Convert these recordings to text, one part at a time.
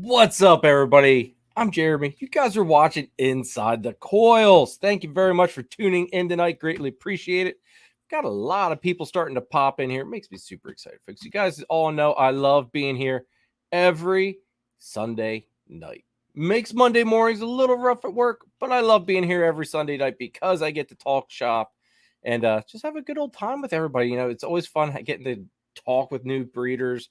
What's up, everybody? I'm Jeremy. You guys are watching Inside the Coils. Thank you very much for tuning in tonight. Greatly appreciate it. Got a lot of people starting to pop in here. It makes me super excited, folks. You guys all know I love being here every Sunday night. Makes Monday mornings a little rough at work, but I love being here every Sunday night because I get to talk shop and just have a good old time with everybody. You know, it's always fun getting to talk with new breeders,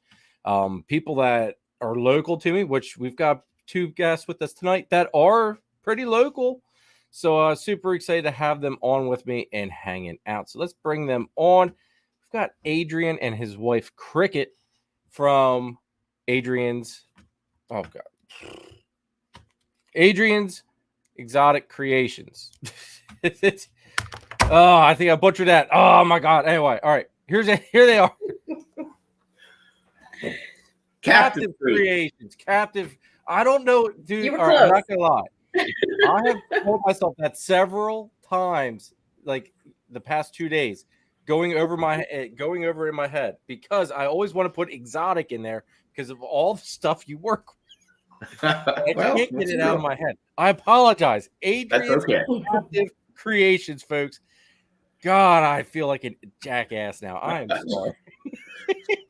people that are local to me, which we've got two guests with us tonight that are pretty local. So super excited to have them on with me and hanging out. So let's bring them on. We've got Adrian and his wife Crickitt from Adrian's Adrian's Exotic Creations. I think I butchered that. Oh my god. Anyway, all right. Here they are. Captive Creations. Captive. I don't know, dude. You were All right, close. I'm not gonna lie. I have told myself that several times, like the past 2 days, going over in my head, because I always want to put exotic in there because of all the stuff you work with. I can't get it out of my head. I apologize. Adrian's Captive Creations, folks. God, I feel like a jackass now. I am sorry.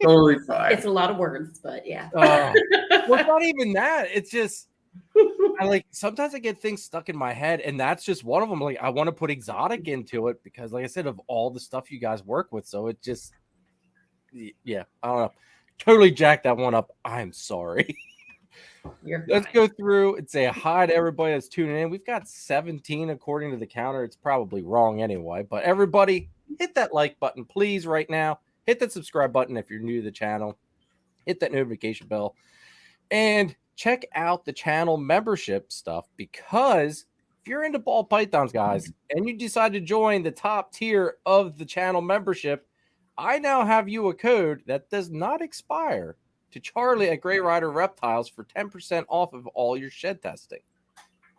Totally fine. It's a lot of words, but yeah. Well, it's not even that. It's just sometimes I get things stuck in my head, and that's just one of them. Like, I want to put exotic into it because, like I said, of all the stuff you guys work with. So it just, yeah, I don't know. Totally jacked that one up. I'm sorry. Let's go through and say hi to everybody that's tuning in. We've got 17 according to the counter. It's probably wrong anyway, but everybody hit that like button, please, right now. Hit that subscribe button if you're new to the channel. Hit that notification bell. And check out the channel membership stuff, because if you're into ball pythons, guys, and you decide to join the top tier of the channel membership, I now have you a code that does not expire to Charlie at Grey Rider Reptiles for 10% off of all your shed testing.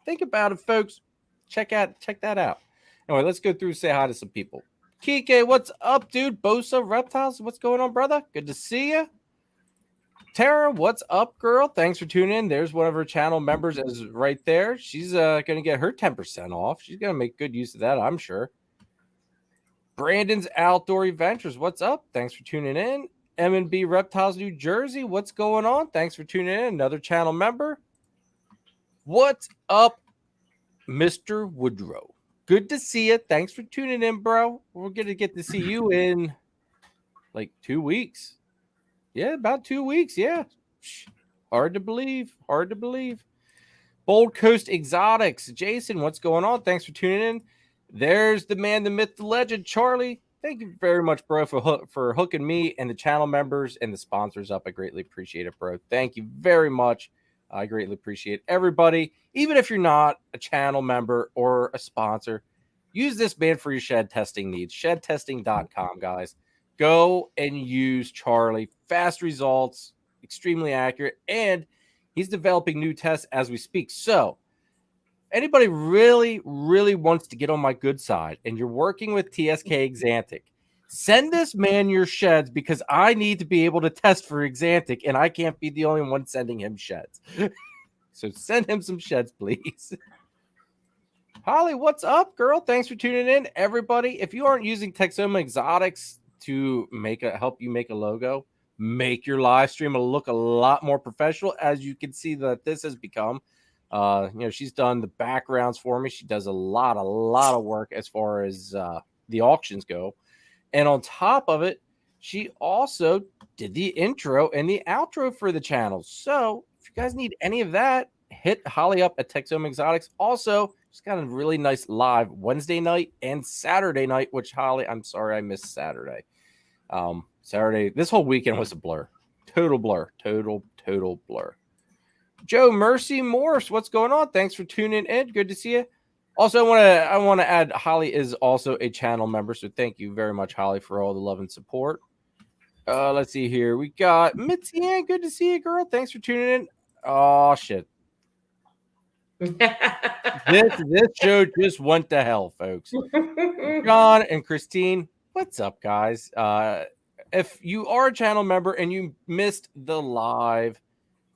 Think about it, folks. Check that out. Anyway, let's go through, say hi to some people. Kike, what's up, dude? Bosa Reptiles, what's going on, brother? Good to see you. Tara, what's up, girl? Thanks for tuning in. There's one of her channel members is right there. She's going to get her 10% off. She's going to make good use of that, I'm sure. Brandon's Outdoor Adventures, what's up? Thanks for tuning in. M&B Reptiles, New Jersey, what's going on? Thanks for tuning in. Another channel member. What's up, Mr. Woodrow? Good to see you. Thanks for tuning in, bro. We're going to get to see you in like 2 weeks. Yeah, about 2 weeks. Yeah. Hard to believe. Hard to believe. Bold Coast Exotics. Jason, what's going on? Thanks for tuning in. There's the man, the myth, the legend, Charlie. Thank you very much, bro, for hooking me and the channel members and the sponsors up. I greatly appreciate it, bro. Thank you very much. I greatly appreciate everybody. Even if you're not a channel member or a sponsor, use this man for your shed testing needs. Shedtesting.com, guys. Go and use Charlie. Fast results, extremely accurate, and he's developing new tests as we speak. So anybody really wants to get on my good side and you're working with TSK Exantic, send this man your sheds, because I need to be able to test for Exantic, and I can't be the only one sending him sheds. So send him some sheds, please. Holly, what's up, girl? Thanks for tuning in. Everybody, if you aren't using Texoma Exotics to help you make a logo, make your live stream look a lot more professional, as you can see that this has become. She's done the backgrounds for me. She does a lot of work as far as the auctions go. And on top of it, she also did the intro and the outro for the channel. So if you guys need any of that, hit Holly up at Texoma Exotics. Also, she's got a really nice live Wednesday night and Saturday night, which, Holly, I'm sorry I missed Saturday. Saturday, this whole weekend was a blur. Total blur. Total blur. Joe Mercy Morphs, what's going on? Thanks for tuning in. Good to see you. Also, I want to add, Holly is also a channel member, so thank you very much, Holly, for all the love and support. Let's see here. We got Mitzi. Good to see you, girl. Thanks for tuning in. Oh shit. This show just went to hell, folks. John and Christine, what's up, guys? If you are a channel member and you missed the live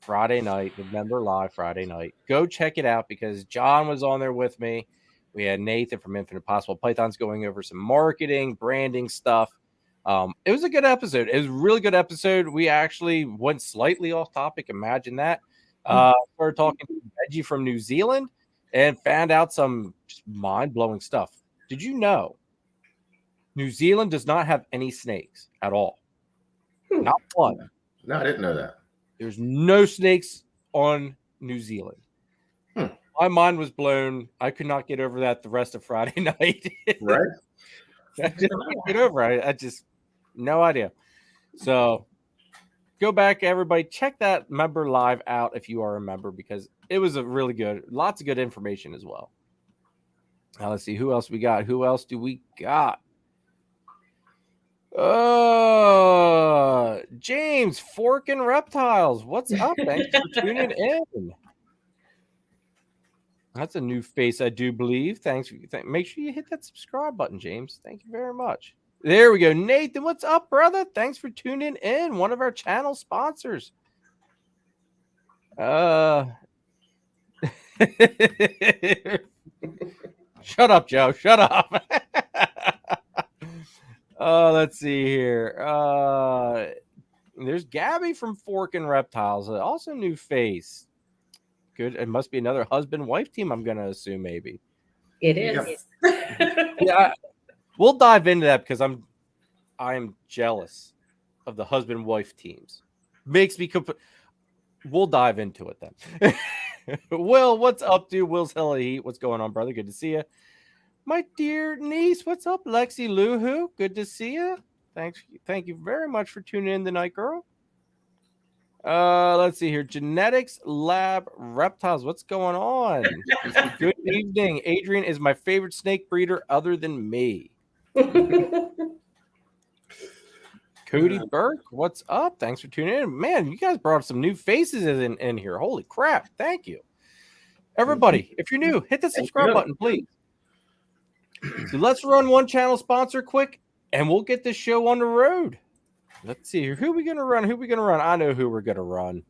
Friday night, November Live Friday night. Go check it out because John was on there with me. We had Nathan from Infinite Possible Pythons going over some marketing, branding stuff. It was a good episode. It was a really good episode. We actually went slightly off topic. Imagine that. Started talking to Reggie from New Zealand and found out some just mind-blowing stuff. Did you know New Zealand does not have any snakes at all? Not one. No, I didn't know that. There's no snakes on New Zealand. My mind was blown. I could not get over that the rest of Friday night. Right? I just can't get over it. I just, no idea. So go back, everybody. Check that member live out if you are a member because it was a really good, lots of good information as well. Now let's see who else we got. Who else do we got? James, Forking Reptiles. What's up? Thanks for tuning in. That's a new face, I do believe. Thanks. Make sure you hit that subscribe button, James. Thank you very much. There we go. Nathan, what's up, brother? Thanks for tuning in. One of our channel sponsors. Shut up, Joe. Shut up. Let's see here. There's Gabby from Forking Reptiles. Also new face. Good. It must be another husband-wife team, I'm going to assume, maybe. It is. Yeah, we'll dive into that because I am jealous of the husband-wife teams. Makes me we'll dive into it then. Will, what's up, dude? Will's hella heat. What's going on, brother? Good to see you. My dear niece, what's up? Lexi Luhu, good to see you. Thanks. Thank you very much for tuning in tonight, girl. Let's see here. Genetics Lab Reptiles. What's going on? Good evening. Adrian is my favorite snake breeder other than me. Cody Burke, what's up? Thanks for tuning in. Man, you guys brought some new faces in here. Holy crap. Thank you. Everybody, if you're new, hit the subscribe button, please. So let's run one channel sponsor quick, and we'll get this show on the road. Let's see here. Who are we going to run? I know who we're going to run.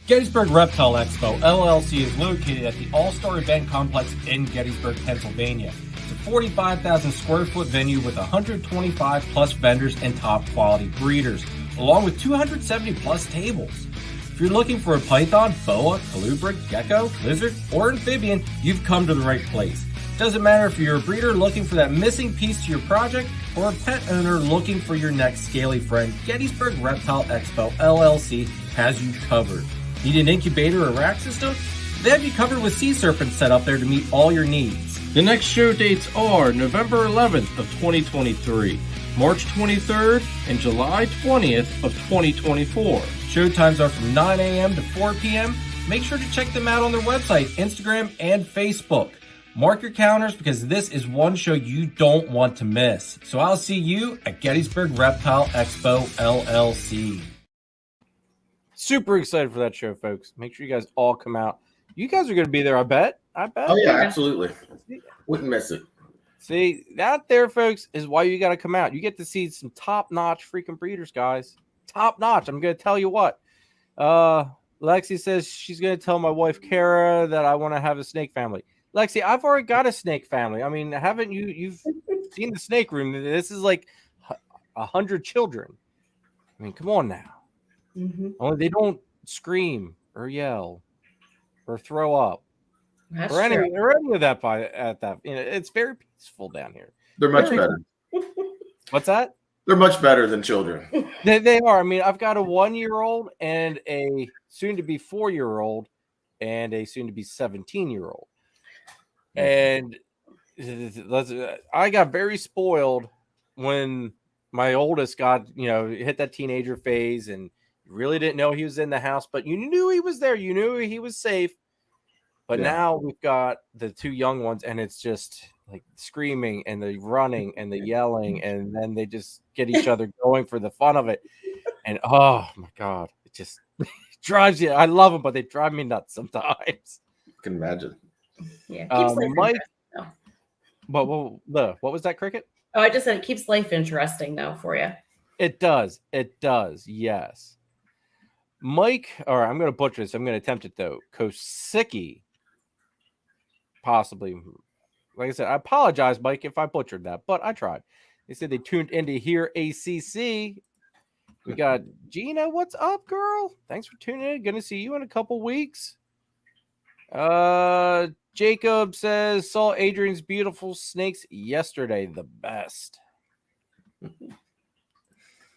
Gettysburg Reptile Expo, LLC is located at the All-Star Event Complex in Gettysburg, Pennsylvania. It's a 45,000 square foot venue with 125 plus vendors and top quality breeders, along with 270 plus tables. If you're looking for a python, boa, colubrid, gecko, lizard, or amphibian, you've come to the right place. Doesn't matter if you're a breeder looking for that missing piece to your project or a pet owner looking for your next scaly friend, Gettysburg Reptile Expo LLC has you covered. Need an incubator or rack system? They have you covered with sea serpents set up there to meet all your needs. The next show dates are November 11th of 2023, March 23rd, and July 20th of 2024. Show times are from 9 a.m. to 4 p.m. Make sure to check them out on their website, Instagram, and Facebook. Mark your calendars because this is one show you don't want to miss. So I'll see you at Gettysburg Reptile Expo LLC. Super excited for that show, folks. Make sure you guys all come out. You guys are going to be there, I bet. Oh, yeah, absolutely. Wouldn't miss it. See, that there, folks, is why you got to come out. You get to see some top-notch freaking breeders, guys. Top-notch. I'm going to tell you what. Lexi says she's going to tell my wife, Kara, that I want to have a snake family. Lexi, I've already got a snake family. I mean, haven't you? You've seen the snake room. This is like 100 children. I mean, come on now. Mm-hmm. Only they don't scream or yell or throw up or any of that at that. You know, it's very peaceful down here. They're much better. What's that? They're much better than children. They are. I mean, I've got a 1-year-old and a soon-to-be 4-year-old and a soon-to-be 17-year-old. And I got very spoiled when my oldest got, hit that teenager phase and really didn't know he was in the house, but you knew he was there. You knew he was safe. But now we've got the two young ones, and it's just like screaming and the running and the yelling, and then they just get each other going for the fun of it. And oh my God, it just drives you. I love them, but they drive me nuts sometimes. I can imagine. Yeah, Mike. What was that, Cricket? Oh, I just said it keeps life interesting though for you. It does. Yes. Mike, or I'm going to butcher this. I'm going to attempt it though. Kosicki, possibly. Like I said, I apologize, Mike, if I butchered that, but I tried. They said they tuned in to hear ACC. We got Gina. What's up, girl? Thanks for tuning in. Going to see you in a couple weeks. Jacob says saw Adrian's beautiful snakes yesterday. The best.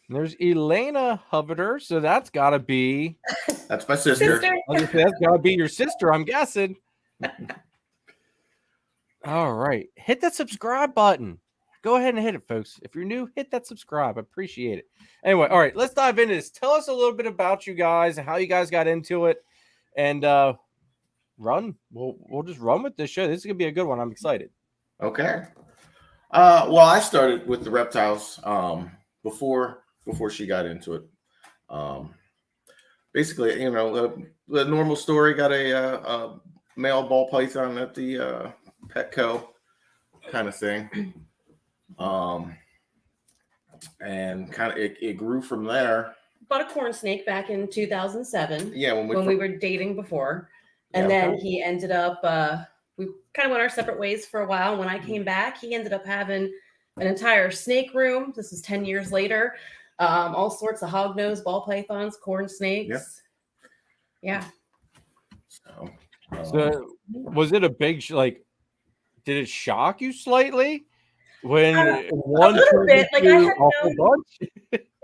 There's Elena Hoverter, so that's got to be. That's my sister. That's got to be your sister, I'm guessing. All right, hit that subscribe button. Go ahead and hit it, folks. If you're new, hit that subscribe. I appreciate it. Anyway, all right, let's dive into this. Tell us a little bit about you guys and how you guys got into it, and run. We'll just run with this show. This is gonna be a good one. I'm excited. Okay. Well, I started with the reptiles before she got into it. Basically, you know, the normal story. Got a male ball python at the Petco kind of thing. And kind of it grew from there. Bought a corn snake back in 2007. Yeah, when we were dating before. And then he ended up, we kind of went our separate ways for a while. When I came back, he ended up having an entire snake room. This is 10 years later. All sorts of hognose, ball pythons, corn snakes. Yeah. So was it a big, did it shock you slightly? When one a little bit, like I had bunch?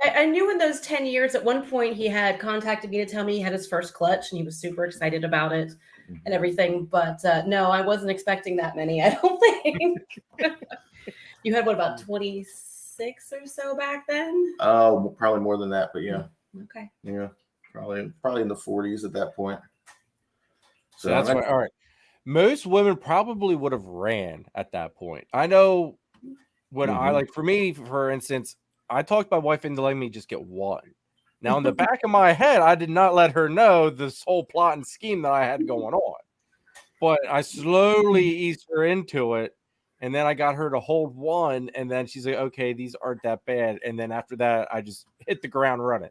I knew in those 10 years, at one point he had contacted me to tell me he had his first clutch and he was super excited about it and everything. But no, I wasn't expecting that many, I don't think. You had what, about 26 or so back then? Oh, probably more than that, but yeah. Okay. Yeah, probably in the 40s at that point. So that's right. All right. Most women probably would have ran at that point. I know when for me, for instance, I talked my wife into letting me just get one. Now, in the back of my head, I did not let her know this whole plot and scheme that I had going on. But I slowly eased her into it. And then I got her to hold one. And then she's like, okay, these aren't that bad. And then after that, I just hit the ground running.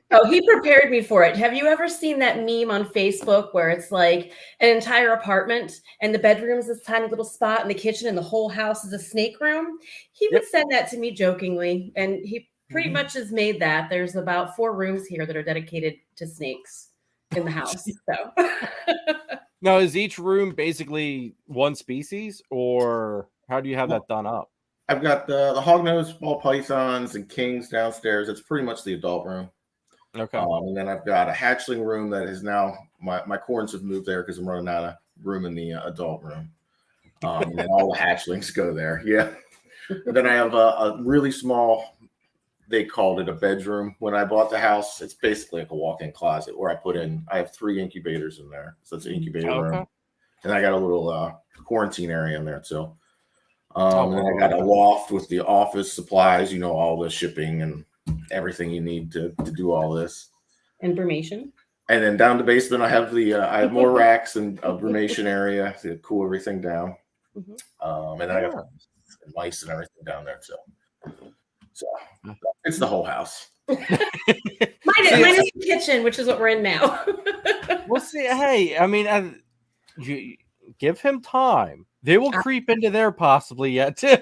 Oh, he prepared me for it. Have you ever seen that meme on Facebook where it's like an entire apartment and the bedroom is this tiny little spot and the kitchen and the whole house is a snake room? He would send that to me jokingly. And he pretty much has made that. There's about 4 rooms here that are dedicated to snakes in the house. So now, is each room basically one species, or how do you have that done up? I've got the hognose, ball pythons, and kings downstairs. It's pretty much the adult room. Okay. And then I've got a hatchling room that is now my corns have moved there because I'm running out of room in the adult room. And then all the hatchlings go there. Yeah. And then I have a really small, they called it a bedroom when I bought the house. It's basically like a walk-in closet where I have 3 incubators in there. So it's an incubator room. And I got a little quarantine area in there too. And then I got a loft with the office supplies, you know, all the shipping and everything you need to do all this. Information. And then down the basement, I have I have more racks and a brumation area to cool everything down. And then I got mice and everything down there too. So it's the whole house. Mine is the kitchen, which is what we're in now. We'll see. Hey, I mean, you give him time. They will creep into there possibly yet too.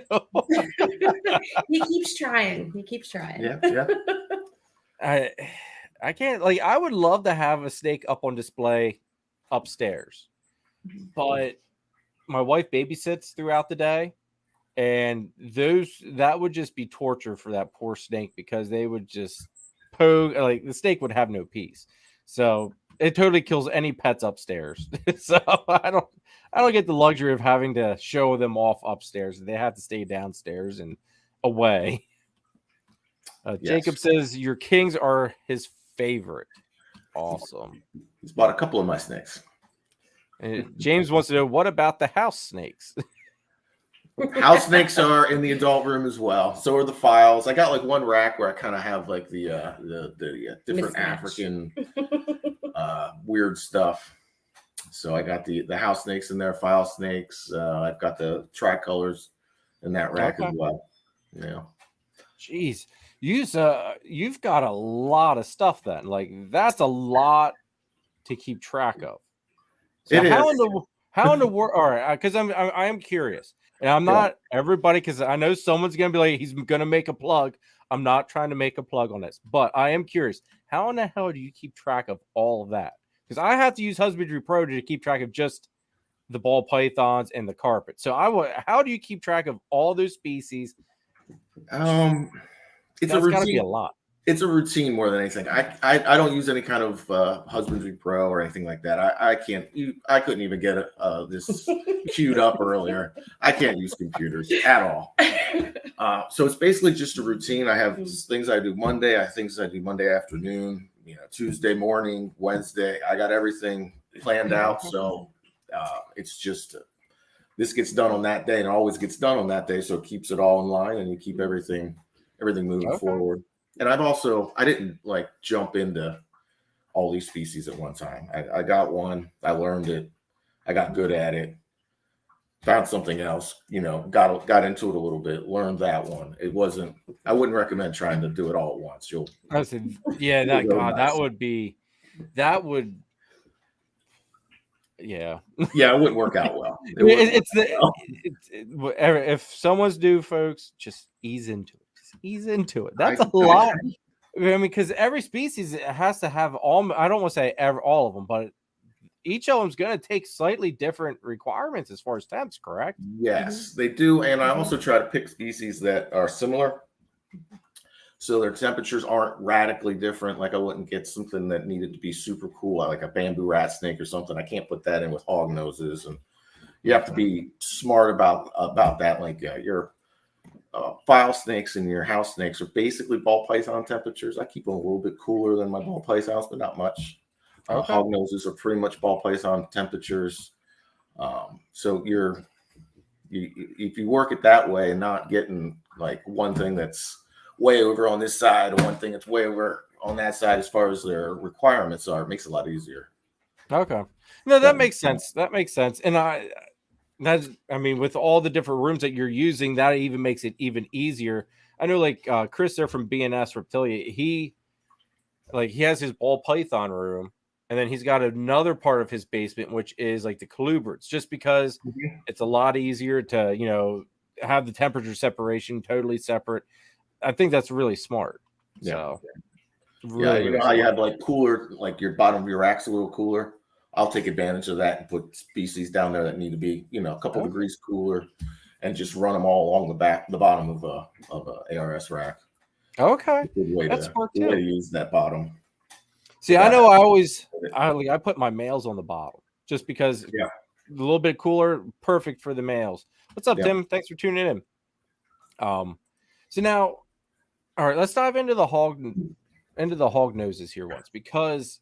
He keeps trying. Yeah. I can't, I would love to have a snake up on display upstairs, but my wife babysits throughout the day, and that would just be torture for that poor snake because they would just poke, the snake would have no peace. So it totally kills any pets upstairs. So I don't get the luxury of having to show them off upstairs. They have to stay downstairs and away. Yes. Jacob says your kings are his favorite. Awesome. He's bought a couple of my snakes. And James wants to know, what about the house snakes? House snakes are in the adult room as well. So are the files. I got one rack where I kind of have the different African weird stuff. So I got the house snakes in there, file snakes. I've got the tricolors in that rack as well. Yeah. Jeez. you've got a lot of stuff then. Like that's a lot to keep track of. So It how is. in the world? All right, because I am curious, and I'm not everybody, because I know someone's gonna be like, he's gonna make a plug. I'm not trying to make a plug on this, but I am curious. How in the hell do you keep track of all of that? Because I have to use Husbandry Pro to keep track of just the ball pythons and the carpet. So how do you keep track of all those species? It's That's a got to be a routine. lot. It's a routine more than anything. I don't use any kind of Husbandry Pro or anything like that. I couldn't even get this queued up earlier. I can't use computers at all. So it's basically just a routine. I have things I do Monday. I have things I do Monday afternoon. Tuesday morning, Wednesday. I got everything planned out. So it's just this gets done on that day, and it always gets done on that day. So it keeps it all in line, and you keep everything moving forward. And I didn't like jump into all these species at one time. I got one, I learned it, I got good at it, found something else, got into it a little bit, learned that one. I wouldn't recommend trying to do it all at once. Yeah, it wouldn't work out well. If someone's due, folks, just ease into it. Ease into it. That's a lot. I mean, because every species has to have all. I don't want to say all of them, but each of them's going to take slightly different requirements as far as temps. Correct? Yes, they do. And I also try to pick species that are similar, so their temperatures aren't radically different. Like I wouldn't get something that needed to be super cool, like a bamboo rat snake or something. I can't put that in with hognoses, and you have to be smart about that. Like your file snakes and your house snakes are basically ball python temperatures. I keep them a little bit cooler than my ball pythons, but not much. Hognoses are pretty much ball python temperatures. So if you work it that way and not getting like one thing that's way over on this side or one thing that's way over on that side as far as their requirements are, it makes it a lot easier. Okay. No, that makes sense. That makes sense. And with all the different rooms that you're using, that even makes it even easier. I know, like Chris there from S Reptilia, he has his ball python room, and then he's got another part of his basement which is like the colubrids, just because it's a lot easier to have the temperature separation totally separate. I think that's really smart. So really how you have like cooler, like your bottom of your rack's a little cooler. I'll take advantage of that and put species down there that need to be, a couple degrees cooler, and just run them all along the bottom of a ARS rack. Okay, that's smart too. Way to use that bottom. See, I know I put my males on the bottom just because a little bit cooler, perfect for the males. What's up, Tim? Thanks for tuning in. So now, all right, let's dive into the hog noses here once, because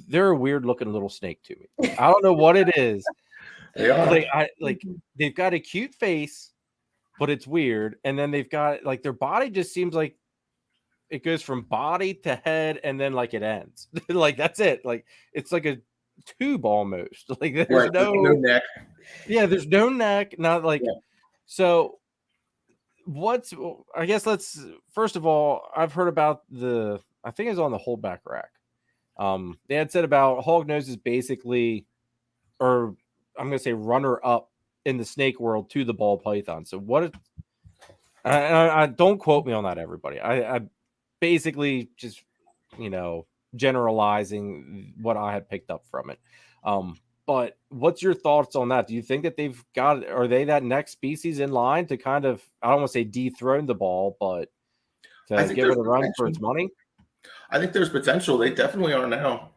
they're a weird looking little snake to me. I don't know what it is. They are. They've got a cute face, but it's weird. And then they've got like their body just seems like it goes from body to head, and then like it ends. Like that's it. Like it's like a tube almost. Like there's no neck. Yeah, there's no neck. Not like so. I guess let's first of all, I've heard about I think it's on the holdback rack. They had said about hognoses basically, or I'm going to say runner up in the snake world to the ball python. So I don't quote me on that, everybody. I basically just, generalizing what I had picked up from it. But what's your thoughts on that? Do you think that are they that next species in line to kind of, I don't want to say dethrone the ball, but to give it a run for its money? I think there's potential. They definitely are now.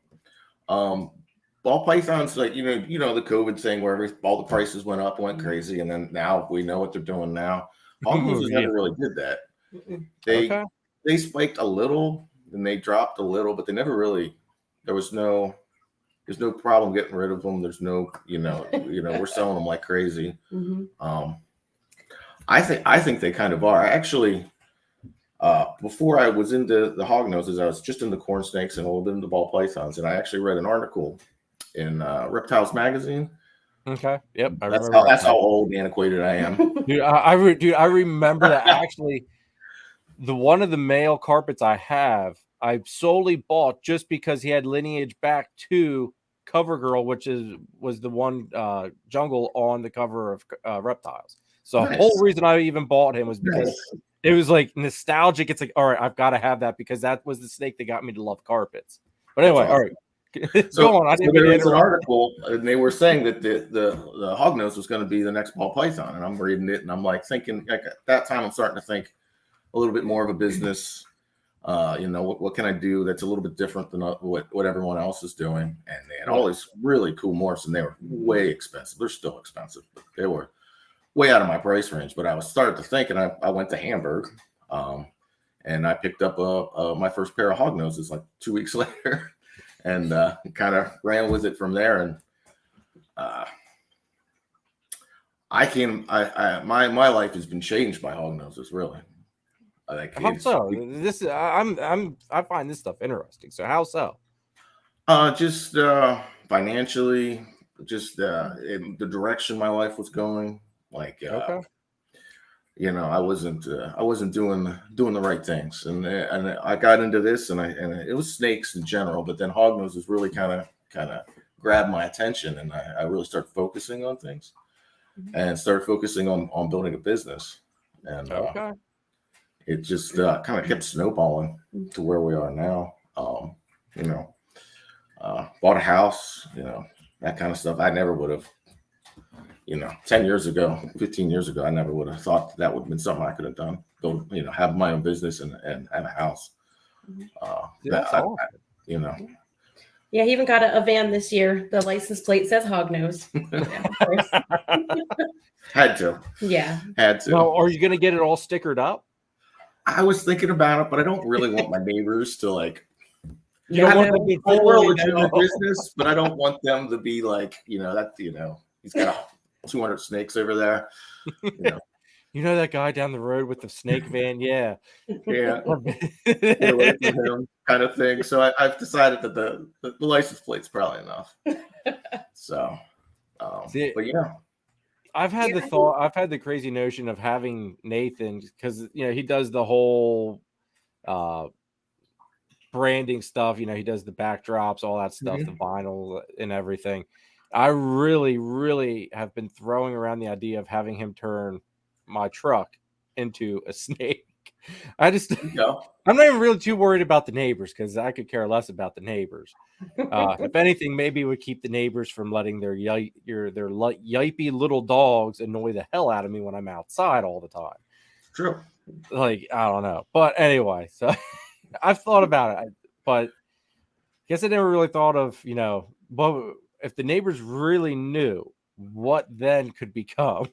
Ball pythons, like, the COVID thing where all the prices went crazy. And then now we know what they're doing now. Hognoses never really did that. They spiked a little and they dropped a little, but they never really, there's no problem getting rid of them. There's no, we're selling them like crazy. I think they kind of are. I actually, before I was into the hognoses, I was just into corn snakes and a little bit into ball pythons. And I actually read an article in Reptiles magazine. Okay. Yep. That's how old and antiquated I am. Dude, I remember that actually. the one of the male carpets I have, I solely bought just because he had lineage back to CoverGirl, which was the one jungle on the cover of Reptiles. So the whole reason I even bought him was because it was like nostalgic. It's like, all right, I've got to have that because that was the snake that got me to love carpets. But anyway, all right. So, go on. there was an article, and they were saying that the Hognose was going to be the next ball python, and I'm reading it, and I'm like thinking, like at that time, I'm starting to think a little bit more of a business. What can I do that's a little bit different than what everyone else is doing? And they had all these really cool morphs, and they were way expensive. They're still expensive, but they were way out of my price range. But I was started to think, and I went to Hamburg, and I picked up my first pair of Hognoses like 2 weeks later. And kind of ran with it from there. And my life has been changed by Hognoses, really. How so? I find this stuff interesting. So how so? Just financially, just in the direction my life was going. Like, I wasn't doing the right things, and I got into this, and it was snakes in general, but then Hognoses really kind of grabbed my attention, and I really started focusing on things, and started focusing on building a business, and it just kind of kept snowballing to where we are now. Bought a house, that kind of stuff. I never would have. 10 years ago, 15 years ago, I never would have thought that would have been something I could have done. Go, have my own business and have a house. That's awesome. Yeah, he even got a van this year. The license plate says Hognose. Had to. Yeah. Had to. Now, are you going to get it all stickered up? I was thinking about it, but I don't really want my neighbors to like. You don't want them to be we're a legitimate business, but I don't want them to be like, he's got 200 snakes over there. You know that guy down the road with the snake van? Yeah. Get away from him, kind of thing. So I've decided that the license plate's probably enough. So, but yeah. I've had the crazy notion of having Nathan because he does the whole branding stuff. He does the backdrops, all that stuff, the vinyl and everything. I really, really have been throwing around the idea of having him turn my truck into a snake. I'm not even really too worried about the neighbors because I could care less about the neighbors. If anything, maybe it would keep the neighbors from letting their yippy little dogs annoy the hell out of me when I'm outside all the time. True. Like, I don't know. But anyway, so I've thought about it, but I guess I never really thought of, but if the neighbors really knew what then could become.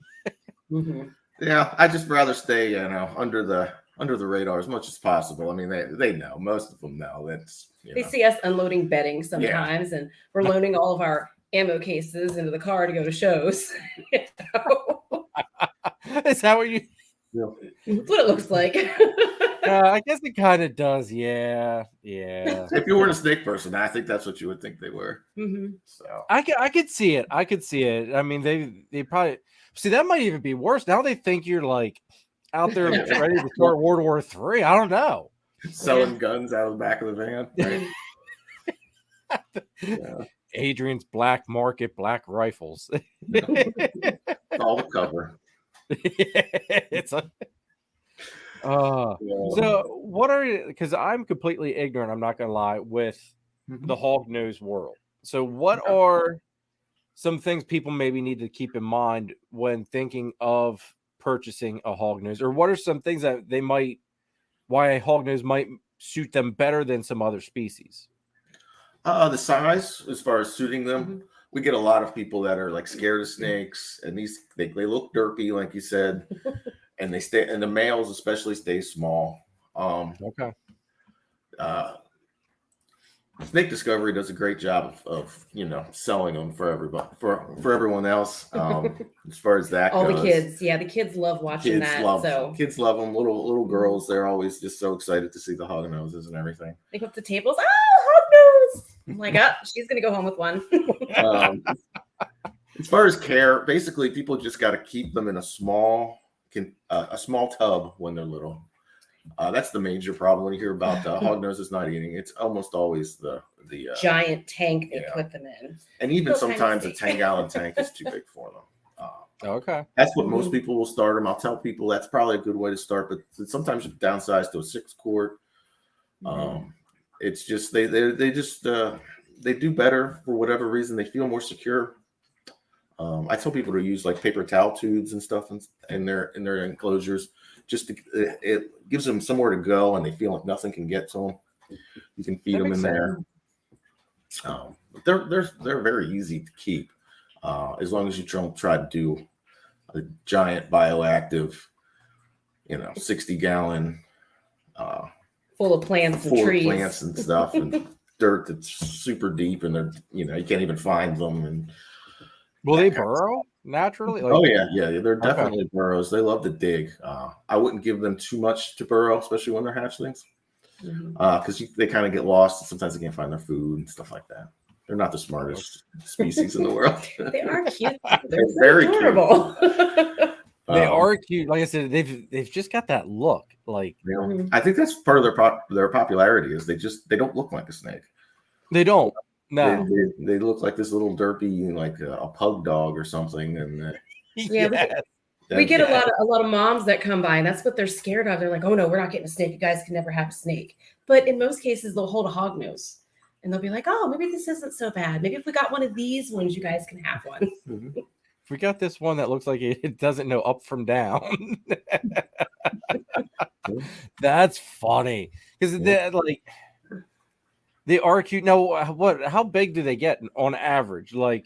Yeah, I just rather stay, under the radar as much as possible. I mean, they know, most of them know that's. They see us unloading bedding sometimes, and we're loading all of our ammo cases into the car to go to shows. Is that what you? That's what it looks like. I guess it kind of does. Yeah. If you weren't a snake person, I think that's what you would think they were. So I could see it. I mean, they probably see that might even be worse. Now they think you're like out there ready to start World War III. I don't know. Selling guns out of the back of the van. Right? Adrian's black market, black rifles. All the cover. It's a. So what are because I'm completely ignorant, I'm not gonna lie, with the Hognose world. So what are some things people maybe need to keep in mind when thinking of purchasing a Hognose, or what are some things that why a Hognose might suit them better than some other species? The size, as far as suiting them, we get a lot of people that are like scared of snakes, and they look derpy, like you said. And they stay, and the males especially stay small. Snake Discovery does a great job of selling them for everybody, for everyone else. As far as that all goes. The kids, the kids love watching that. Kids love them. Little girls, they're always just so excited to see the Hognoses and everything. They go up to tables. Oh, Hognose! I'm like, she's gonna go home with one. As far as care, basically, people just got to keep them in a small tub when they're little, That's the major problem when you hear about Hognose is not eating. It's almost always the giant tank they put them in. And even sometimes a 10-gallon tank is too big for them. Okay. That's what most people will start them. I'll tell people that's probably a good way to start, but sometimes you downsize to a 6-quart. It's just they do better for whatever reason. They feel more secure. I tell people to use like paper towel tubes and stuff in their enclosures. Just it gives them somewhere to go, and they feel like nothing can get to them. You can feed them in there. They're very easy to keep, as long as you don't try to do a giant bioactive, 60-gallon full of plants and trees, plants and stuff, and dirt that's super deep, and they're you can't even find them. And will they burrow naturally? Oh yeah, they're definitely burrows. They love to dig. I wouldn't give them too much to burrow, especially when they're hatchlings, because they kind of get lost. And sometimes they can't find their food and stuff like that. They're not the smartest species in the world. They are cute. They're very adorable. Cute. They are cute. Like I said, they've just got that look. Like I think that's part of their popularity is they don't look like a snake. They don't. No, they look like this little derpy, like a pug dog or something. And we get a lot of moms that come by, and that's what they're scared of. They're like, "Oh no, we're not getting a snake. You guys can never have a snake." But in most cases, they'll hold a hognose, and they'll be like, "Oh, maybe this isn't so bad. Maybe if we got one of these ones, you guys can have one." If we got this one that looks like it doesn't know up from down. That's funny because they are cute. Now, how big do they get on average? Like,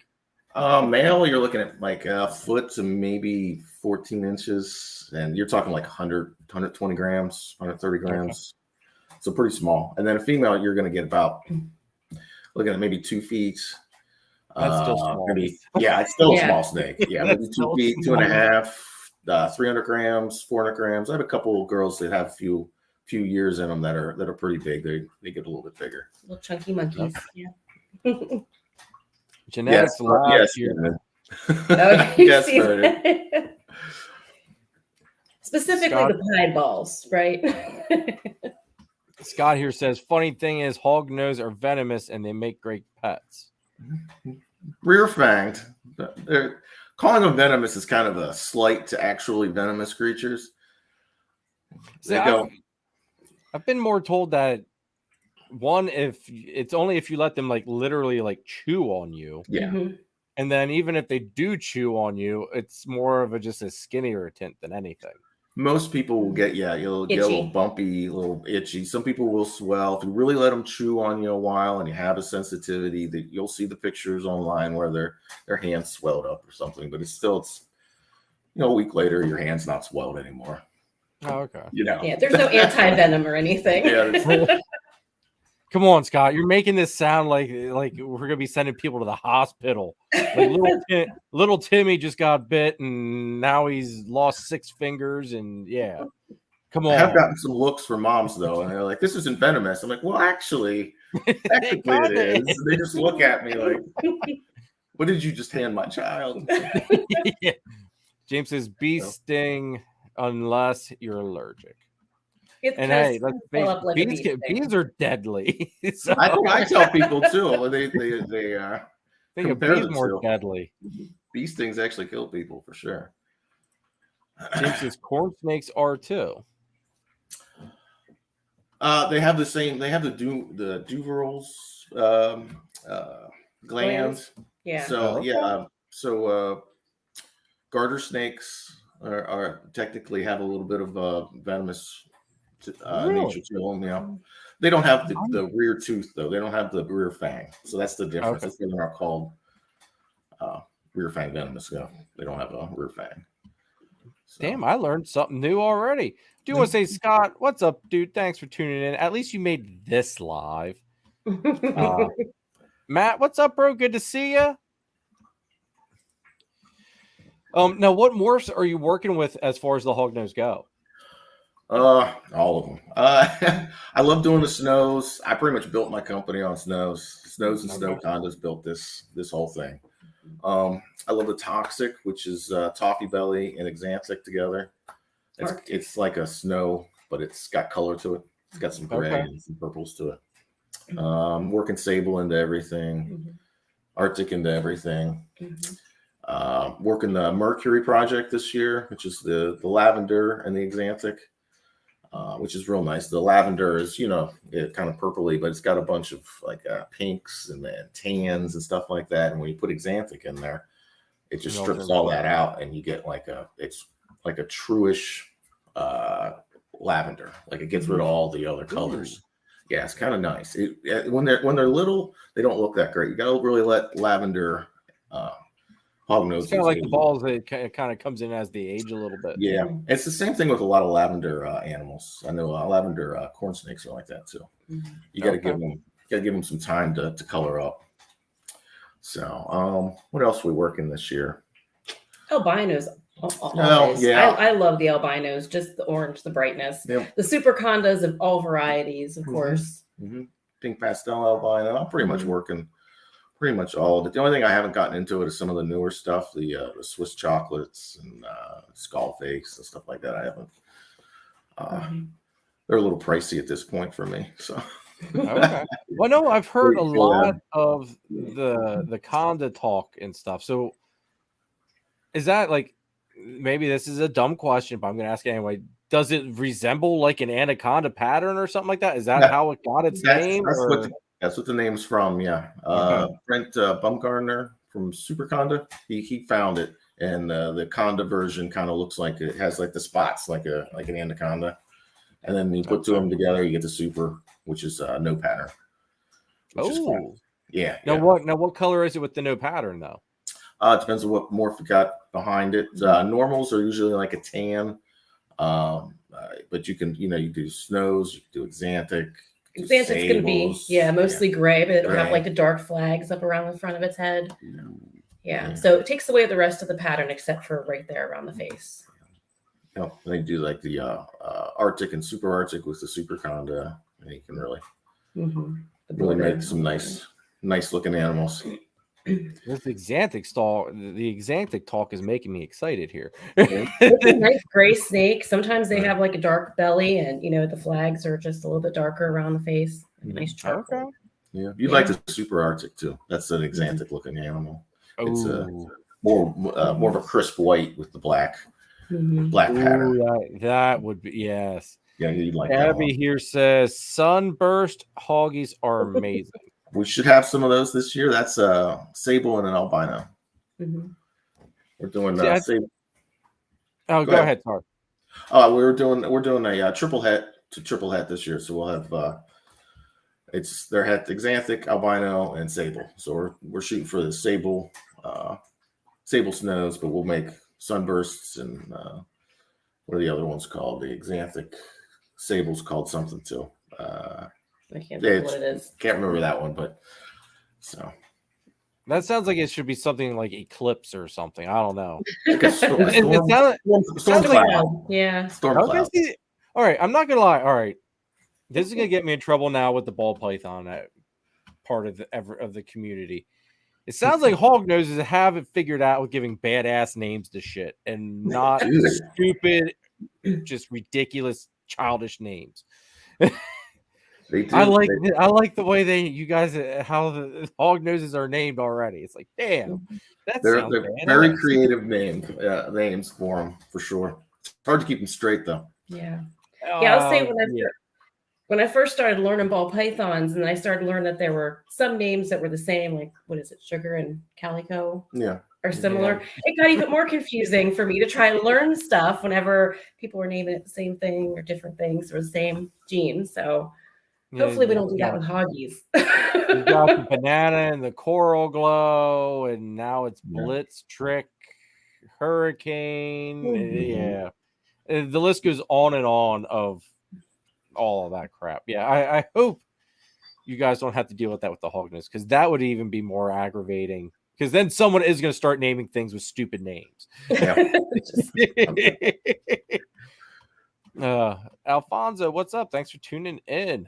male, you're looking at like a foot to maybe 14 inches, and you're talking like 120 grams, 130 grams. Okay. So pretty small. And then a female, you're going to get about looking at maybe 2 feet. That's still small. It's still a small snake. Yeah, maybe 2 feet, 2.5, 300 grams, 400 grams. I have a couple of girls that have a few years in them that are pretty big. They get a little bit bigger. Little chunky monkeys. Yeah. Genetics yes. Specifically Scott, the piebballs, right? Scott here says, funny thing is hognose are venomous and they make great pets. Rear fanged. Calling them venomous is kind of a slight to actually venomous creatures. I've been more told that if you let them like literally like chew on you. Yeah. And then even if they do chew on you, it's more of just a skin irritant than anything. Most people will get, you'll get a little bumpy, a little itchy. Some people will swell. If you really let them chew on you a while and you have a sensitivity, that you'll see the pictures online where their hands swelled up or something. But it's a week later, your hand's not swelled anymore. Oh, okay. Yeah, there's no anti-venom or anything. Come on, Scott. You're making this sound like we're gonna be sending people to the hospital. Like little Timmy just got bit and now he's lost 6 fingers and come on. I have gotten some looks from moms though, and they're like, "This isn't venomous." I'm like, "Well, technically it is." They just look at me like, "What did you just hand my child?" James says, "Bee sting unless you're allergic." Bees are deadly. So. I tell people too. They think of bees more deadly. Bee stings actually kill people for sure. James says corn snakes are too. They have the same. They have the Duverol's glands. Yeah. So garter snakes are technically have a little bit of venomous nature to them. They don't have the rear tooth though. They don't have the rear fang. So that's the difference. That's why they're not called rear fang venomous. They don't have a rear fang. So. Damn, I learned something new already. Do you want to say, Scott, what's up, dude? Thanks for tuning in. At least you made this live. Matt, what's up, bro? Good to see you. Now, what morphs are you working with as far as the hognose go? All of them. I love doing the snows. I pretty much built my company on snows and snow condos. Built this whole thing. I love the toxic, which is toffee belly and exanthic together. It's like a snow, but it's got color to it. It's got some gray and some purples to it. Working sable into everything, Arctic into everything. Working the Mercury project this year, which is the lavender and the axanthic, which is real nice. The lavender is, kind of purpley, but it's got a bunch of like pinks and then tans and stuff like that. And when you put axanthic in there, it just strips all that out, and you get it's like a truish lavender. Like it gets rid of all the other colors. Yeah, it's kind of nice. When they're little, they don't look that great. You got to really let lavender hognose. It's kind of like the balls. It kind of comes in as they age a little bit. Yeah, it's the same thing with a lot of lavender animals. I know lavender corn snakes are like that too. You got to give them some time to color up. So, what else are we working this year? Albinos. Yeah. I love the albinos, just the orange, the brightness. Yep. The supercondas of all varieties, of course. Pink pastel albino. I'm pretty much working pretty much all of it. The only thing I haven't gotten into it is some of the newer stuff, the Swiss chocolates and skull face and stuff like that. I haven't. They're a little pricey at this point for me. So. Okay. Well, no, I've heard a lot of the conda talk and stuff. So, is that like? Maybe this is a dumb question, but I'm going to ask it anyway. Does it resemble like an anaconda pattern or something like that? Is that how it got its name? That's what the name's from. Yeah. Brent Bumgarner from Superconda. He found it, and the conda version kind of looks like it has like the spots like an anaconda, and then you put two of them together, you get the super, which is no pattern. Yeah. Now what color is it with the no pattern though? It depends on what morph you got behind it. Normals are usually like a tan, but you can, you do snows, you can do axanthic. Axanthic's going to be, mostly gray, but it'll have like the dark flags up around the front of its head. Yeah. So it takes away the rest of the pattern except for right there around the face. They do like the Arctic and Super Arctic with the Superconda, and you can really make some nice looking animals. This axanthic the axanthic talk is making me excited here. It's a nice gray snake. Sometimes they have like a dark belly, and the flags are just a little bit darker around the face. Nice charcoal. Yeah, you'd like the Super Arctic too. That's an axanthic looking animal. It's more of a crisp white with the black pattern. That would be yes. Yeah, you'd like Abby here says sunburst hoggies are amazing. We should have some of those this year. That's sable and an albino. We're doing sable. Oh, go ahead, sorry. We're doing a triple het this year. So we'll have their het axanthic, albino, and sable. So we're shooting for the sable snows, but we'll make sunbursts and what are the other ones called? The axanthic sable's called something too. I can't remember what it is. Can't remember that one, but so that sounds like it should be something like eclipse or something. I don't know. Storm cloud. Yeah. Storm cloud. All right, I'm not gonna lie. All right, this is gonna get me in trouble now with the ball python part of the community. It sounds like Hognoses have it figured out with giving badass names to shit and not stupid, just ridiculous, childish names. I like the way how the Hognoses are named already. It's like, damn, they're very creative names for them for sure. It's hard to keep them straight though. Yeah, I'll say when I first started learning ball pythons, and then I started learning that there were some names that were the same, like what is it, sugar and calico? Are similar. It got even more confusing for me to try and learn stuff whenever people were naming it the same thing or different things or the same gene. So. Hopefully we don't do that with hoggies. You got the banana and the coral glow, and now it's blitz, trick, hurricane. The list goes on and on of all of that crap. Yeah, I hope you guys don't have to deal with that with the Hognose, because that would even be more aggravating. Because then someone is going to start naming things with stupid names. Alfonso, what's up? Thanks for tuning in.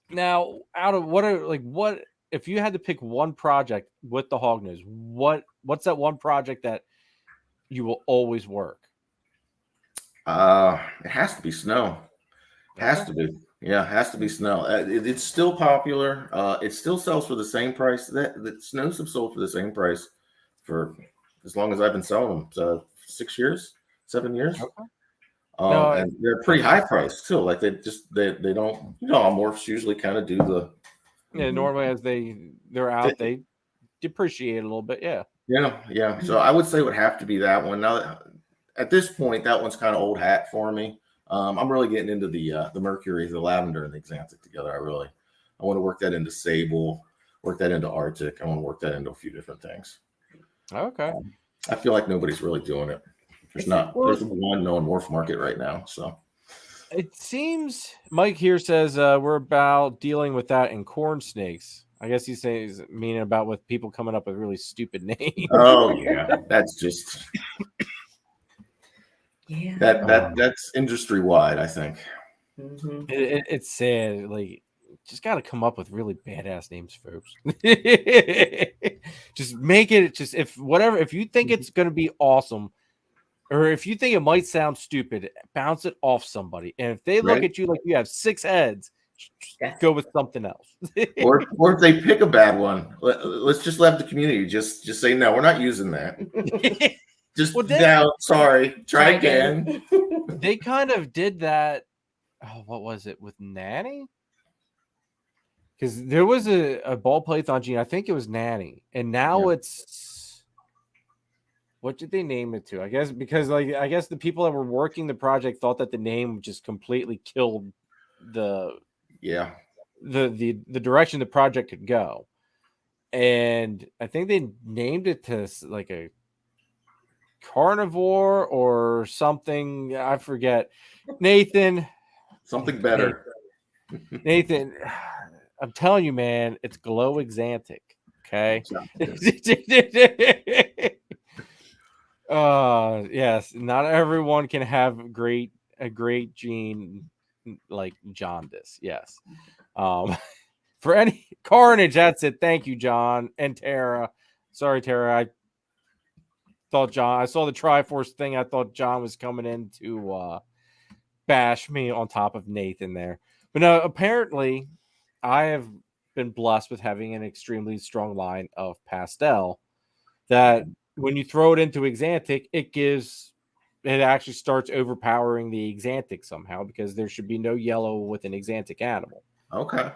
Now, what if you had to pick one project with the Hognose, what's that one project that you will always work? It has to be snow. Has to be. Yeah, it has to be snow. It's still popular. It still sells for the same price. That snows have sold for the same price for as long as I've been selling them. So 6 years, 7 years. Okay. No, And they're pretty high priced too. Like they don't, how Morphs usually kind of do the. Yeah, normally as they're out, they depreciate a little bit. Yeah. Yeah. So I would say it would have to be that one. Now, at this point, that one's kind of old hat for me. I'm really getting into the Mercury, the Lavender, and the Exantic together. I want to work that into Sable, work that into Arctic. I want to work that into a few different things. Okay. I feel like nobody's really doing it. There's one known morph market right now. So it seems Mike here says we're about dealing with that in corn snakes. I guess he's meaning about with people coming up with really stupid names. Oh yeah, that's just that's industry wide, I think. It's sad. Like, just got to come up with really badass names, folks. Just make it. Just if you think it's going to be awesome, or if you think it might sound stupid, bounce it off somebody. And if they look at you like you have 6 heads, go with something else. or if they pick a bad one, let's just let the community just say no. We're not using that. Sorry. Try again. They kind of did that. Oh, what was it with Nanny? Because there was a ball python gene. I think it was Nanny, and now it's what did they name it to? I guess because I guess the people that were working the project thought that the name just completely killed the direction the project could go, and I think they named it to like a carnivore or something. I forget. Nathan, something better. Nathan, I'm telling you, man, it's Glow Exantic. Okay. Yes, not everyone can have a great gene like jaundice. Yes. For any carnage, that's it. Thank you, John and Tara. Sorry, Tara. I saw the Triforce thing. I thought John was coming in to bash me on top of Nathan there. But no, apparently I have been blessed with having an extremely strong line of pastel that when you throw it into Exantic, it actually starts overpowering the Exantic somehow because there should be no yellow with an Exantic animal. Okay.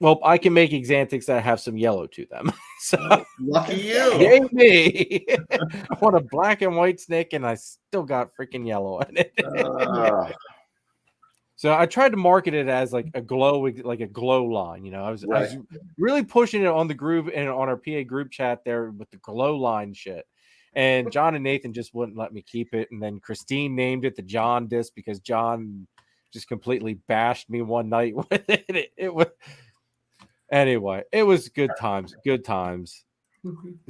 Well, I can make Exantics that have some yellow to them. So lucky you. Yay me. I want a black and white snake and I still got freaking yellow in it. So I tried to market it as like a glow line. I was really pushing it on the group and on our PA group chat there with the glow line shit. And John and Nathan just wouldn't let me keep it. And then Christine named it the John disc because John just completely bashed me one night with it. It was anyway, it was good times. Good times.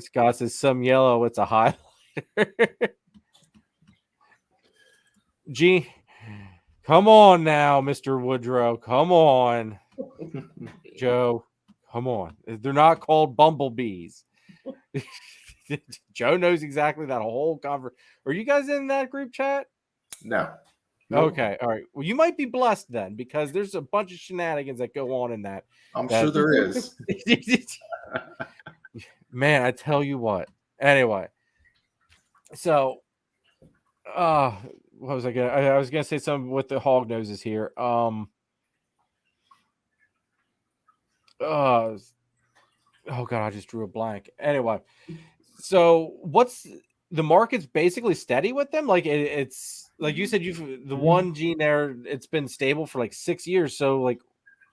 Scott says some yellow, it's a highlighter. Gee. Come on now, Mr. Woodrow. Come on. Joe, come on. They're not called bumblebees. Joe knows exactly that whole conversation. Are you guys in that group chat? No. Okay. All right. Well, you might be blessed then because there's a bunch of shenanigans that go on in that. I'm sure there is. Man, I tell you what. Anyway. So, what was I gonna? I was gonna say something with the hog noses here. Oh god, I just drew a blank. Anyway, so what's the market's basically steady with them? Like it's like you said, the one gene there, it's been stable for like 6 years. So like,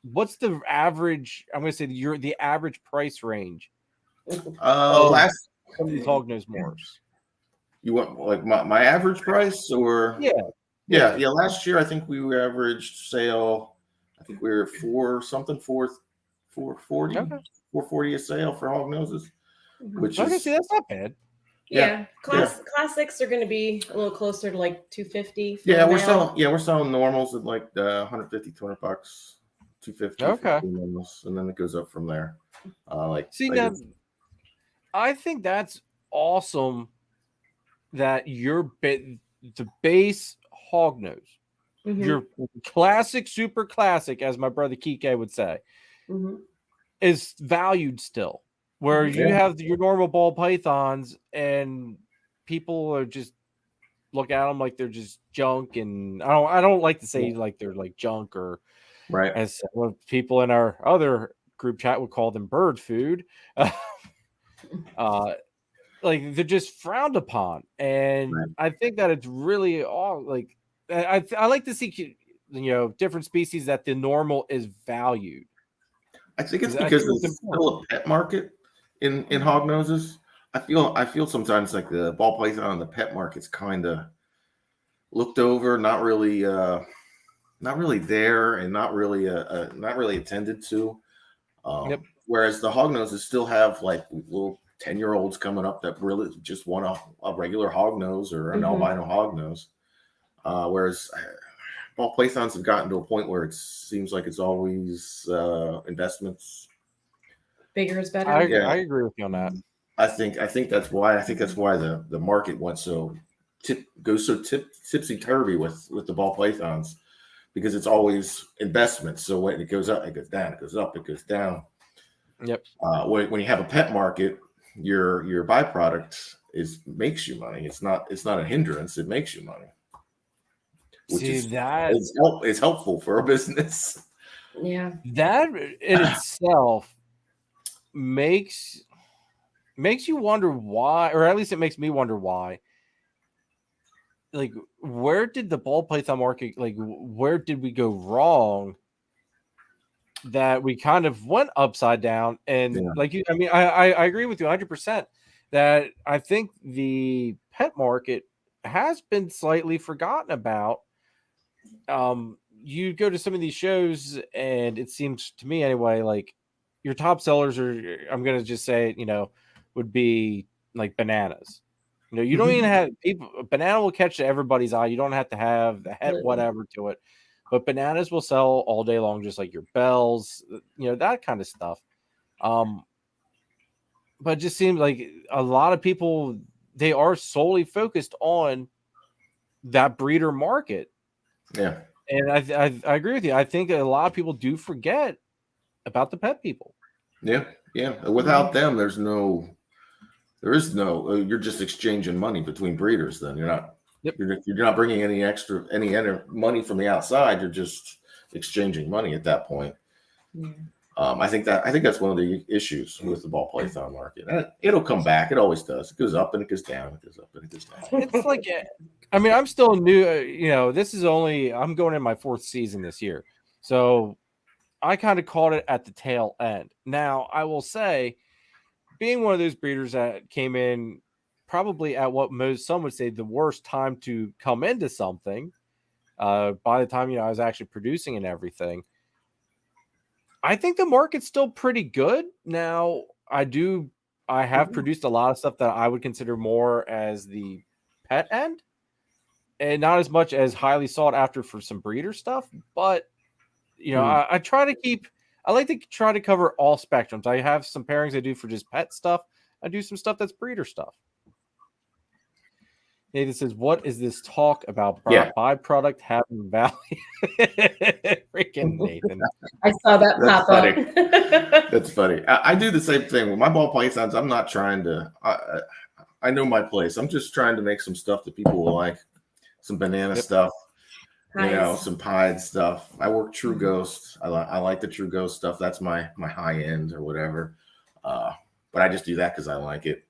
what's the average? I'm gonna say the average price range. Last these hog nose morphs. You want like my average price or yeah. Last year I think we averaged sale. I think we were 440 a sale for hog noses, which is that's not bad. Classics are going to be a little closer to like 250. We're selling normals at like $150, $200, $250. Okay, normals, and then it goes up from there. I think that's awesome. That the base hognose, your classic, super classic, as my brother Kike would say, is valued still. Where you have your normal ball pythons and people are just look at them like they're just junk, and I don't like to say like they're like junk, or as people in our other group chat would call them bird food. Like they're just frowned upon, and I think that it's really all like I like to see different species that the normal is valued. I think it's because it's still a pet market in hognoses. I feel sometimes like the ball python on the pet market's kind of looked over, not really there, and not really attended to. Whereas the hognoses still have like little 10-year-olds coming up that really just want a regular hognose or an albino hognose. Whereas ball pythons have gotten to a point where it seems like it's always investments. Bigger is better. I agree with you on that. I think that's why the market went goes so tipsy turvy with the ball pythons, because it's always investments. So when it goes up, it goes down. It goes up, it goes down. When you have a pet market, your byproduct makes you money. It's not a hindrance. It makes you money. Which is helpful for a business. Yeah. That in itself makes you wonder why, or at least it makes me wonder why. Like, where did the ball python market, like, where did we go wrong that we kind of went upside down? And I agree with you 100% that I think the pet market has been slightly forgotten about. You go to some of these shows, and it seems to me anyway, like your top sellers are, I'm going to just say it, would be like bananas. You don't even have banana will catch everybody's eye. You don't have to have the head, whatever to it, but bananas will sell all day long, just like your bells, that kind of stuff. But it just seems like a lot of people, they are solely focused on that breeder market. Yeah. And I agree with you. I think a lot of people do forget about the pet people. Yeah. Without them, there is no. You're just exchanging money between breeders. Then you're not. You're not bringing any money from the outside. You're just exchanging money at that point. Yeah. I think that's one of the issues with the ball python market. It'll come back. It always does. It goes up and it goes down. It goes up and it goes down. It's like, I'm still new. This is I'm going in my 4th season this year, so I kind of caught it at the tail end. Now, I will say, being one of those breeders that came in probably at what some would say the worst time to come into something, by the time I was actually producing and everything, I think the market's still pretty good. Now, I have produced a lot of stuff that I would consider more as the pet end, and not as much as highly sought after for some breeder stuff. But I try to I like to try to cover all spectrums. I have some pairings I do for just pet stuff. I do some stuff that's breeder stuff. Nathan says, "What is this talk about byproduct having value?" Freaking Nathan! I saw that pop up. That's funny. I do the same thing with my ball pythons. I'm not trying to. I know my place. I'm just trying to make some stuff that people will like. Some banana stuff. Some pied stuff. I work True Ghost. I like the True Ghost stuff. That's my high end or whatever. But I just do that because I like it.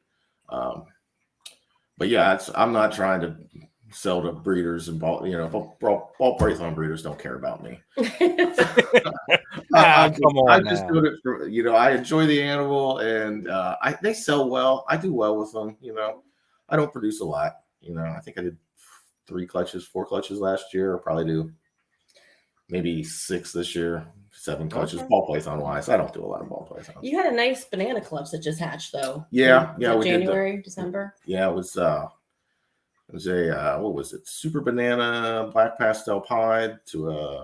But yeah, I'm not trying to sell to breeders and ball python breeders don't care about me. I just do it for, I enjoy the animal, and they sell well. I do well with them. I don't produce a lot. I think I did 4 clutches last year. I'll probably do maybe 6 this year, 7 clutches. Ball python wise, I don't do a lot of ball pythons. You had a nice banana clutch that just hatched, though. Yeah, we January, December. Yeah, it was a what was it? Super banana, black pastel pied to a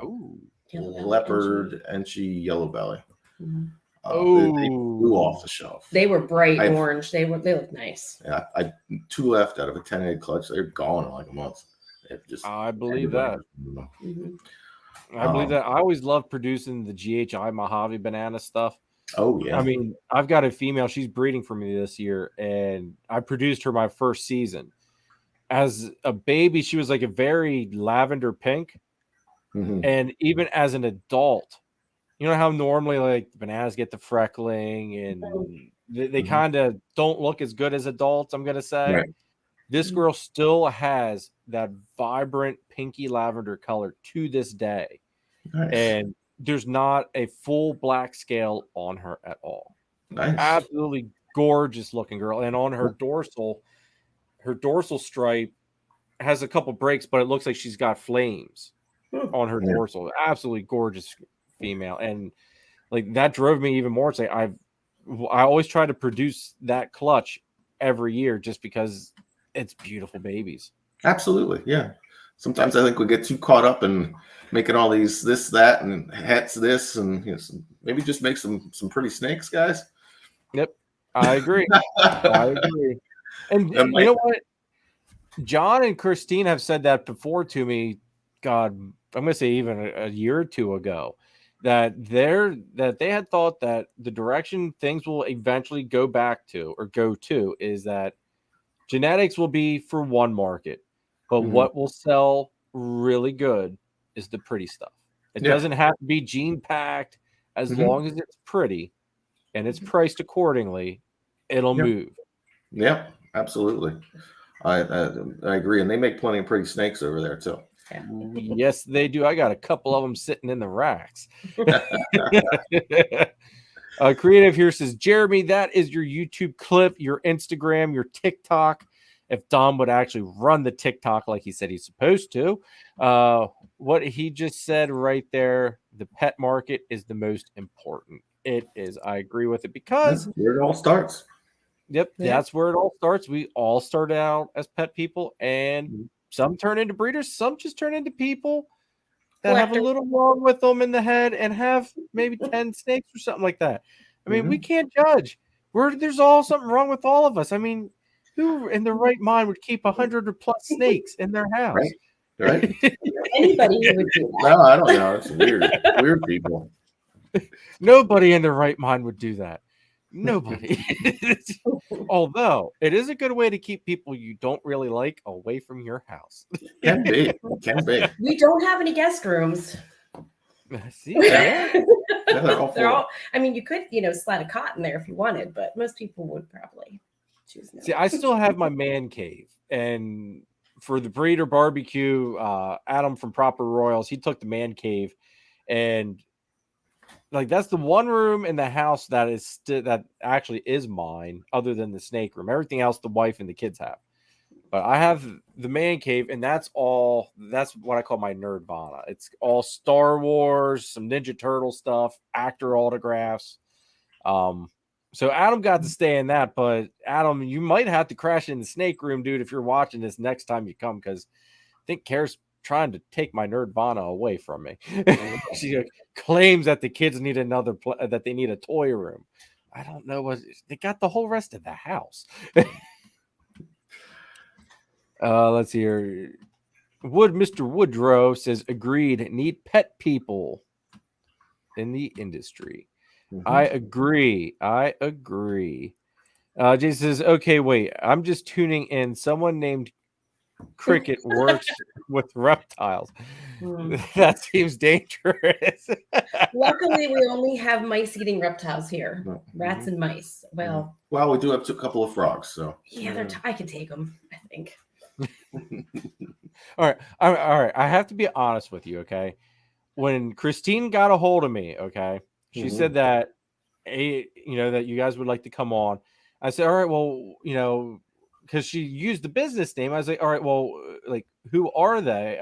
leopard Enchi yellow belly. Mm-hmm. They flew off the shelf. They were bright orange. They look nice. Yeah, I 2 left out of a 10 egg clutch. They're gone in like a month. It just I believe that. Mhm. I believe that. I always love producing the GHI Mojave banana stuff. Oh yeah. I mean, I've got a female. She's breeding for me this year, and I produced her my first season. As a baby, she was like a very lavender pink, and even as an adult, you know how normally like bananas get the freckling and they kind of don't look as good as adults. I'm gonna say Right. this girl still has that vibrant pinky lavender color to this day. Nice. And there's not a full black scale on her at all. Nice. Absolutely gorgeous looking girl. And on her dorsal stripe has a couple breaks, but it looks like she's got flames on her dorsal. Absolutely gorgeous female. And like that drove me even more to say I always try to produce that clutch every year just because it's beautiful babies. Absolutely. Yeah. Sometimes I think we get too caught up in making all these this, that, and hats this, and maybe just make some pretty snakes, guys. Yep. I agree. I agree. And you know what? John and Christine have said that before to me. God, I'm going to say even a year or two ago, that they had thought that the direction things will eventually go to is that genetics will be for one market, but what will sell really good is the pretty stuff. It doesn't have to be gene packed. As long as it's pretty and it's priced accordingly, it'll move. Yeah, absolutely. I agree, and they make plenty of pretty snakes over there too. Yes, they do. I got a couple of them sitting in the racks. Creative here says, Jeremy, that is your YouTube clip, your Instagram, your TikTok. If Dom would actually run the TikTok like he said he's supposed to. What he just said right there, the pet market is the most important. It is. I agree with it because that's where it all starts. Yep, that's where it all starts. We all started out as pet people, and some turn into breeders, some just turn into people that have a little wrong with them in the head and have maybe 10 snakes or something like that. I mean, we can't judge. There's all something wrong with all of us. I mean, who in their right mind would keep 100 or plus snakes in their house? Right. Anybody who would do that. No, I don't know. It's weird. Weird people. Nobody in their right mind would do that. Nobody. Although it is a good way to keep people you don't really like away from your house. Can be. We don't have any guest rooms. See, yeah. They're all. I mean, you could, slide a cot in there if you wanted, but most people would probably choose no. See, I still have my man cave, and for the breeder barbecue, Adam from Proper Royals, he took the man cave, and like that's the one room in the house that actually is mine, other than the snake room. Everything else the wife and the kids have. But I have the man cave, and that's what I call my nerdvana. It's all Star Wars, some Ninja Turtle stuff, actor autographs. So Adam got to stay in that, but Adam, you might have to crash in the snake room, dude, if you're watching this next time you come, because I think Kara's trying to take my nerdvana away from me. She claims that the kids need that they need a toy room. I don't know what they got the whole rest of the house. Let's see here. Mr. Woodrow says, agreed, need pet people in the industry. I agree. Jason says, okay, wait, I'm just tuning in. Someone named Crickitt works with reptiles. That seems dangerous. Luckily, we only have mice-eating reptiles here. Rats and mice. Well, we do have a couple of frogs, so yeah, I can take them, I think. All right. I have to be honest with you, okay? When Christine got a hold of me, okay, she said that, that you guys would like to come on. I said, all right, well, because she used the business name. I was like, all right, well, like, who are they?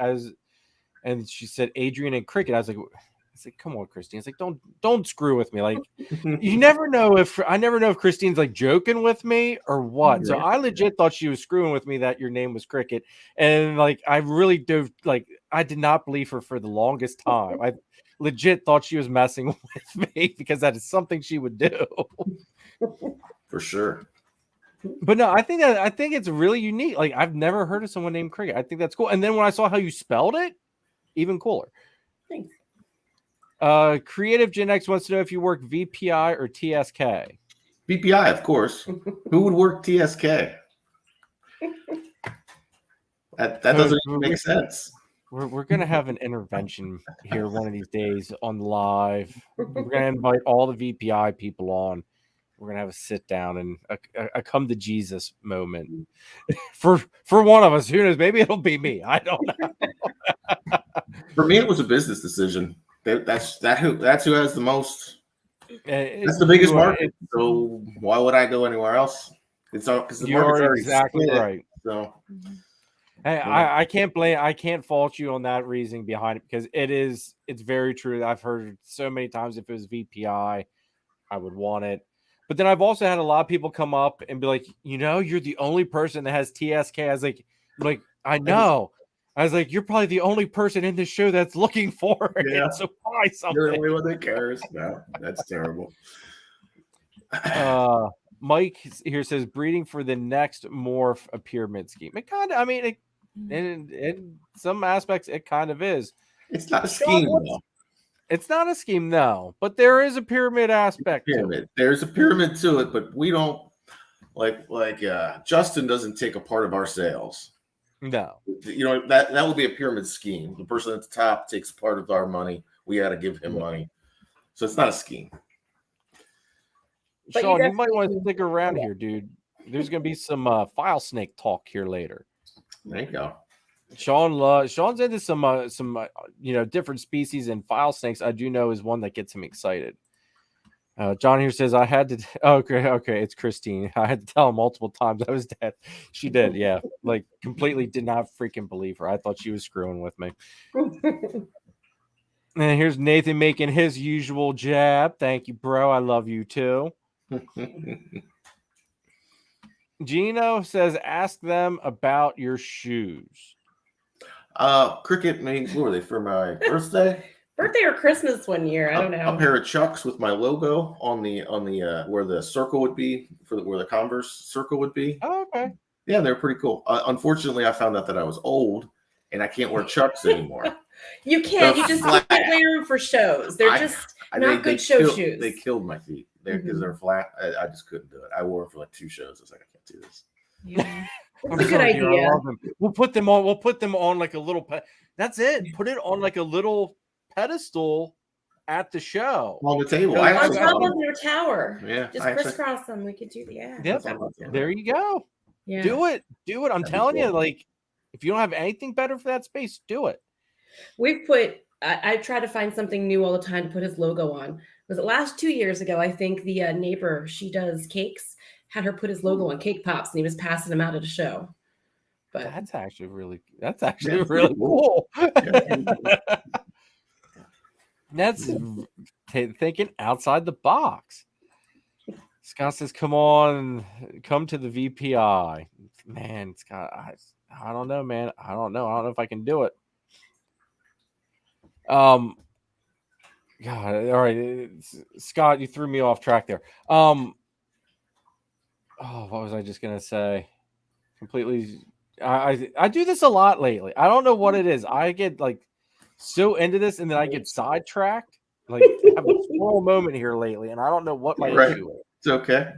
And she said Adrian and Crickitt. I said, come on, Christine. It's like, don't screw with me. Like, I never know if Christine's like joking with me or what. So I legit thought she was screwing with me that your name was Crickitt. And like, I really I did not believe her for the longest time. I legit thought she was messing with me because that is something she would do. For sure. But no, I think it's really unique. Like I've never heard of someone named Crickitt. I think that's cool. And then when I saw how you spelled it, even cooler. Thanks. Creative Gen X wants to know if you work VPI or TSK. VPI, of course. Who would work TSK? That doesn't even make sense. We're gonna have an intervention here one of these days on live. We're gonna invite all the VPI people on. We're gonna have a sit down and a come to Jesus moment for one of us. Who knows? Maybe it'll be me. I don't know. For me, it was a business decision. That's who has the most. That's the biggest market. So why would I go anywhere else? It's all because the market's already exactly split. Right. So. Hey, I can't fault you on that reasoning behind it because it's very true. I've heard so many times if it was VPI, I would want it. But then I've also had a lot of people come up and be like, you're the only person that has TSK. I was like, I know. I was like, you're probably the only person in this show that's looking for it. Yeah. So buy something. You're the only one that cares. No, that's terrible. Mike here says breeding for the next morph a pyramid scheme. It kind of, in some aspects, it kind of is. It's not a scheme, though. It's not a scheme, no, but there is a pyramid aspect to it. There's a pyramid to it, but we don't like Justin doesn't take a part of our sales. No. That would be a pyramid scheme. The person at the top takes part of our money. We got to give him money. So it's not a scheme. But Sean, you might want to stick around here, dude. There's going to be some file snake talk here later. There you go. Sean's into some different species, and file snakes I do know is one that gets him excited. John here says I had to. Okay, it's Christine. I had to tell him multiple times I was dead. She did, yeah. Like completely did not freaking believe her. I thought she was screwing with me. And here's Nathan making his usual jab. Thank you, bro. I love you too. Gino says, ask them about your shoes. Crickitt made, what were they for my birthday? Birthday or Christmas one year? I don't know. A pair of Chucks with my logo on the where the circle would be where the Converse circle would be. Oh, okay. Yeah, they're pretty cool. Unfortunately, I found out that I was old and I can't wear Chucks anymore. You can't. You just can't wear them for shows. They're not good shoes. They killed my feet because they're flat. I just couldn't do it. I wore them for like 2 shows. I was like, I can't do this. Yeah. That's a good idea. We'll put them on like a little that's it. Put it on like a little pedestal at the show. On the table. On top of your tower. Yeah. Just crisscross them. We could do Yep. There you go. Yeah. Do it. I'm telling you, like, if you don't have anything better for that space, do it. We've put I try to find something new all the time to put his logo on. Was it last 2 years ago? I think the neighbor, she does cakes, had her put his logo on cake pops, and he was passing them out at a show. But that's actually really cool. That's thinking outside the box. Scott says, come to the VPI. Man, Scott, I don't know, man. I don't know if I can do it. God, all right, Scott, you threw me off track there. What was I just gonna say? Completely, I do this a lot lately. I don't know what it is. I get like so into this, and then I get sidetracked. Like I have a small moment here lately, and I don't know what my issue is. It's okay.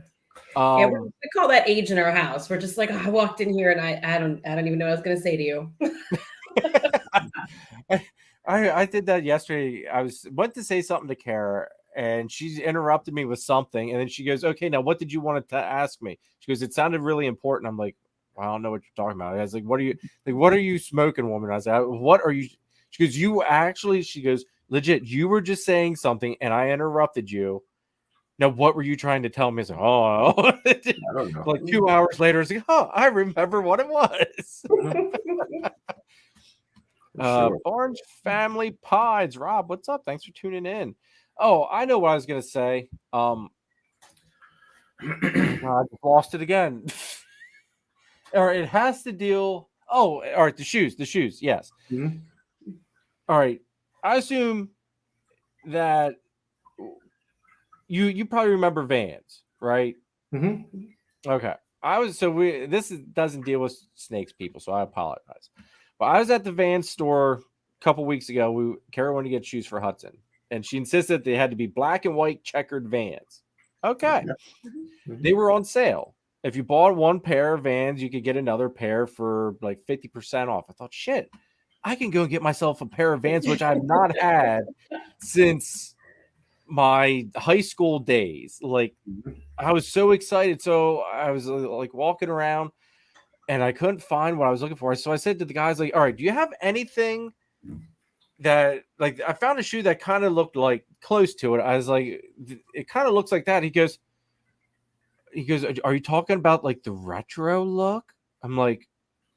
Yeah, we call that age in our house. We're just like, I walked in here, and I don't even know what I was gonna say to you. I did that yesterday. I went to say something to Kara, and she interrupted me with something, and then she goes, "Okay, now what did you want to ask me?" She goes, "It sounded really important." I'm like, "I don't know what you're talking about." I was like, "What are you smoking, woman?" I was like, "What are you?" She goes, "You actually," she goes, "legit, you were just saying something, and I interrupted you. Now, what were you trying to tell me?" I was like, "Oh," I don't know. Like 2 hours later, it's like, "Oh, I remember what it was." Sure. Orange Family Pies. Rob, what's up? Thanks for tuning in. Oh, I know what I was gonna say. I just lost it again. All right, it has to deal. Oh, all right, the shoes. Yes. Mm-hmm. All right. I assume that you probably remember Vans, right? Mm-hmm. Okay. this doesn't deal with snakes, people, so I apologize. But I was at the van store a couple weeks ago. Kara wanted to get shoes for Hudson, and she insisted they had to be black and white checkered Vans. Okay. They were on sale. If you bought one pair of Vans, you could get another pair for like 50% off. I thought, shit, I can go and get myself a pair of Vans, which I've not had since my high school days. Like, I was so excited. So I was like walking around and I couldn't find what I was looking for. So I said to the guys, like, all right, do you have anything that, like, I found a shoe that kind of looked like close to it. I was like, it kind of looks like that. He goes, are you talking about like the retro look? I'm like,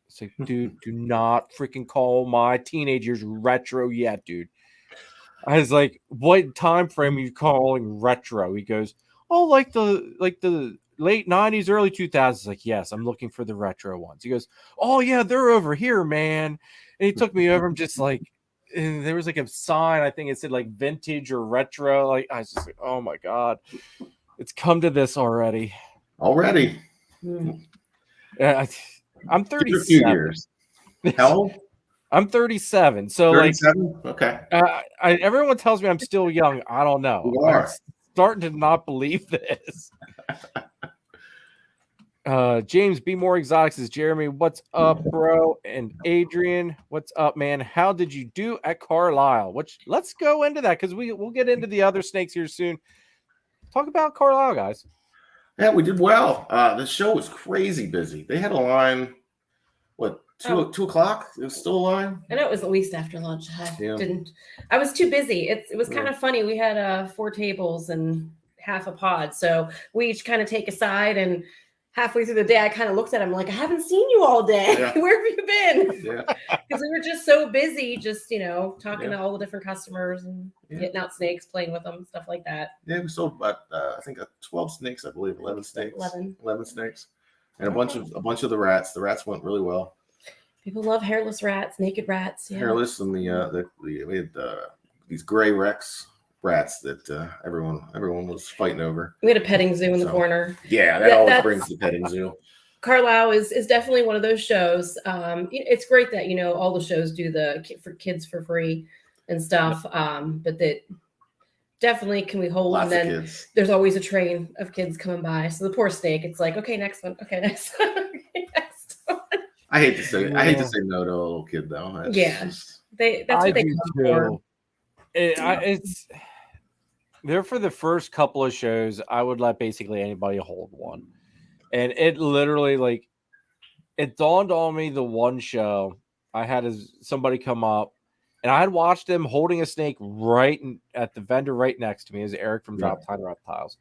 it's like, dude, do not freaking call my teenagers retro yet, dude. I was like, what time frame are you calling retro? He goes, oh, like the late 90s, early 2000s. Like, yes, I'm looking for the retro ones. He goes, oh yeah, they're over here, man. And he took me over. I'm just like, and there was like a sign, I think it said like vintage or retro. Like, I was just like, oh my God, it's come to this already. I'm 37. How old? I'm 37. So 37? Like, okay. Everyone tells me I'm still young. I don't know. You are. I'm starting to not believe this. James B. More Exotics is Jeremy. What's up, bro? And Adrian, what's up, man? How did you do at Carlisle? Let's go into that because we'll get into the other snakes here soon. Talk about Carlisle, guys. Yeah, we did well. The show was crazy busy. They had a line, what, 2 o'clock? It was still a line? I know it was at least after lunch. I was too busy. It was kind of funny. We had 4 tables and half a pod. So we each kind of take a side, and halfway through the day, I kind of looked at him like, I haven't seen you all day. Yeah. Where have you been? Because we were just so busy, just, talking to all the different customers and getting out snakes, playing with them, stuff like that. Yeah, we sold about, I think 12 snakes, I believe, 11 snakes. 11 snakes. And a bunch of the rats. The rats went really well. People love hairless rats, naked rats. Yeah. Hairless, and we had these gray rats that everyone was fighting over. We had a petting zoo in the corner. Yeah, that always brings the petting zoo. Carlisle is definitely one of those shows. It's great that all the shows do for kids for free and stuff. But that definitely can we hold? Lots and of then kids. There's always a train of kids coming by. So the poor snake, it's like, okay, next one. Okay, next one. Okay, next one. I hate to say no to a little kid though. That's what they come for. It's there for the first couple of shows. I would let basically anybody hold one, and it literally it dawned on me the one show I had somebody come up, and I had watched him holding a snake at the vendor right next to me. It was Eric from Reptile Reptiles.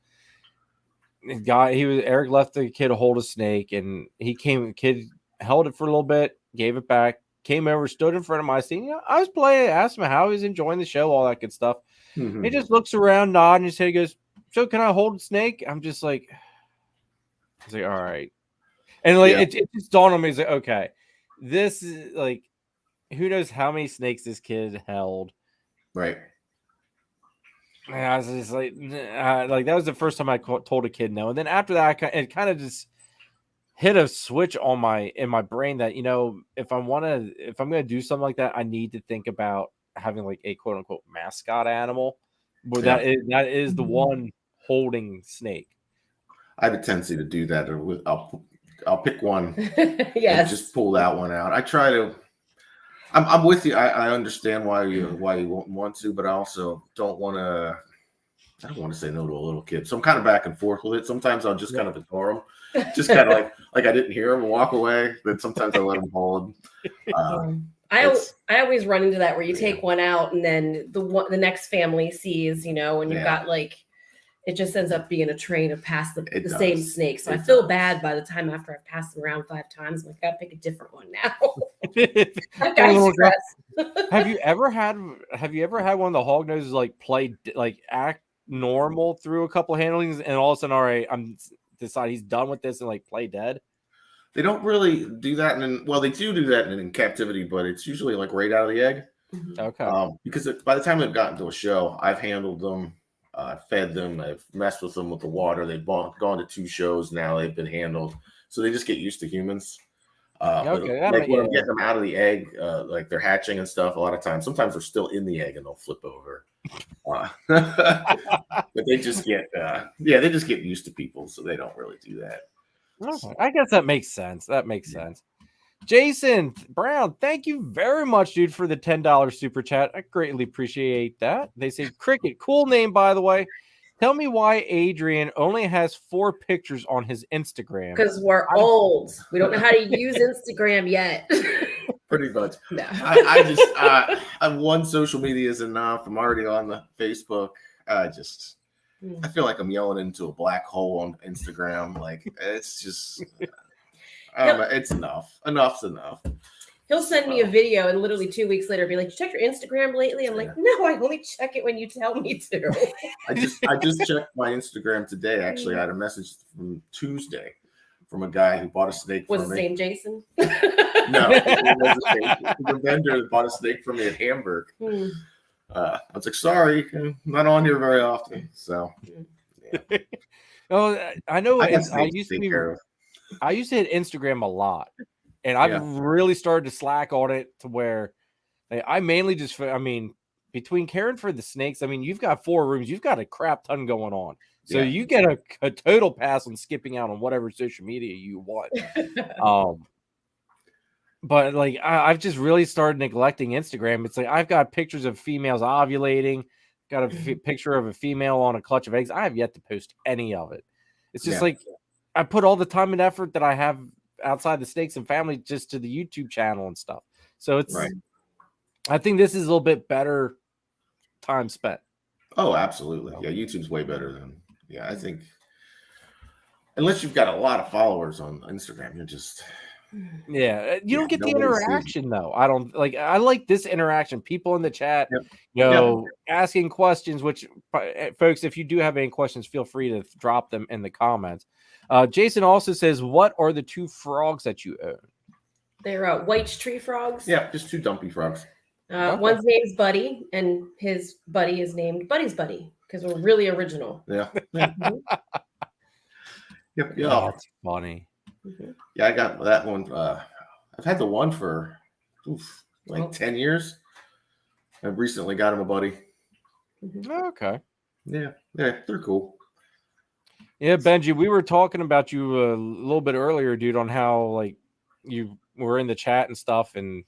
Eric left the kid to hold a snake, and he came. The kid held it for a little bit, gave it back, came over, stood in front of my seat. I was playing, asked him how he was enjoying the show, all that good stuff. Mm-hmm. He just looks around, nodding his head. He goes, "So can I hold a snake?" I'm just like, all right. And it just dawned on me. It's like, okay, this is who knows how many snakes this kid held. Right. And I was just like that was the first time I told a kid no. And then after that, it kind of just hit a switch in my brain that, if I'm going to do something like that, I need to think about having a quote unquote mascot animal where that is the one holding snake. I have a tendency to do that. I'll pick one yes. and just pull that one out. I try to, I'm with you. I understand why you want to, but I also don't want to say no to a little kid. So I'm kind of back and forth with it. Sometimes I'll just kind of ignore them. Just kind of like I didn't hear him and walk away. But sometimes I let him hold. I always run into that where you take one out and then the next family sees, and you've got it just ends up being a train of past the same snake. So I feel bad by the time after I've passed them around 5 times. I'm like, I gotta pick a different one now. Have you ever had one of the Hognoses play act normal through a couple of handlings and all of a sudden, all right, I'm decide he's done with this and play dead? They don't really do that they do that in captivity, but it's usually right out of the egg. Okay. Because by the time they've gotten to a show, I've handled them, fed them, I've messed with them with the water. They've gone to 2 shows now. They've been handled. so they just get used to humans. Okay, like when I'm getting them out of the egg, like they're hatching and stuff, a lot of times, sometimes they're still in the egg and they'll flip over. But they just get, they just get used to people, so they don't really do that. Okay. I guess that makes sense. That makes sense. Jason Brown, thank you very much, dude, for the $10 super chat. I greatly appreciate that. They say, Cricket, cool name, by the way. Tell me why Adrian only has 4 pictures on his Instagram. Because we're old. We don't know how to use Instagram yet. Pretty much. No. I'm one social media is enough. I'm already on the Facebook. I feel like I'm yelling into a black hole on Instagram. Like it's just, I don't know, it's enough. Enough's enough. He'll send me a video and literally 2 weeks later be like, "You checked your Instagram lately?" I'm like, "No, I only check it when you tell me to." I just checked my Instagram today. Actually, I had a message from Tuesday from a guy who bought a snake from me. Was his name Jason? No, it was a vendor that bought a snake from me at Hamburg. I was like, sorry, I'm not on here very often. So, yeah. Oh, I know. I used to hit Instagram a lot, and I've really started to slack on it to where I mainly just, between caring for the snakes, you've got 4 rooms, you've got a crap ton going on. So you get a total pass on skipping out on whatever social media you want. But like I've just really started neglecting Instagram. It's like I've got pictures of females ovulating, got a picture of a female on a clutch of eggs. I have yet to post any of it. It's just like I put all the time and effort that I have outside the snakes and family just to the YouTube channel and stuff. So it's I think this is a little bit better time spent. Oh, absolutely. Yeah, YouTube's way better than I think unless you've got a lot of followers on Instagram, you're just you don't get the interaction though. I don't like. I like this interaction. People in the chat, asking questions. Which, folks, if you do have any questions, feel free to drop them in the comments. Jason also says, "What are the 2 frogs that you own?" They're white tree frogs. Yeah, just 2 dumpy frogs. One's name's Buddy, and his buddy is named Buddy's Buddy because we're really original. Yeah. Yep. Oh, that's funny. Yeah, I got that one. I've had the one for 10 years. I recently got him a buddy. Okay. Yeah, they're cool. Yeah, Benji, we were talking about you a little bit earlier, dude, on how like you were in the chat and stuff, and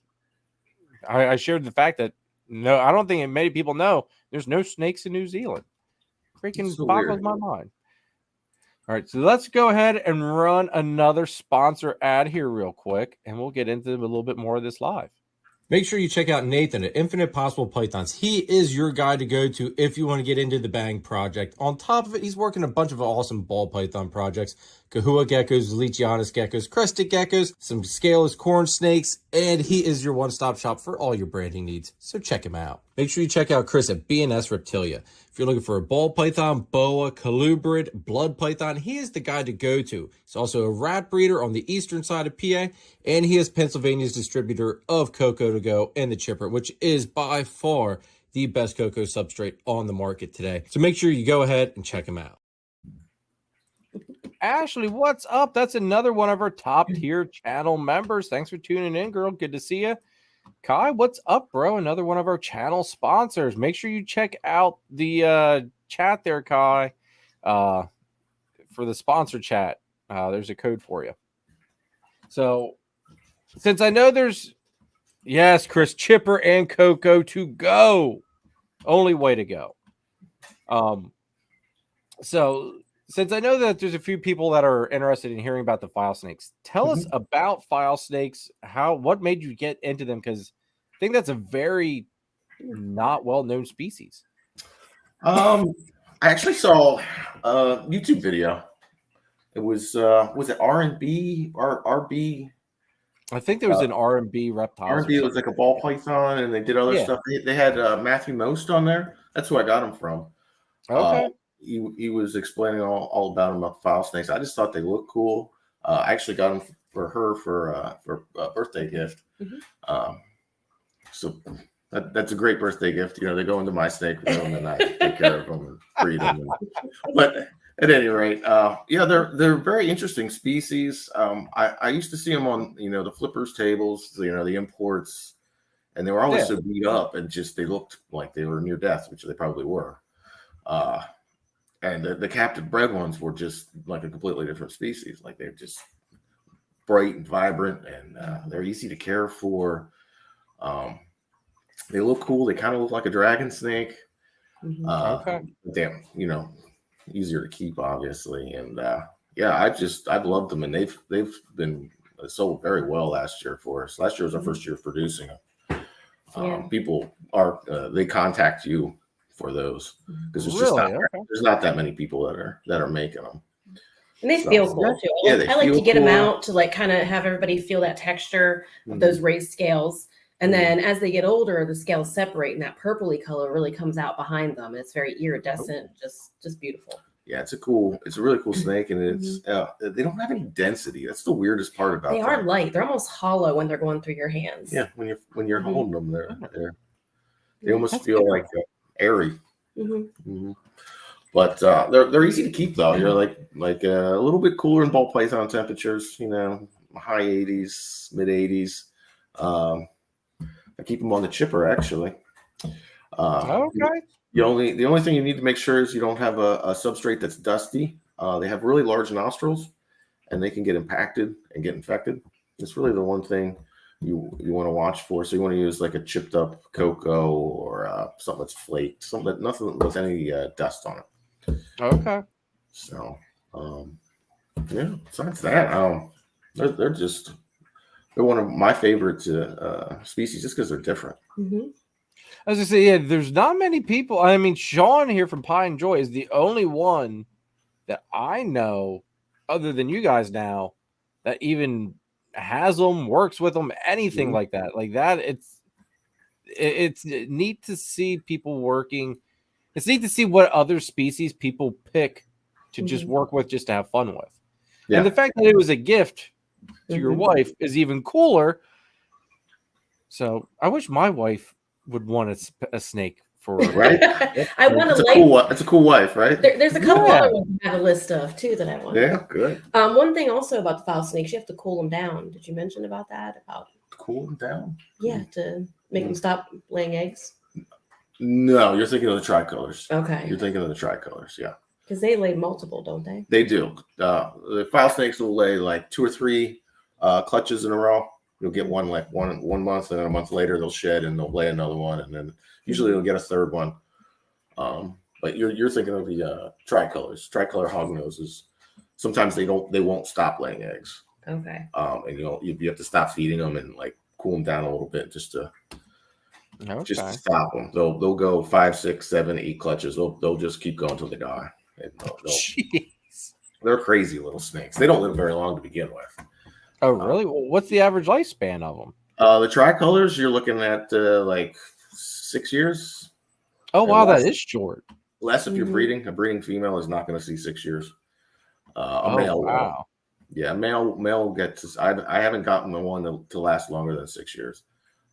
I shared the fact that I don't think many people know there's no snakes in New Zealand. Freaking boggles my mind. All right, so let's go ahead and run another sponsor ad here real quick, and we'll get into a little bit more of this live. Make sure you check out Nathan at Infinite Possible Pythons. He is your guy to go to if you want to get into the Bang project. On top of it, he's working a bunch of awesome ball python projects. Kahua geckos, Leachianus geckos, crested geckos, some scaleless corn snakes, and he is your one-stop shop for all your branding needs. So check him out. Make sure you check out Chris at S Reptilia. If you're looking for a ball python, boa, colubrid, blood python, he is the guy to go to. He's also a rat breeder on the eastern side of PA, and he is Pennsylvania's distributor of Cocoa to Go and the Chipper, which is by far the best cocoa substrate on the market today. So make sure you go ahead and check him out. Ashley, what's up? That's another one of our top tier channel members. Thanks for tuning in, girl. Good to see you. Kai, what's up, bro? Another one of our channel sponsors. Make sure you check out the chat there, Kai, for the sponsor chat. There's a code for you. So, since I know there's, yes, Chris, Chipper and Cocoa to go. Only way to go. So, since I know that there's a few people that are interested in hearing about the file snakes, tell us about file snakes. What made you get into them? Because I think that's a very not well-known species. I actually saw a YouTube video. It was it R&B or RB? I think there was an R&B reptile. R&B was like a ball python, and they did other stuff. They had Matthew Most on there. That's who I got him from. Okay. He was explaining all about them, about the file snakes. I just thought they looked cool. I actually got them for her for a birthday gift. So that's a great birthday gift. You know, they go into my snake room and I take care of them and breed them. But At any rate, yeah, they're very interesting species. I used to see them on the flippers tables, the imports, and they were always Yeah. so beat up and just they looked like they were near death, which they probably were. And the captive bred ones were just like a completely different species. Like they're just bright and vibrant, and they're easy to care for. They look cool. They kind of look like a dragon snake. Okay. Damn, easier to keep, obviously. And yeah, I've loved them, and they've been sold very well last year for us. Last year was our first year of producing them. People are they contact you for those because there's just there's not that many people that are making them. And they feel cool too. I like to get them out to like kind of have everybody feel that texture of those raised scales. And then as they get older, the scales separate and that purpley color really comes out behind them. And it's very iridescent, just beautiful. Yeah, it's a really cool snake, and it's they don't have any density. That's the weirdest part about them. They are light. They're almost hollow when they're going through your hands. Yeah, when you're holding them, they almost feel like airy. But they're easy to keep though. You're like a little bit cooler in ball python temperatures. High 80s, mid 80s. I keep them on the chipper actually. Okay. The only thing you need to make sure is you don't have a substrate that's dusty. They have really large nostrils, and they can get impacted and get infected. It's really the one thing you want to watch for. So you want to use like a chipped up cocoa or something that's flaked, nothing with any dust on it. Okay. So yeah. Besides that, they're one of my favorite species just because they're different. As I say, yeah, there's not many people. I mean, Sean here from Pie and Joy is the only one that I know, other than you guys now, that even has them, works with them, anything like that. Like that, it's neat to see people working. It's neat to see what other species people pick to just work with, just to have fun with. Yeah. And the fact that it was a gift to your wife is even cooler. So I wish my wife would want a snake for her. Right. I want it's a cool wife, right? There's a couple other ones I have a list of too that I want. Yeah, good. One thing also about the fowl snakes, you have to cool them down. Did you mention about that? About cool them down? Yeah, to make them stop laying eggs. No, you're thinking of the tricolors. Okay. You're thinking of the tricolors, yeah. Because they lay multiple, don't they? They do. The fowl snakes will lay like 2 or 3 clutches in a row. You'll get one month, and then a month later they'll shed and they'll lay another one, and then usually they'll get a third one. But you're thinking of the tricolors, tricolor hognoses. Sometimes they won't stop laying eggs. Okay. And you have to stop feeding them and like cool them down a little bit just to stop them. They'll go 5, 6, 7, 8 clutches. They'll just keep going until they die. And they're crazy little snakes. They don't live very long to begin with. Oh, really? What's the average lifespan of them? The tricolors, you're looking at like 6 years. Oh, wow, that is short. Less if you're breeding. A breeding female is not going to see 6 years. A male, wow. Yeah, male gets. I haven't gotten the one to last longer than 6 years.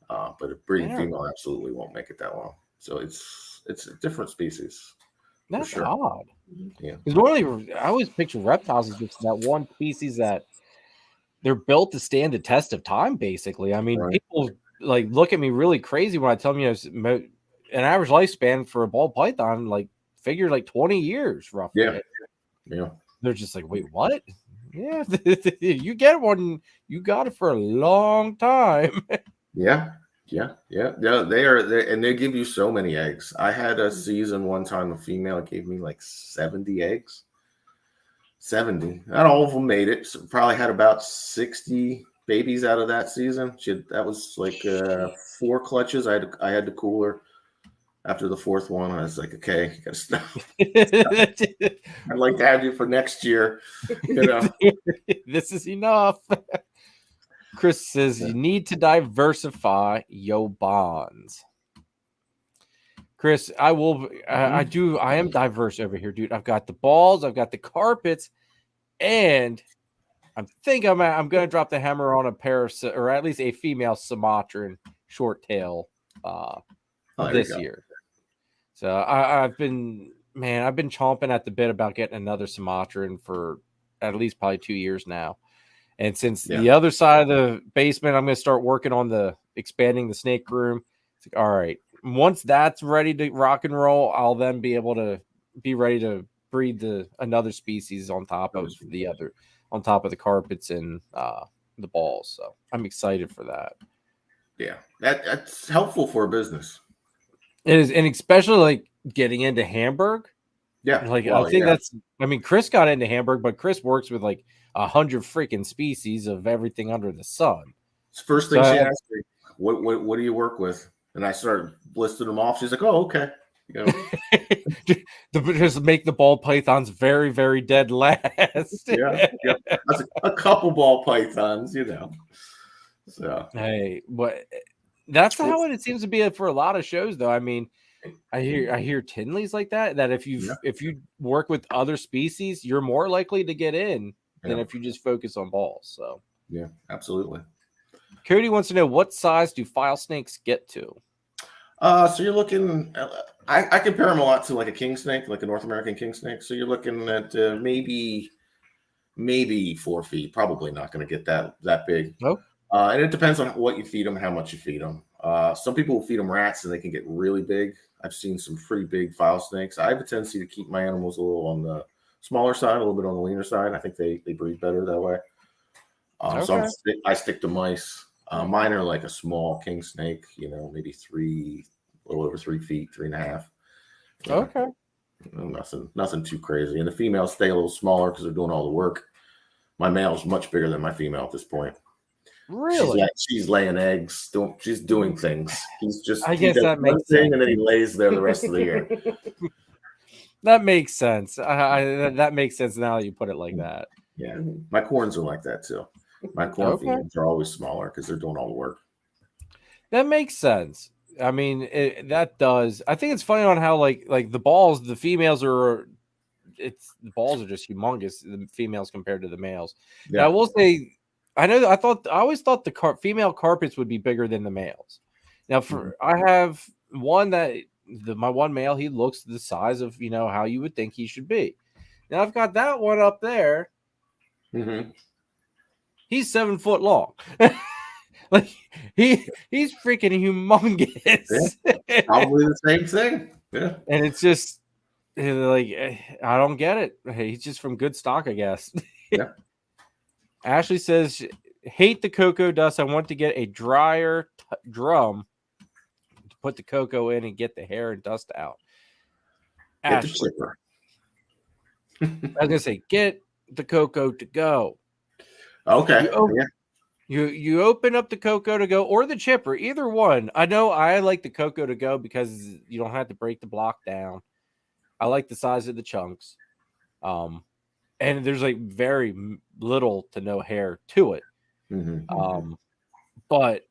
But a breeding female absolutely won't make it that long. So it's a different species. That's odd. Yeah. Because normally, I always picture reptiles as just that one species that they're built to stand the test of time, basically. I mean, people like look at me really crazy when I tell them, an average lifespan for a ball python, like figure like 20 years roughly. Yeah. They're just like, wait, what? Yeah, you get one, you got it for a long time. Yeah. They are, and they give you so many eggs. I had a season one time, a female gave me like 70 eggs. 70. Not all of them made it. So probably had about 60 babies out of that season. That was like 4 clutches. I had to cool her after the 4th one. I was like, okay, you gotta stop. I'd like to have you for next year. This is enough. Chris says you need to diversify your bonds. Chris, I will. I am diverse over here, dude. I've got the balls, I've got the carpets, and I'm going to drop the hammer on a pair of, or at least a female Sumatran short tail this year. So I've been man, I've been chomping at the bit about getting another Sumatran for at least probably 2 years now. And since the other side of the basement, I'm going to start working on expanding the snake room. It's like, all right, once that's ready to rock and roll, I'll then be able to be ready to breed another species on top of the carpets and the balls. So I'm excited for that. Yeah, that's helpful for a business. It is, and especially like getting into Hamburg. Yeah, like I think Chris got into Hamburg, but Chris works with like 100 freaking species of everything under the sun. First thing she asked me, what do you work with? And I started listing them off. She's like, oh, okay. You know. Just make the ball pythons very, very dead last. yeah. That's a couple ball pythons, you know. So hey, but that's how it seems to be for a lot of shows, though. I mean, I hear Tinley's like that if you work with other species, you're more likely to get in than if you just focus on balls. So yeah, absolutely. Cody wants to know, what size do file snakes get to? So you're looking. I compare them a lot to like a king snake, like a North American king snake. So you're looking at maybe 4 feet. Probably not going to get that big. Nope. And it depends on what you feed them, how much you feed them. Some people will feed them rats and they can get really big. I've seen some pretty big file snakes. I have a tendency to keep my animals a little on the smaller side, a little bit on the leaner side. I think they breed better that way. So I stick to mice. Mine are like a small king snake, you know, maybe a little over 3 feet, 3.5. Okay. Nothing too crazy. And the females stay a little smaller because they're doing all the work. My male's much bigger than my female at this point. Really? She's laying eggs. She's doing things. He's just, I guess that makes sense. And then he lays there the rest of the year. That makes sense. That makes sense now that you put it like that. Yeah. My corns are like that too. My corn females are always smaller because they're doing all the work. That makes sense. I mean, that does. I think it's funny on how like the balls, the females are. The balls are just humongous. The females compared to the males. Yeah. Now, I will say, I always thought the female carpets would be bigger than the males. Now, I have one that my one male, he looks the size of how you would think he should be. Now I've got that one up there. Mm-hmm. He's 7 foot long. Like he's freaking humongous. Yeah, probably the same thing. Yeah, and it's just like I don't get it. He's just from good stock, I guess. Yeah. Ashley says, "Hate the cocoa dust. I want to get a dryer drum to put the cocoa in and get the hair and dust out." Get the chipper. I was gonna say, get the cocoa to go. Okay. You open up the cocoa to go or the chipper, either one. I know I like the cocoa to go because you don't have to break the block down. I like the size of the chunks. And there's like very little to no hair to it. Mm-hmm. But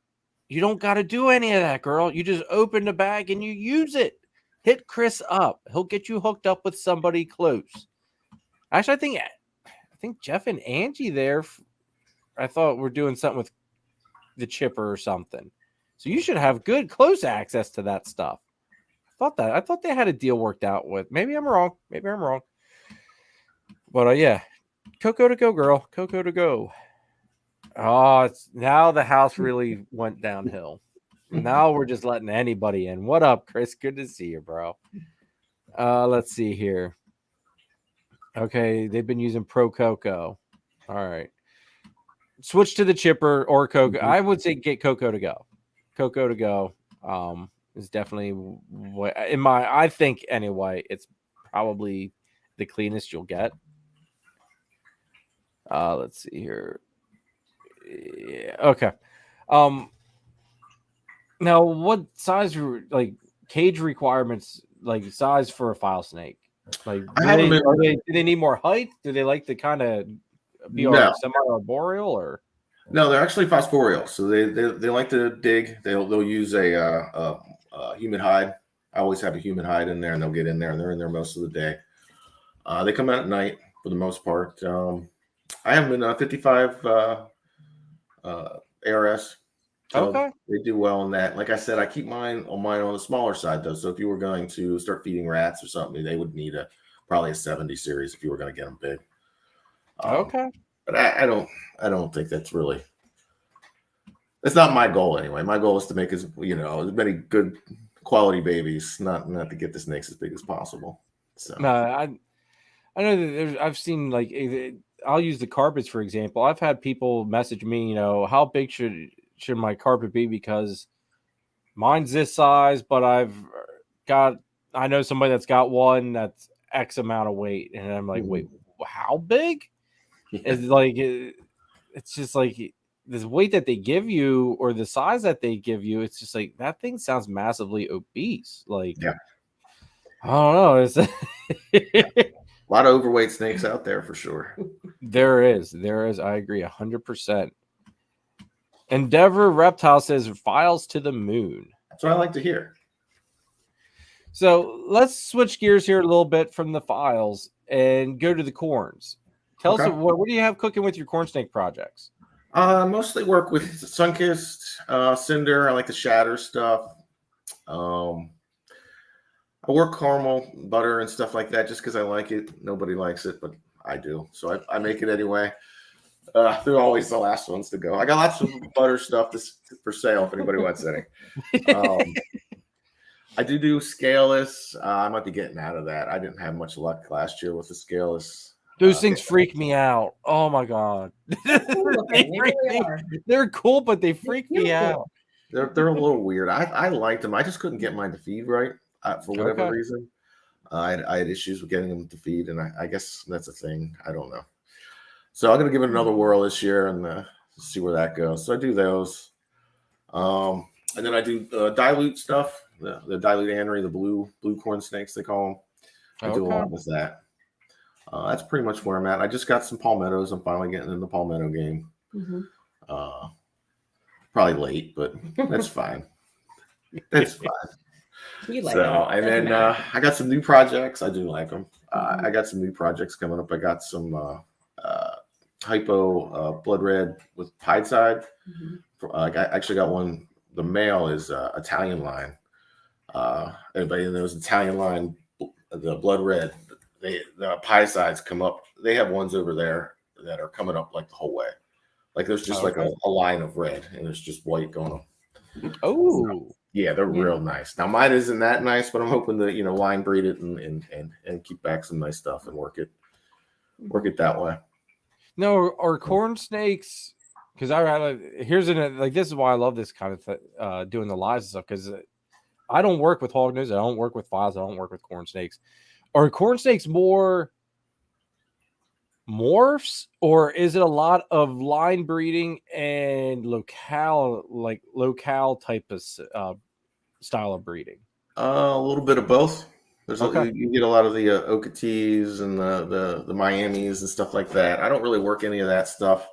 you don't got to do any of that, girl. You just open the bag and you use it. Hit Chris up. He'll get you hooked up with somebody close. Actually, I think Jeff and Angie there, I thought we're doing something with the chipper or something. So you should have good close access to that stuff. I thought they had a deal worked out with. Maybe I'm wrong. But yeah, cocoa to go, girl. Cocoa to go. Oh, now the house really went downhill. Now we're just letting anybody in. What up, Chris? Good to see you, bro. Let's see here. Okay, they've been using Pro Cocoa. All right. Switch to the chipper or cocoa. I would say get cocoa to go. Cocoa to go is definitely I think anyway, it's probably the cleanest you'll get. Let's see here. Yeah, okay. Now what size like cage requirements, like size for a file snake? Like do they need more height? Do they like to kind of be semi-arboreal or? No, they're actually phosphorial. So they like to dig. They'll use a human hide. I always have a human hide in there, and they'll get in there, and they're in there most of the day. They come out at night for the most part. I have them in 55 ARS. So Okay. they do well in that. Like I said, I keep mine on the smaller side though. So if you were going to start feeding rats or something, they would need probably a 70 series if you were going to get them big. Okay. But I don't think that's really. That's not my goal anyway. My goal is to make as many good quality babies, not to get the snakes as big as possible. So No, I know that I've seen I'll use the carpets for example. I've had people message me, how big should my carpet be because mine's this size, but I know somebody that's got one that's X amount of weight, and I'm like, wait, how big? yeah. It's just like the weight that they give you or the size that they give you. It's just like that thing sounds massively obese. Like, Yeah. I don't know. It's a lot of overweight snakes out there for sure. There is. I agree 100%. Endeavor Reptile says files to the moon. That's what I like to hear. So let's switch gears here a little bit from the files and go to the corns. Tell us what do you have cooking with your corn snake projects? Mostly work with Sunkist, Cinder. I like the shatter stuff. I work caramel butter and stuff like that just because I like it. Nobody likes it, but I do. So I make it anyway. They're always the last ones to go. I got lots of butter stuff for sale if anybody wants any. I do scaleless. I might be getting out of that. I didn't have much luck last year with the scaleless. Those things freak me out. Oh my god. They're cool, but they freak me out. They're a little weird. I liked them. I just couldn't get mine to feed right for whatever reason. I had issues with getting them to feed, and I guess that's a thing. I don't know. So I'm gonna give it another whirl this year and see where that goes. So I do those, and then I do dilute stuff. The dilute anery, the blue corn snakes they call them. I do a lot with that. That's pretty much where I'm at. I just got some palmettos. I'm finally getting in the palmetto game. Probably late, but that's fine. That's fine. You like and then I got some new projects. I do like them. I got some new projects coming up. I got some hypo blood red with pied side. I actually got one. The male is Italian line. Anybody knows Italian line, the blood red, the pie sides come up. They have ones over there that are coming up like the whole way. Like there's just like a line of red and there's just white going on. Oh, so, yeah, they're real nice. Now mine isn't that nice, but I'm hoping to line breed it and keep back some nice stuff and work it that way. No, are corn snakes? Because this is why I love this kind of doing the lives and stuff because I don't work with hognose, I don't work with files, I don't work with corn snakes. Are corn snakes more morphs, or is it a lot of line breeding and locale type of style of breeding? A little bit of both. There's you get a lot of the Okeetees and the Miamis and stuff like that. I don't really work any of that stuff.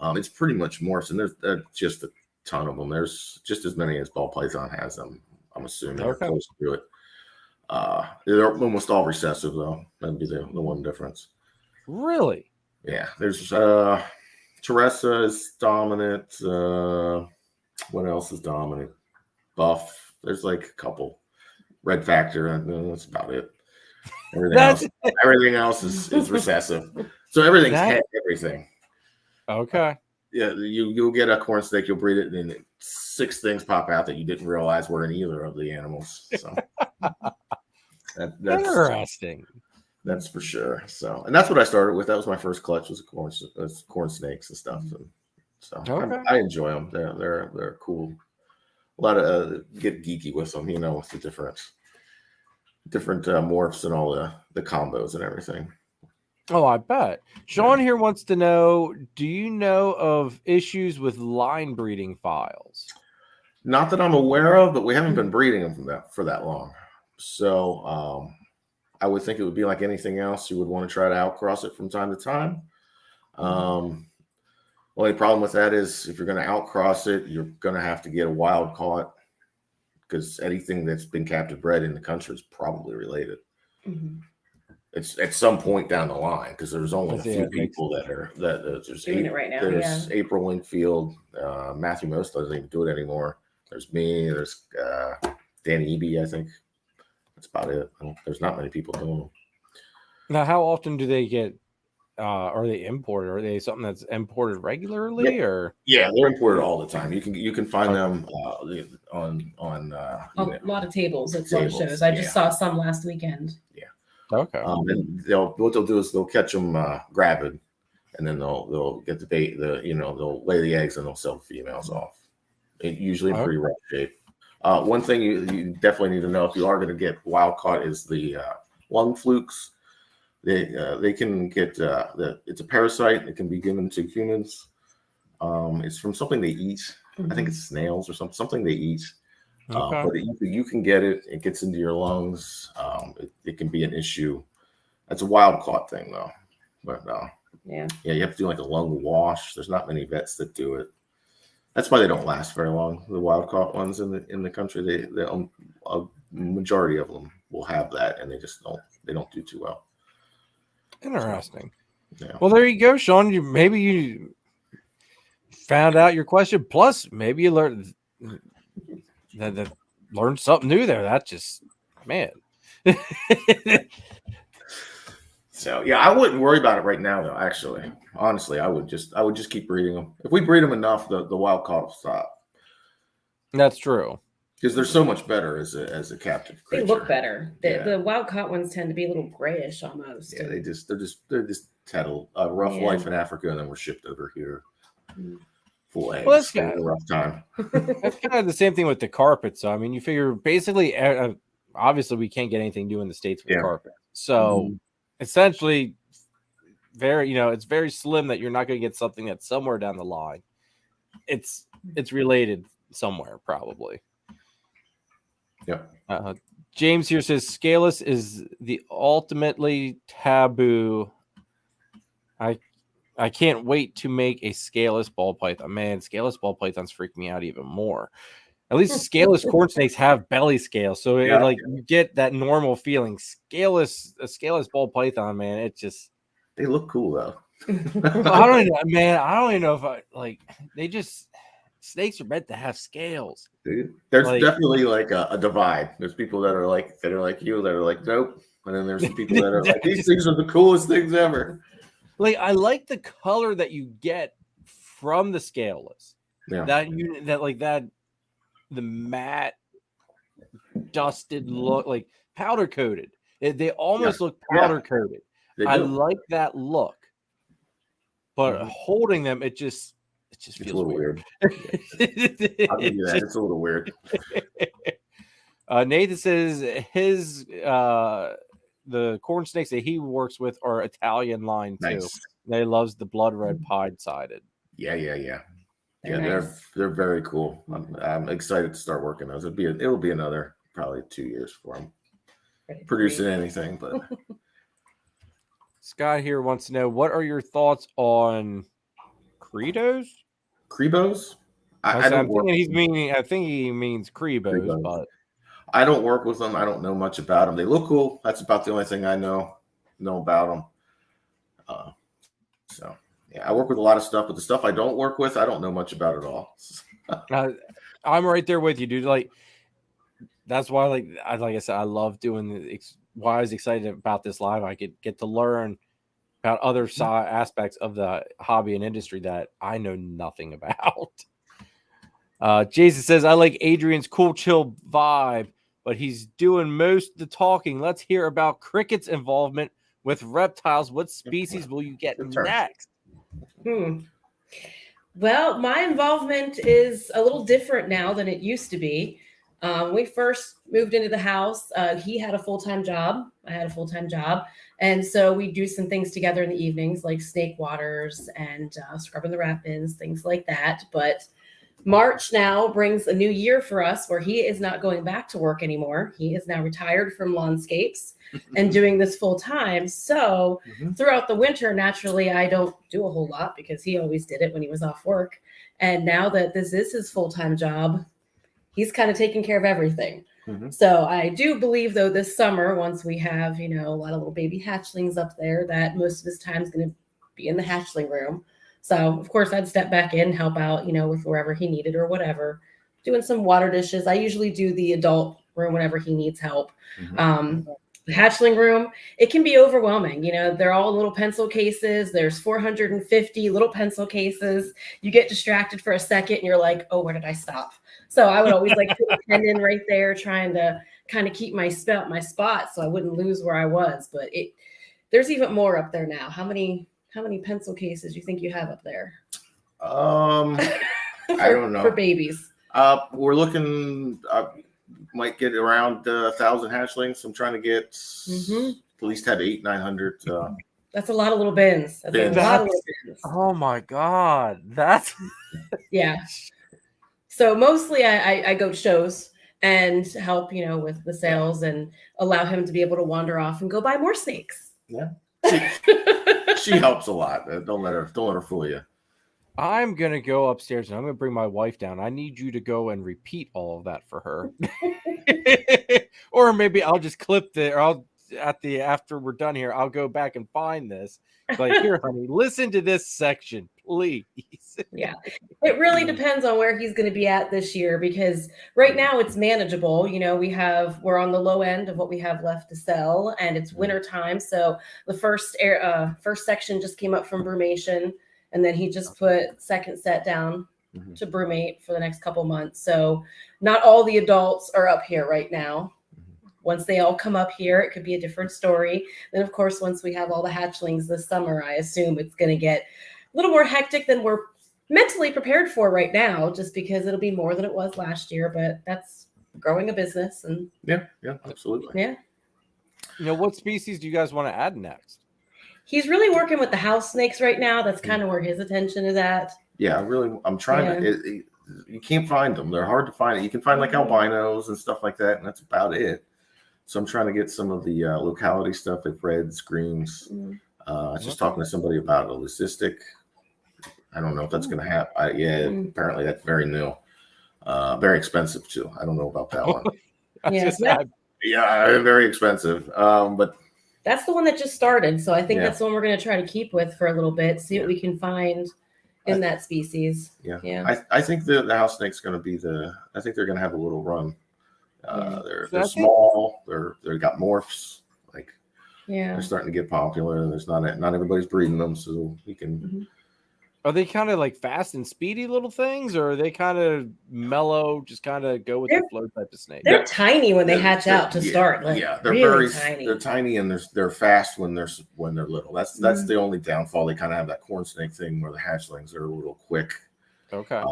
It's pretty much morphs, and there's just a ton of them. There's just as many as ball python has them. I'm assuming they're close to it. They're almost all recessive though. That'd be the one difference. Really? Yeah. There's Teresa is dominant. What else is dominant? Buff. There's like a couple. Red Factor, and that's about it. Everything else is recessive. So everything's everything. Okay. Yeah, you'll get a corn snake, you'll breed it, and 6 things pop out that you didn't realize were in either of the animals. So that's interesting. That's for sure. So, and that's what I started with. That was my first clutch was corn snakes and stuff. And so I enjoy them. They're cool. A lot of get geeky with them, with the different morphs and all the combos and everything. Oh, I bet. Sean here wants to know, do you know of issues with line breeding files? Not that I'm aware of, but we haven't been breeding them for that long. So I would think it would be like anything else. You would want to try to outcross it from time to time. Only problem with that is if you're going to outcross it, you're going to have to get a wild caught because anything that's been captive bred in the country is probably related. It's at some point down the line because there's only a Yeah, few it makes people that there's Doing it right now, There's April Wingfield, Matthew Most doesn't even do it anymore. There's me. There's Danny Eby, I think. That's about it. There's not many people doing them. Now, how often do they get? Are they imported? Are they something that's imported regularly, or? Yeah, they're imported all the time. You can find them on A lot of tables at Tables, some shows. I just saw some last weekend. Okay. And what they'll do is they'll catch them gravid, and then they'll get the bait. They'll lay the eggs and they'll sell the females off. Usually in pretty rough shape. One thing you definitely need to know if you are going to get wild caught is the lung flukes. They can get it's a parasite. It can be given to humans. It's from something they eat. I think it's snails or something they eat. Okay. But you can get it. It gets into your lungs. It can be an issue. That's a wild caught thing though. But Yeah, you have to do like a lung wash. There's not many vets that do it. That's why they don't last very long. The wild caught ones in the country, a majority of them will have that, and they don't do too well. Interesting. Yeah. Well, there you go, Sean. Maybe you found out your question. Plus, maybe you learned something new there. That's just, man. So yeah, I wouldn't worry about it right now, though. Actually, honestly, I would just keep breeding them. If we breed them enough, the wild caught will stop. That's true. Because they're so much better as a captive creature. they look better. The wild caught ones tend to be a little grayish almost. Yeah, they're just had a rough life in Africa, and then were shipped over here. Full eggs. Well, that's a rough time. That's kind of the same thing with the carpet. So I mean, you figure basically, obviously, we can't get anything new in the States with carpet. So essentially, it's very slim that you're not going to get something that's somewhere down the line. It's related somewhere probably. Yeah. James here says scaleless is the ultimately taboo. I can't wait to make a scaleless ball python. Man, scaleless ball pythons freak me out even more. At least scaleless corn snakes have belly scales, so you get that normal feeling. A scaleless ball python, man, they look cool though. I don't even know if snakes are meant to have scales. Dude, there's definitely like a divide. There's people that are like you that are like nope, and then there's some people that are like these things are the coolest things ever. Like I like the color that you get from the scaleless. Yeah. The matte dusted look, like powder coated. They almost look powder coated. I like that look, but holding them, it just feels a little weird. I'll give you that. It's a little weird. Nathan says his the corn snakes that he works with are Italian line too. Nice. They loves the blood red pied sided. Yeah. They're very cool. I'm excited to start working those. It'll be another probably 2 years for them producing anything. But Scott here wants to know, what are your thoughts on Credos? Crebos? I think he means Crebos, but I don't work with them. I don't know much about them. They look cool. That's about the only thing I know about them. So yeah, I work with a lot of stuff, but the stuff I don't work with, I don't know much about at all. I'm right there with you, dude. Like that's why, like I said, I love doing why I was excited about this live. I could get to learn about other aspects of the hobby and industry that I know nothing about. Jason says, I like Adrian's cool, chill vibe, but he's doing most of the talking. Let's hear about Crickitt's involvement with reptiles. What species will you get next? Well, my involvement is a little different now than it used to be. When we first moved into the house, he had a full-time job. I had a full-time job. And so we do some things together in the evenings, like snake waters and scrubbing the rat bins, things like that. But March now brings a new year for us where he is not going back to work anymore. He is now retired from lawnscapes and doing this full time. So throughout the winter, naturally, I don't do a whole lot because he always did it when he was off work. And now that this is his full-time job, he's kind of taking care of everything. So I do believe, though, this summer, once we have, a lot of little baby hatchlings up there, that most of his time is going to be in the hatchling room. So, of course, I'd step back in, help out, with wherever he needed or whatever, doing some water dishes. I usually do the adult room whenever he needs help. The hatchling room, it can be overwhelming. They're all little pencil cases. There's 450 little pencil cases. You get distracted for a second and you're like, oh, where did I stop? So I would always like put a pen in right there, trying to kind of keep my spot so I wouldn't lose where I was. But there's even more up there now. How many pencil cases do you think you have up there? I don't know. For babies. We're looking, might get around 1,000 hatchlings. I'm trying to get at least have 800-900. That's a lot of little bins. That's a lot of little bins. Oh my God. That's yeah. So mostly I go to shows and help, with the sales and allow him to be able to wander off and go buy more snakes. Yeah. She helps a lot. Don't let her fool you. I'm going to go upstairs and I'm going to bring my wife down. I need you to go and repeat all of that for her. Or maybe I'll just clip it, or after we're done here, I'll go back and find this. Like, here, honey, listen to this section, please. Yeah. It really depends on where he's going to be at this year, because right now it's manageable. We're on the low end of what we have left to sell, and it's winter time. So the first section just came up from brumation, and then he just put second set down to brumate for the next couple months. So not all the adults are up here right now. Once they all come up here, it could be a different story. Then, of course, once we have all the hatchlings this summer, I assume it's going to get a little more hectic than we're mentally prepared for right now, just because it'll be more than it was last year. But that's growing a business. And yeah, absolutely. Yeah. What species do you guys want to add next? He's really working with the house snakes right now. That's kind of where his attention is at. Yeah, I'm trying to. You can't find them. They're hard to find. You can find like albinos and stuff like that, and that's about it. So I'm trying to get some of the locality stuff, like reds, greens. I was just talking to somebody about a leucistic. I don't know if that's going to happen. Apparently that's very new. Very expensive too. I don't know about that one. Very expensive. But that's the one that just started. So I think that's the one we're going to try to keep with for a little bit, see what we can find in that species. Yeah. I think the house snake's going to be I think they're going to have a little run. They're small. They got morphs. Like, they're starting to get popular. There's not everybody's breeding them, so we can. Are they kind of like fast and speedy little things, or are they kind of mellow, just kind of go with the flow type of snake? They're tiny when they hatch out to start. Like, they're really very tiny. They're tiny, and they're fast when they're little. That's the only downfall. They kind of have that corn snake thing where the hatchlings are a little quick. Okay.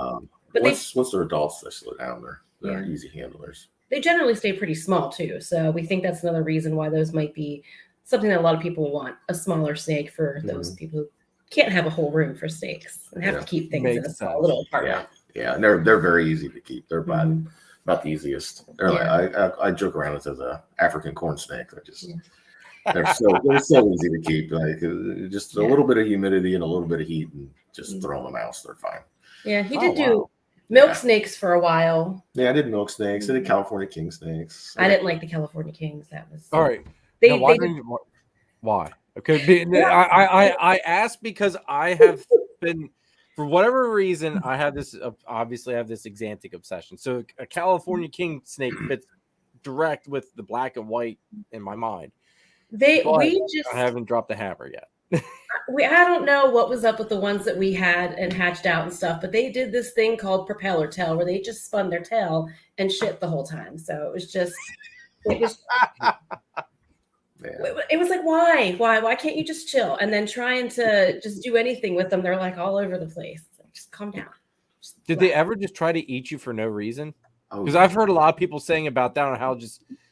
But once they're adults, they slow down. They're easy handlers. They generally stay pretty small too, so we think that's another reason why those might be something that a lot of people want, a smaller snake for those people who can't have a whole room for snakes and have to keep things in a small little apartment. Yeah, and they're very easy to keep. They're about the easiest. They're like I joke around with the African corn snake. They're so easy to keep. Like just a little bit of humidity and a little bit of heat, and just throw them out. So they're fine. Yeah, he did do milk snakes for a while. Yeah, I did milk snakes. I did California king snakes. I didn't like the California kings. That was all right. Why? Okay, I asked because I have been, for whatever reason, I have this exantic obsession. So a California king snake fits direct with the black and white in my mind. I haven't dropped the hammer yet. I don't know what was up with the ones that we had and hatched out and stuff, but they did this thing called propeller tail where they just spun their tail and shit the whole time. So it was like, why can't you just chill? And then trying to just do anything with them, they're like all over the place. Like, just calm down. Did they ever just try to eat you for no reason? Because I've heard a lot of people saying about that, on how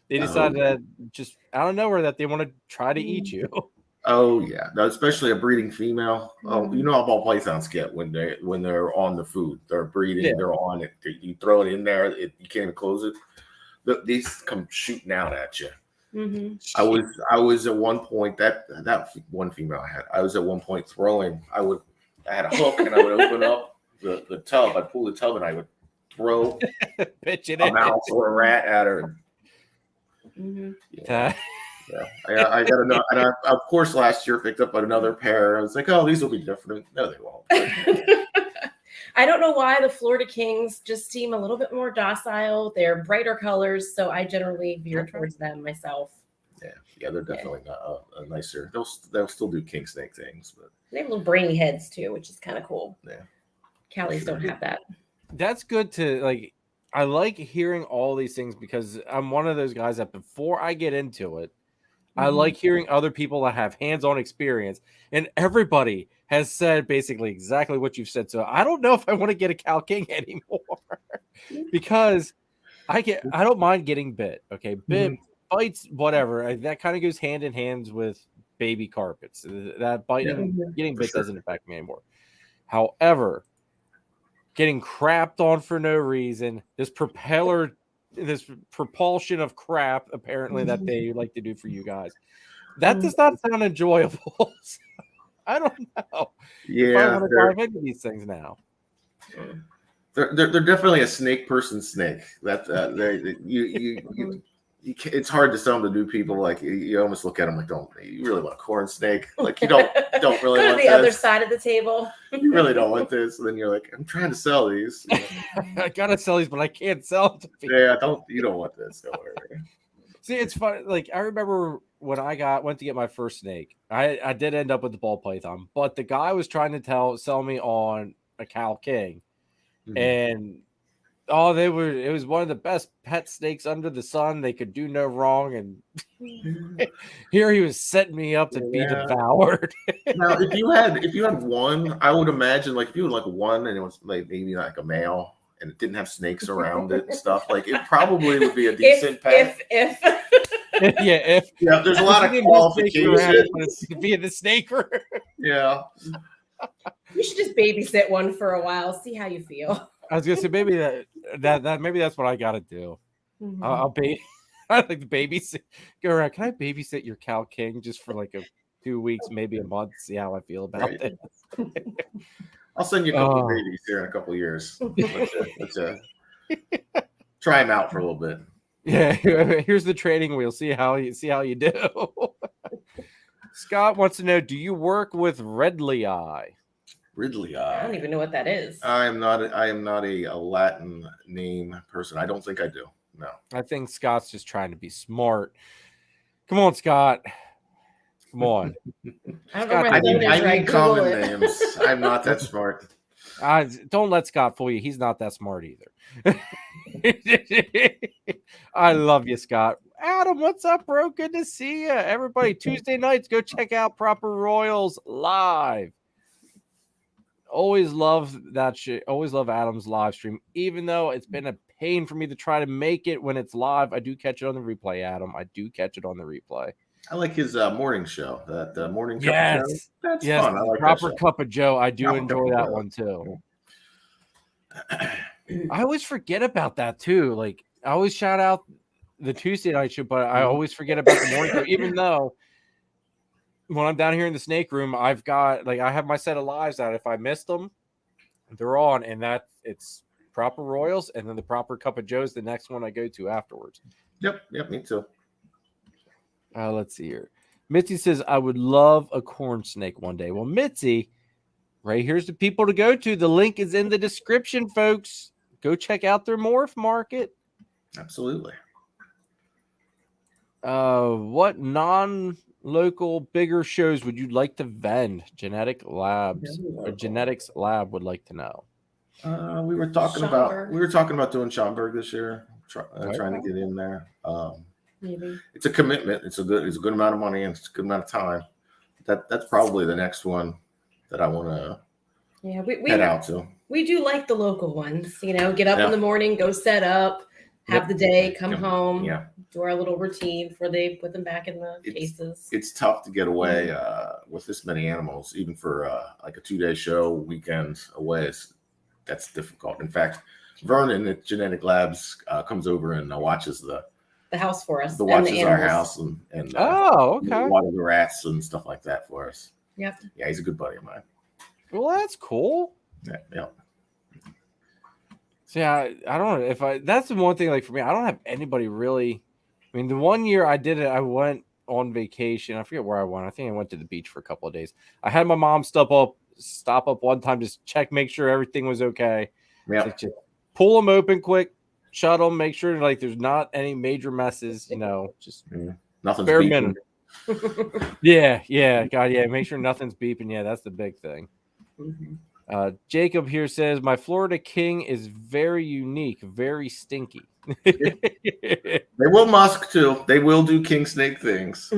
they decided that just out of nowhere that they want to try to eat you. Oh yeah, especially a breeding female. Oh, you know how ball pythons get when they're on the food. They're breeding. They're on it. You throw it in there. You can't even close it. These come shooting out at you. I was at one point that one female I had. I was at one point throwing. I had a hook and I would open up the tub. I'd pull the tub and I would throw pitch it a mouse or a rat at her and Mm-hmm. Yeah. I got another, and I, of course, last year picked up another pair. I was like, oh, these will be different. No, they won't. I don't know why the Florida Kings just seem a little bit more docile. They're brighter colors, so I generally veer towards them myself. Yeah, they're definitely not a nicer. They'll still do king snake things, but they have little brainy heads too, which is kind of cool. Yeah, Callies don't have that. That's good to like. I like hearing all these things because I'm one of those guys that before I get into it, I like hearing other people that have hands-on experience, and everybody has said basically exactly what you've said. So I don't know if I want to get a Cal King anymore because I don't mind getting bit. Okay, bit bites, whatever. That kind of goes hand in hand with baby carpets. That biting, getting bit doesn't affect me anymore. However, getting crapped on for no reason, this propulsion of crap apparently that they like to do for you guys, that does not sound enjoyable. I don't know if I want to dive into these things now. They're definitely a snake person snake. That it's hard to sell them to new people. Like you almost look at them like, don't you really want a corn snake? Like you don't really go want to the this. other side of the table. You really don't want this. And then you're like, I'm trying to sell these. You know? I gotta sell these, but I can't sell them to people. Yeah, you don't want this. Don't worry. See, it's funny. Like I remember when I went to get my first snake, I did end up with the ball python, but the guy was trying to sell me on a Cal King, and it was one of the best pet snakes under the sun. They could do no wrong, and here he was setting me up to be devoured. Now, if you had one, I would imagine like if you had like one and it was like maybe like a male and it didn't have snakes around it and stuff, like it probably would be a decent pet. If there's a lot of qualifications to be in the snake room. Yeah, you should just babysit one for a while, see how you feel. I was gonna say maybe that maybe that's what I gotta do. I'll I like to babysit. Go around. Can I babysit your Cal King just for like 2 weeks, maybe a month, see how I feel about it? I'll send you a couple of babies here in a couple of years. Let's try them out for a little bit. Yeah, here's the training wheel. See how you do. Scott wants to know: do you work with Redley Eye? Ridley I Eye. don't even know what that is. I am not a Latin name person. I don't think I do. No. I think Scott's just trying to be smart. Come on, Scott. Come on. I need common names. I'm not that smart. Don't let Scott fool you. He's not that smart either. I love you, Scott. Adam, what's up, bro? Good to see you. Everybody, Tuesday nights, go check out Proper Royals live. Always love that shit. Always love Adam's live stream, even though it's been a pain for me to try to make it when it's live. I do catch it on the replay, Adam. I do catch it on the replay. I like his morning show. That morning cup of Joe. That's fun. I like Proper Cup of Joe. I do enjoy that one too. I always forget about that too. Like I always shout out the Tuesday night show, but I always forget about the morning show, even though when I'm down here in the snake room, I have my set of lives that if I missed them, they're on, and that it's Proper Royals and then the Proper Cup of Joe's the next one I go to afterwards. Yep, me too. Let's see here. Mitzi says, I would love a corn snake one day. Well, Mitzi, right here's the people to go to. The link is in the description, folks. Go check out their morph market. Absolutely. What non-local bigger shows would you like to vend? Genetics Lab would like to know. We were talking about doing Schaumburg this year, trying to get in there. Maybe it's a commitment. It's a good amount of money and it's a good amount of time. That's probably the next one that I want to head out to. We do like the local ones, get up in the morning, go set up, have the day, come home, do our little routine before they put them back in the cases. It's tough to get away with this many animals, even for like a 2-day show, weekend away. That's difficult. In fact, Vernon at Genetic Labs comes over and watches the house for us. Watches our house and water the rats and stuff like that for us. Yep. Yeah, he's a good buddy of mine. Well, that's cool. Yeah. So I don't know if that's the one thing. Like for me, I don't have anybody really. I mean, the one year I did it, I went on vacation. I forget where I went. I think I went to the beach for a couple of days. I had my mom stop up one time, just check, make sure everything was okay. Yeah. So just pull them open quick, shut them, make sure like there's not any major messes. Just nothing's bare beeping. minimum. Yeah. God, yeah. Make sure nothing's beeping. Yeah, that's the big thing. Jacob here says, my Florida King is very unique, very stinky. They will musk too. They will do king snake things.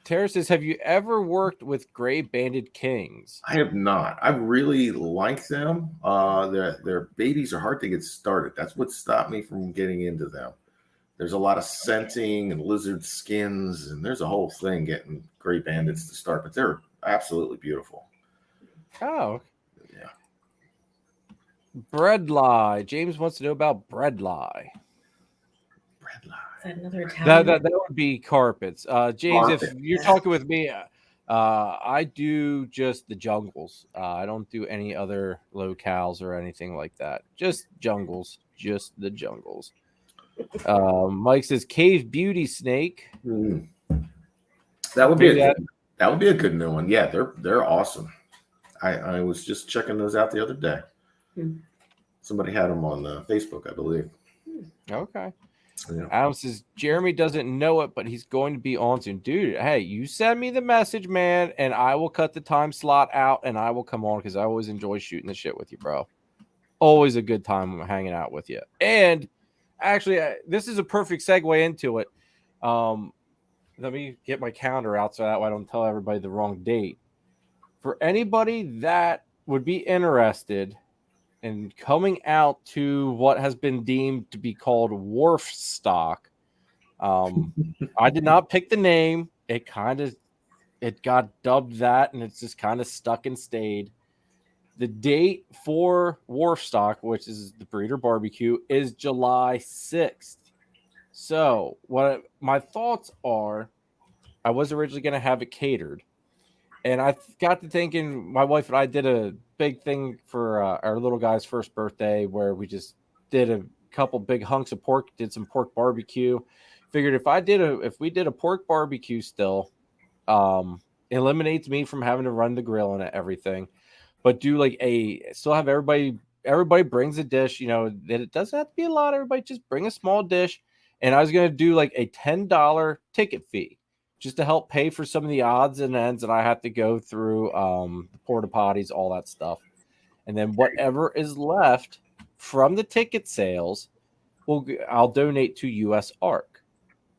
Tara says, have you ever worked with gray banded kings? I have not. I really like them. Their babies are hard to get started. That's what stopped me from getting into them. There's a lot of scenting and lizard skins, and there's a whole thing getting gray bandits to start, but they're absolutely beautiful. Oh. Yeah. Breadlie. James wants to know about breadlie. Another Italian. That would be carpets. James, if you're talking with me, I do just the jungles. I don't do any other locales or anything like that. Just jungles. Just the jungles. Mike says cave beauty snake. That would be a good new one. Yeah, they're awesome. I was just checking those out the other day. Somebody had them on Facebook, I believe. Okay. Yeah. Adam says Jeremy doesn't know it, but he's going to be on soon. Dude, hey, you send me the message, man, and I will cut the time slot out and I will come on because I always enjoy shooting the shit with you, bro. Always a good time hanging out with you. And actually, this is a perfect segue into it. Let me get my calendar out so that way I don't tell everybody the wrong date. For anybody that would be interested in coming out to what has been deemed to be called Wharf Stock, I did not pick the name. It got dubbed that, and it's just kind of stuck and stayed. The date for Wharf Stock, which is the breeder barbecue, is July 6th. So what my thoughts are, I was originally going to have it catered. And I got to thinking, my wife and I did a big thing for our little guy's first birthday where we just did a couple big hunks of pork, did some pork barbecue. Figured if we did a pork barbecue still, eliminates me from having to run the grill and everything. But do still have everybody brings a dish, that it doesn't have to be a lot. Everybody just bring a small dish. And I was going to do like a $10 ticket fee just to help pay for some of the odds and ends that I have to go through, the porta potties, all that stuff. And then whatever is left from the ticket sales, I'll donate to US Arc.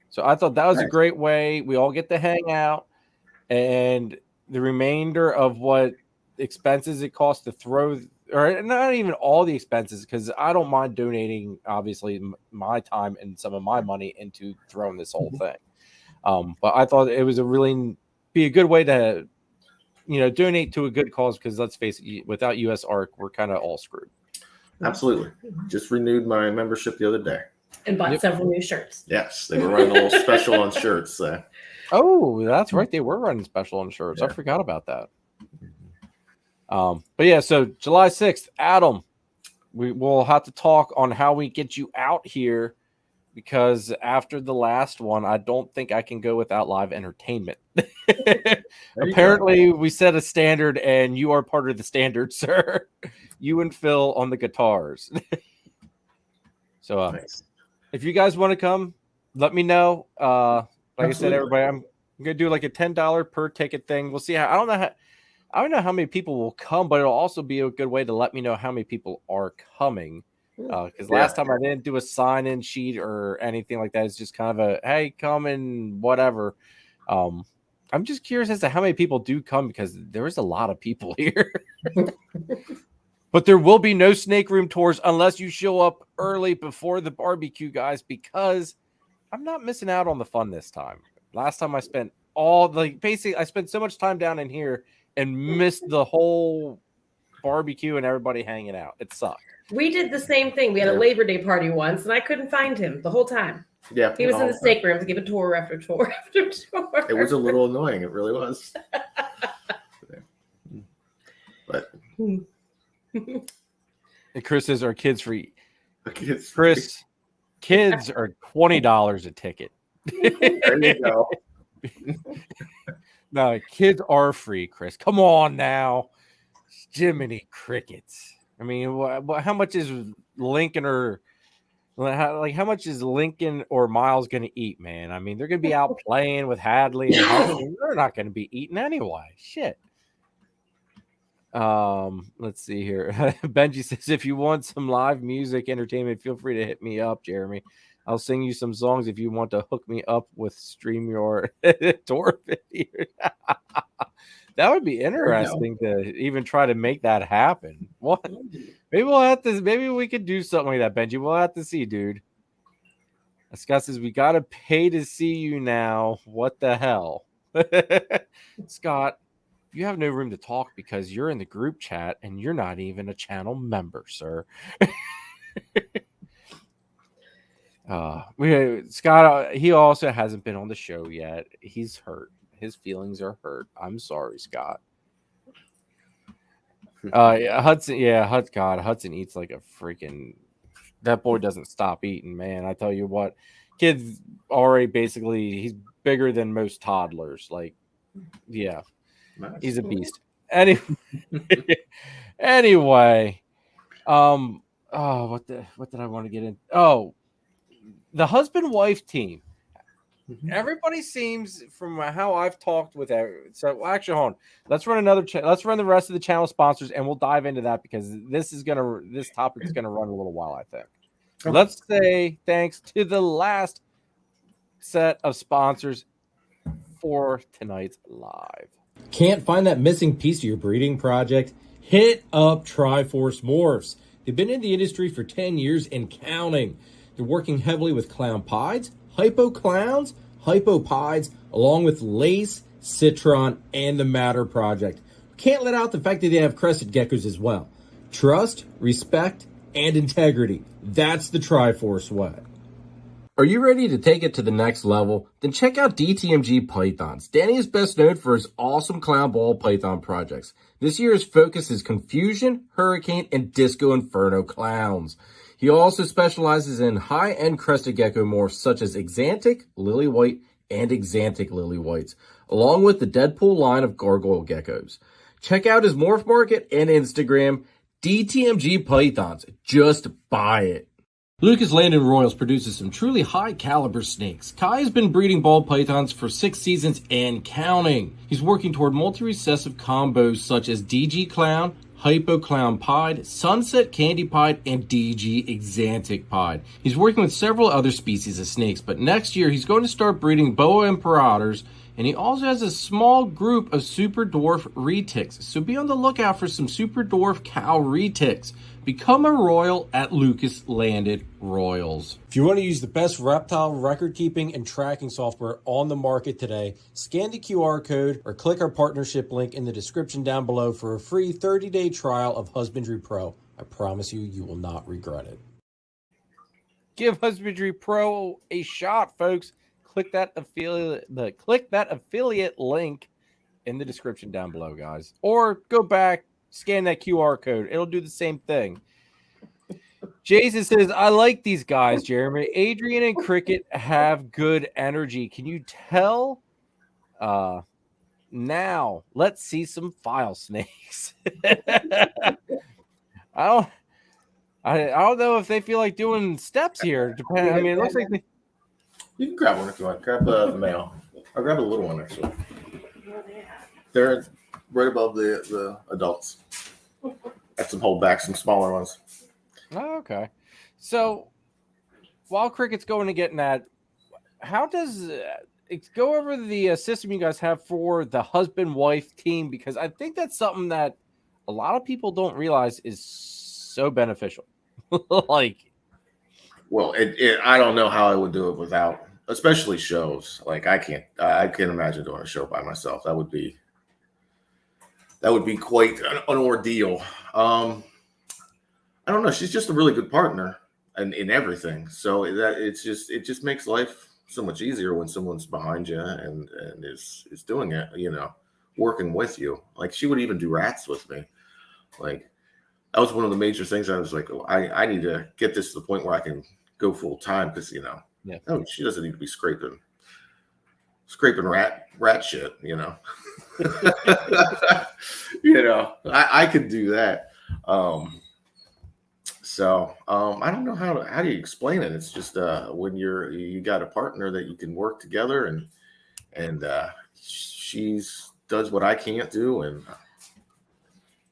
So I thought that was a great way. We all get to hang out, and the remainder of what expenses it costs to throw, or not even all the expenses, because I don't mind donating, obviously, my time and some of my money into throwing this whole thing. But I thought it was be a good way to, donate to a good cause, because let's face it, without US Arc, we're kind of all screwed. Absolutely. Just renewed my membership the other day. And bought several new shirts. Yes, they were running a little special on shirts. So. Oh, that's right. They were running special on shirts. Yeah. I forgot about that. But yeah, so July 6th, Adam, we will have to talk on how we get you out here, because after the last one, I don't think I can go without live entertainment. Apparently, we set a standard, and you are part of the standard, sir. You and Phil on the guitars. So, nice. If you guys want to come, let me know. Like Absolutely. I said, everybody, I'm gonna do like a $10 per ticket thing. We'll see how. I don't know how many people will come, but it'll also be a good way to let me know how many people are coming. Because last time I didn't do a sign-in sheet or anything like that. It's just kind of a, hey, come and whatever. I'm just curious as to how many people do come, because there's a lot of people here. But there will be no snake room tours unless you show up early before the barbecue, guys, because I'm not missing out on the fun this time. Last time I spent I spent so much time down in here and missed the whole barbecue and everybody hanging out. It sucked. We did the same thing. We had a Labor Day party once, and I couldn't find him the whole time. Yeah, he was in the snake room to give a tour after tour after tour. It was a little annoying. It really was. But and Chris says, "Are kids free?" Chris, Kids are $20 a ticket. There you go. No, kids are free, Chris. Come on now. Jiminy Crickets. I mean, how much is Lincoln or how much is Lincoln or Miles going to eat, man? I mean, they're going to be out playing with Hadley and Hudson. They're not going to be eating anyway. Shit. Let's see here. Benji says, if you want some live music entertainment, feel free to hit me up, Jeremy. I'll sing you some songs if you want to hook me up with StreamYard tour video. That would be interesting to even try to make that happen. What? Maybe we could do something like that, Benji. We'll have to see, dude. Scott says, we got to pay to see you now. What the hell? Scott, you have no room to talk because you're in the group chat and you're not even a channel member, sir. Scott, he also hasn't been on the show yet. He's hurt. His feelings are hurt. I'm sorry, Scott. Hudson eats like a freaking. That boy doesn't stop eating, man. I tell you what, kid's already basically he's bigger than most toddlers. Like, yeah. Nice. He's a beast. Anyway, what did I want to get in? Oh, the husband-wife team. Mm-hmm. Everybody seems, from how I've talked with so actually, hold on. Let's run let's run the rest of the channel sponsors, and we'll dive into that because this topic is gonna run a little while, I think. Okay. Let's say thanks to the last set of sponsors for tonight's live. Can't find that missing piece of your breeding project? Hit up Triforce Morphs. They've been in the industry for 10 years and counting. They're working heavily with clown pieds, hypo clowns, hypopides, along with lace, citron, and the Matter project. Can't let out the fact that they have crested geckos as well. Trust, respect, and integrity. That's the Triforce way. Are you ready to take it to the next level? Then check out DTMG Pythons. Danny is best known for his awesome clown ball python projects. This year's focus is Confusion, Hurricane, and Disco Inferno clowns. He also specializes in high-end crested gecko morphs such as Exantic, Lily White, and Exantic Lily Whites, along with the Deadpool line of gargoyle geckos. Check out his morph market and Instagram, DTMG Pythons. Just buy it. Lucas Landon Royals produces some truly high-caliber snakes. Kai has been breeding ball pythons for 6 seasons and counting. He's working toward multi-recessive combos such as DG Clown, Hypo Clown Pied, Sunset Candy Pied, and DG Exantic Pied. He's working with several other species of snakes, but next year he's going to start breeding Boa Imperators, and he also has a small group of super dwarf retics. So be on the lookout for some super dwarf cow retics. Become a royal at Lucas Landon Royals. If you want to use the best reptile record keeping and tracking software on the market today, scan the QR code or click our partnership link in the description down below for a free 30-day trial of Husbandry Pro. I promise you will not regret it. Give Husbandry Pro a shot, folks. Click that affiliate link in the description down below, guys. Or go back, scan that QR code. It'll do the same thing. Jason says, I like these guys, Jeremy. Adrian and Crickitt have good energy. Can you tell? Now, let's see some file snakes. I don't know if they feel like doing steps here. I mean, it looks like you can grab one if you want. Grab the male. I'll grab a little one, actually. They're right above the adults. Got some hold back, some smaller ones. Oh, okay. So while Crickitt's going to getting that, how does go over the system you guys have for the husband-wife team? Because I think that's something that a lot of people don't realize is so beneficial. Well, I don't know how I would do it without, especially shows. Like I can't imagine doing a show by myself. That would be quite an ordeal. I don't know. She's just a really good partner in everything. So it just makes life so much easier when someone's behind you and is doing it, working with you. Like she would even do rats with me. Like that was one of the major things I was like, I need to get this to the point where I can go full time because Yeah. oh, she doesn't need to be scraping rat shit. I could do that. I don't know how do you explain it. It's just when you got a partner that you can work together and she's does what I can't do and.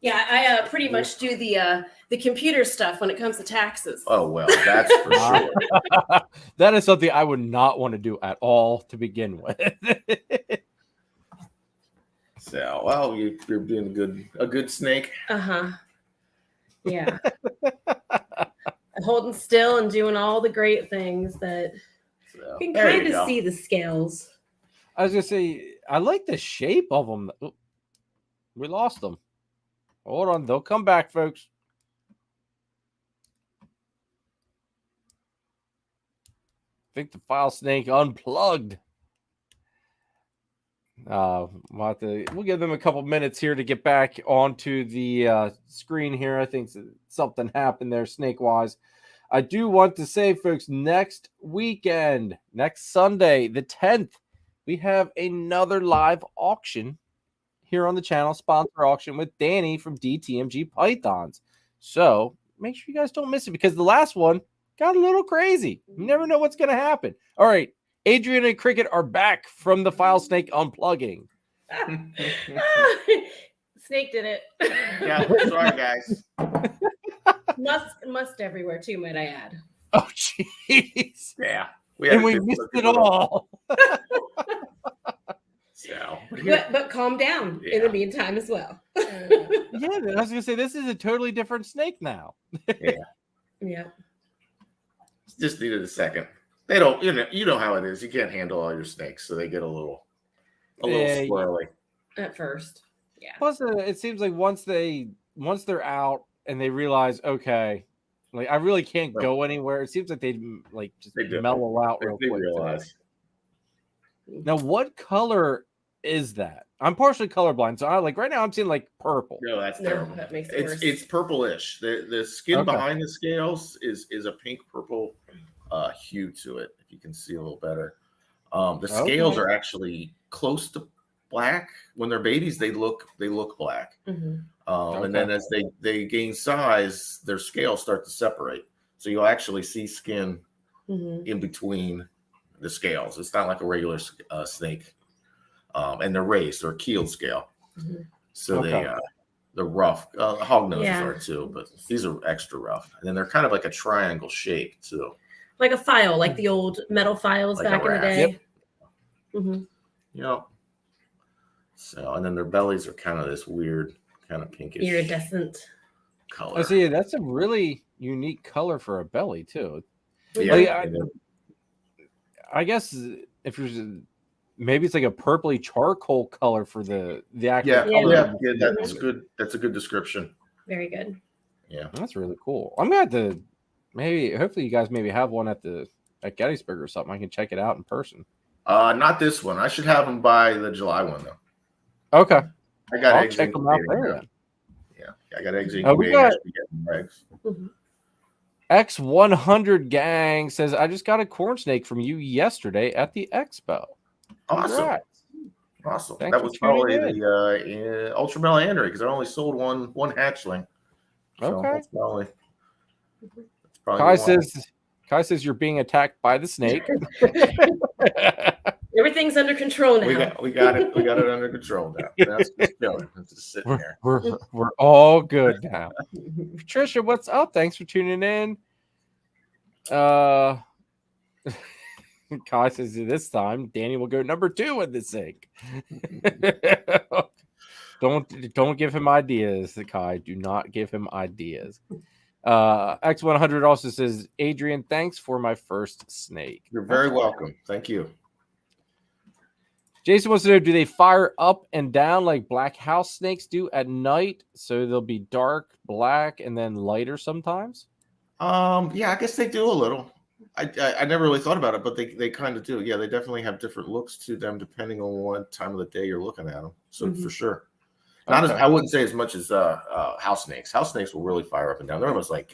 Yeah, I pretty much do the computer stuff when it comes to taxes. Oh, well, that's for sure. That is something I would not want to do at all to begin with. So, well, you're being a good snake. Yeah. Holding still and doing all the great things that you can kind of see the scales. I was gonna say I like the shape of them. Oh, we lost them. Hold on, they'll come back, folks. I think the file snake unplugged. We'll give them a couple minutes here to get back onto the screen here. I think something happened there snake-wise. I do want to say, folks, next weekend, next Sunday, the 10th, we have another live auction here on the channel, sponsor auction with Danny from DTMG Pythons. So make sure you guys don't miss it because the last one got a little crazy. You never know what's going to happen. All right. Adrian and Crickitt are back from the file snake unplugging. Snake did it. Yeah, sorry, guys. Must everywhere too, might I add. Oh, jeez. Yeah. We missed it all. So, but calm down in the meantime as well. Yeah, I was gonna say this is a totally different snake now. Yeah. Just needed a second. They don't, you know how it is. You can't handle all your snakes, so they get a little squirrely at first. Yeah. Plus, it seems like once they're out and they realize, okay, like I really can't go anywhere. It seems like they mellow out real quick. Realize. Now, what color is that? I'm partially colorblind, so right now I'm seeing like purple. No, that's terrible. That makes it worse. It's purplish. The skin behind the scales is a pink purple hue to it. If you can see a little better, the scales are actually close to black. When they're babies, they look black. Mm-hmm. And then as they gain size, their scales start to separate. So you'll actually see skin in between the scales. It's not like a regular snake. And they're raised or keeled scale. Mm-hmm. So they're rough. Hognoses are too, but these are extra rough. And then they're kind of like a triangle shape too. Like a file, like the old metal files like back in the day. Yep. Mm-hmm. Yep. So, and then their bellies are kind of this weird, kind of pinkish, iridescent color. I see. That's a really unique color for a belly too. Yeah. I guess if you're maybe it's like a purpley charcoal color for the actual color. Yeah, that's good. That's a good description. Very good. Yeah, that's really cool. I'm gonna have to hopefully you guys maybe have one at Gettysburg or something. I can check it out in person. Not this one. I should have them by the July one though. Okay, I got I'll eggs check them out there. Yeah, I got eggs incubating. Eggs. Mm-hmm. X100 gang says, I just got a corn snake from you yesterday at the Expo. Awesome. Awesome. Thanks, that was probably the Ultra Melandry because I only sold one hatchling. So that's probably Kai says you're being attacked by the snake. Everything's under control now. We got it under control now. That's just chilling. It's just sitting there. We're all good now. Patricia, what's up? Thanks for tuning in. Kai says this time Danny will go number 2 in the sink. Don't give him ideas, Kai. Do not give him ideas. X100 also says, Adrian, thanks for my first snake. You're very welcome. Thank you. Jason wants to know, do they fire up and down like black house snakes do at night? So they'll be dark, black, and then lighter sometimes? Yeah, I guess they do a little. I never really thought about it, but they kind of do. Yeah, they definitely have different looks to them depending on what time of the day you're looking at them. So for sure. I wouldn't say as much as house snakes. House snakes will really fire up and down. They're almost like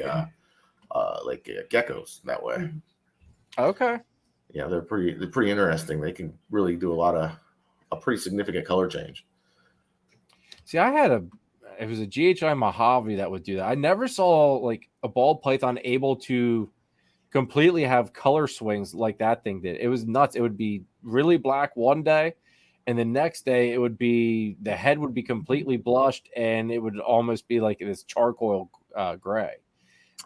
geckos that way. Okay. Yeah, they're pretty interesting. They can really do a pretty significant color change. See, it was a GHI Mojave that would do that. I never saw like a ball python able to completely have color swings like that thing did. It was nuts. It would be really black one day, and the next day the head would be completely blushed, and it would almost be like this charcoal gray.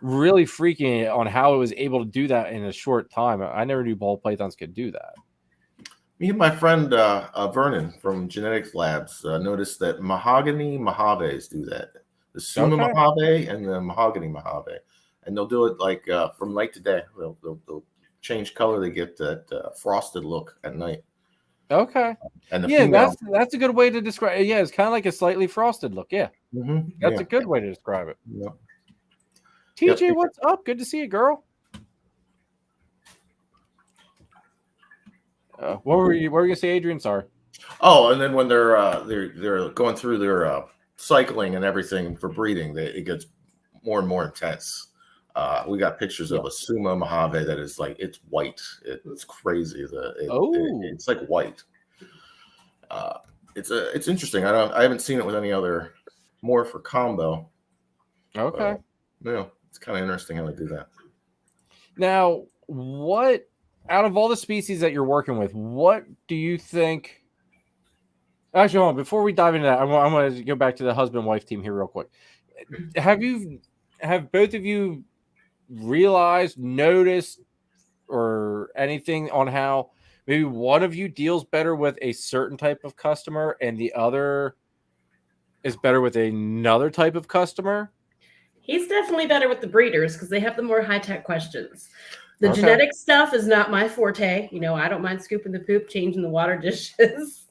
Really freaking on how it was able to do that in a short time. I never knew ball pythons could do that. Me and my friend Vernon from Genetics Labs noticed that mahogany Mojaves do that. The Suma Mojave and the mahogany Mojave. And they'll do it like from night to day. They'll change color. They get that frosted look at night. Okay. And that's a good way to describe it. Yeah, it's kind of like a slightly frosted look. Yeah. That's a good way to describe it. Yeah. TJ, what's up? Good to see you, girl. What were you gonna say, Adrian? Sorry. Oh, and then when they're going through their cycling and everything for breeding, it gets more and more intense. We got pictures of a Suma Mojave that is like it's white. It's crazy. It's like white. It's interesting. I haven't seen it with any other morph or combo. Okay. Yeah, it's kind of interesting how they do that. Now, what out of all the species that you're working with, what do you think? Actually, hold on. Before we dive into that, I'm going to go back to the husband-wife team here real quick. Have both of you realized, noticed, or anything on how maybe one of you deals better with a certain type of customer and the other is better with another type of customer? He's definitely better with the breeders because they have the more high-tech questions. The genetic stuff is not my forte. You know, I don't mind scooping the poop, changing the water dishes.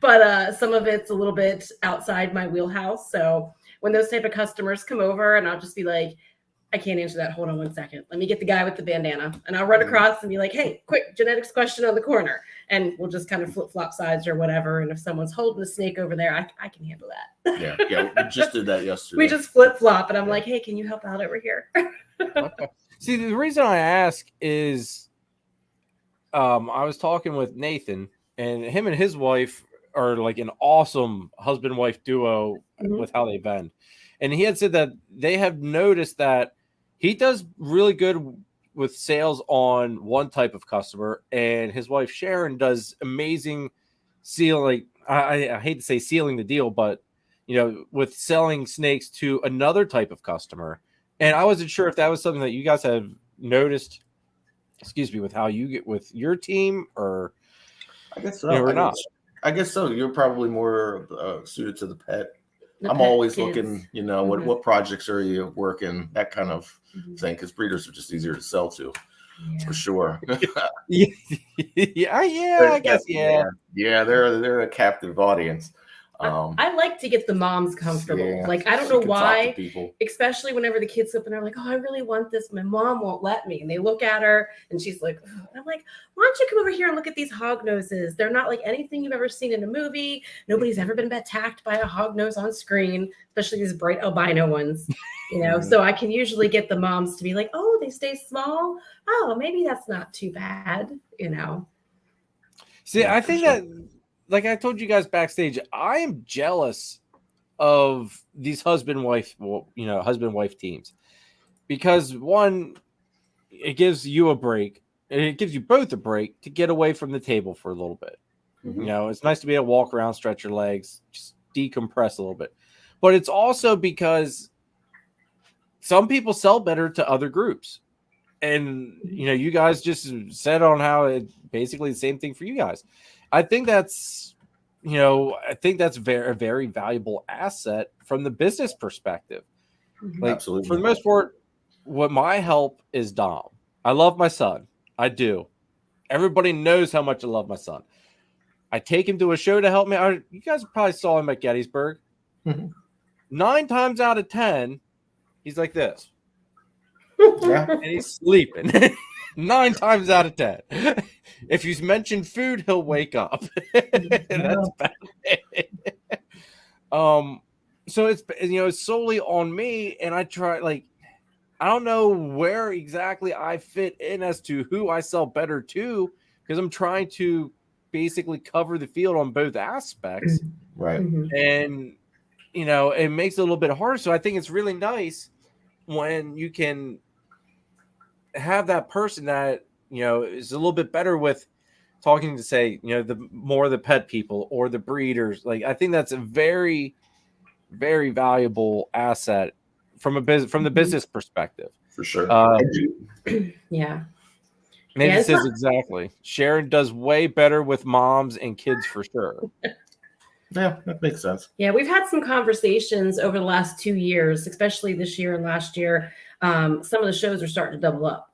But some of it's a little bit outside my wheelhouse. So when those type of customers come over and I'll just be like, I can't answer that. Hold on 1 second. Let me get the guy with the bandana. And I'll run across and be like, hey, quick genetics question on the corner. And we'll just kind of flip-flop sides or whatever. And if someone's holding a snake over there, I can handle that. Yeah. We just did that yesterday. We just flip-flop. And I'm like, hey, can you help out over here? Okay. See, the reason I ask is I was talking with Nathan, and him and his wife are like an awesome husband-wife duo with how they vend. And he had said that they have noticed that he does really good with sales on one type of customer, and his wife Sharon does amazing sealing. I hate to say sealing the deal, but with selling snakes to another type of customer. And I wasn't sure if that was something that you guys have noticed. Excuse me, with how you get with your team, or I guess so, or not. I guess so. You're probably more suited to the pet. I'm pet always kids. Looking, what projects are you working, that kind of thing, because breeders are just easier to sell to, for sure. I guess. Yeah, they're a captive audience. I like to get the moms comfortable. Yeah, like, I don't know why, people. Especially whenever the kids up and they're like, oh, I really want this. My mom won't let me. And they look at her and she's like, oh. And I'm like, why don't you come over here and look at these hognoses? They're not like anything you've ever seen in a movie. Nobody's ever been attacked by a hognose on screen, especially these bright albino ones. So I can usually get the moms to be like, oh, they stay small. Oh, maybe that's not too bad, See, I think that, like I told you guys backstage, I am jealous of these husband-wife teams, because one, it gives you a break, and it gives you both a break to get away from the table for a little bit. It's nice to be able to walk around, stretch your legs, just decompress a little bit. But it's also because some people sell better to other groups. And, you guys just said on how it basically the same thing for you guys. I think that's a very valuable asset from the business perspective. Like, absolutely. For the most part, what my help is Dom. I love my son. I do. Everybody knows how much I love my son. I take him to a show to help me. You guys probably saw him at Gettysburg. 9 times out of 10, he's like this. And he's sleeping. 9 times out of 10. If you mention food, he'll wake up. That's bad. So it's solely on me, and I try, like, I don't know where exactly I fit in as to who I sell better to, because I'm trying to basically cover the field on both aspects. Right. And, it makes it a little bit harder. So I think it's really nice when you can have that person that, is a little bit better with talking to, say, the more the pet people or the breeders. Like, I think that's a very, very valuable asset from the business perspective. For sure. Yeah. Nathan says exactly. Sharon does way better with moms and kids for sure. Yeah, that makes sense. Yeah, we've had some conversations over the last 2 years, especially this year and last year. Some of the shows are starting to double up.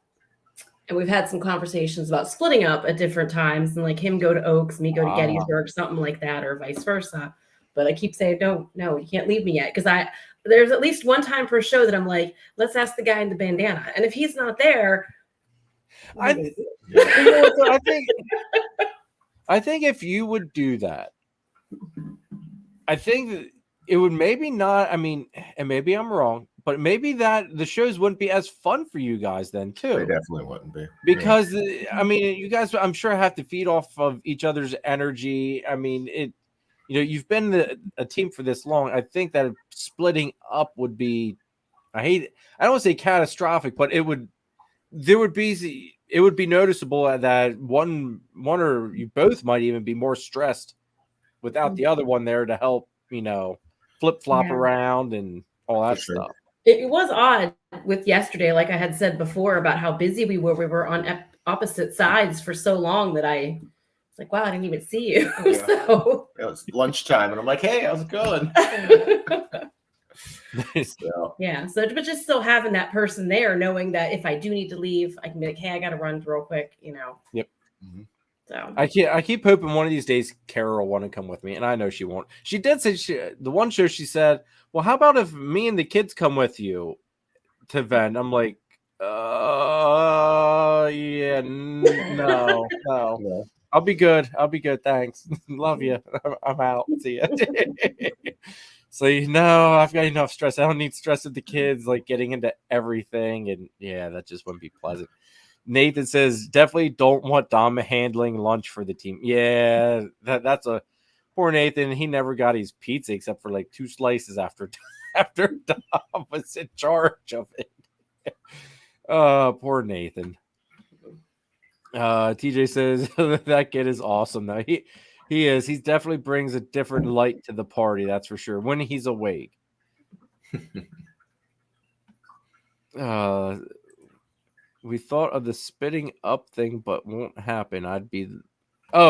And we've had some conversations about splitting up at different times, and like him go to Oaks, me go to Gettysburg, something like that, or vice versa. But I keep saying, no, you can't leave me yet. Because there's at least one time per show that I'm like, let's ask the guy in the bandana. And if he's not there, I think if you would do that, I think that it would maybe not, and maybe I'm wrong, but maybe that the shows wouldn't be as fun for you guys then too. They definitely wouldn't be. Because you guys, I'm sure, have to feed off of each other's energy. You've been a team for this long. I think that splitting up would be, I don't want to say catastrophic, but it would be noticeable that one or you both might even be more stressed without the other one there to help, flip flop around and all that stuff. It was odd with yesterday, like I had said before, about how busy we were. We were on opposite sides for so long that I was like, wow, I didn't even see you. Yeah. So it was lunchtime and I'm like, hey, how's it going? Yeah. So, but just still having that person there, knowing that if I do need to leave, I can be like, hey, I got to run real quick, Yep. So I keep hoping one of these days Kara will want to come with me, and I know she won't. She did say the one show she said, well, how about if me and the kids come with you to vend? I'm like, yeah, no. Yeah. I'll be good. Thanks. Love you. I'm out. See ya. So, I've got enough stress. I don't need stress with the kids, like getting into everything. And yeah, that just wouldn't be pleasant. Nathan says, definitely don't want Dom handling lunch for the team. Yeah, that's a poor Nathan. He never got his pizza except for like 2 slices after Dom was in charge of it. Poor Nathan. TJ says that kid is awesome though. He is. He definitely brings a different light to the party, that's for sure, when he's awake. We thought of the spitting up thing, but won't happen. I'd be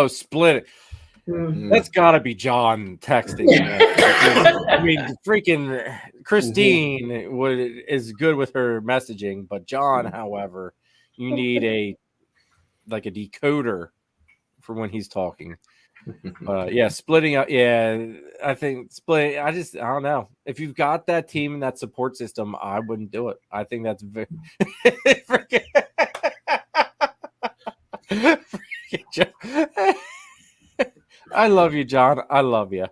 split it. That's gotta be John texting. Freaking Christine is good with her messaging, but John, however, you need a decoder for when he's talking. Splitting up. Yeah, I think splitting. I don't know. If you've got that team and that support system, I wouldn't do it. I think that's very. I love you, John. I love you.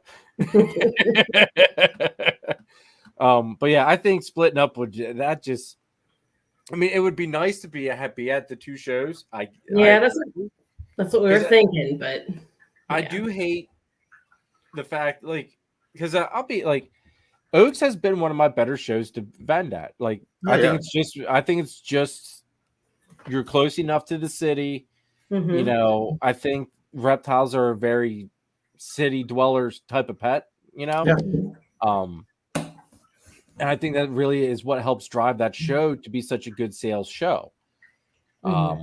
But yeah, I think splitting up would it would be nice to be at the 2 shows. That's what we were thinking, but I do hate the fact, because I'll be like, Oaks has been one of my better shows to vend at. I think it's just you're close enough to the city. I think reptiles are a very city dwellers type of pet. And I think that really is what helps drive that show to be such a good sales show. But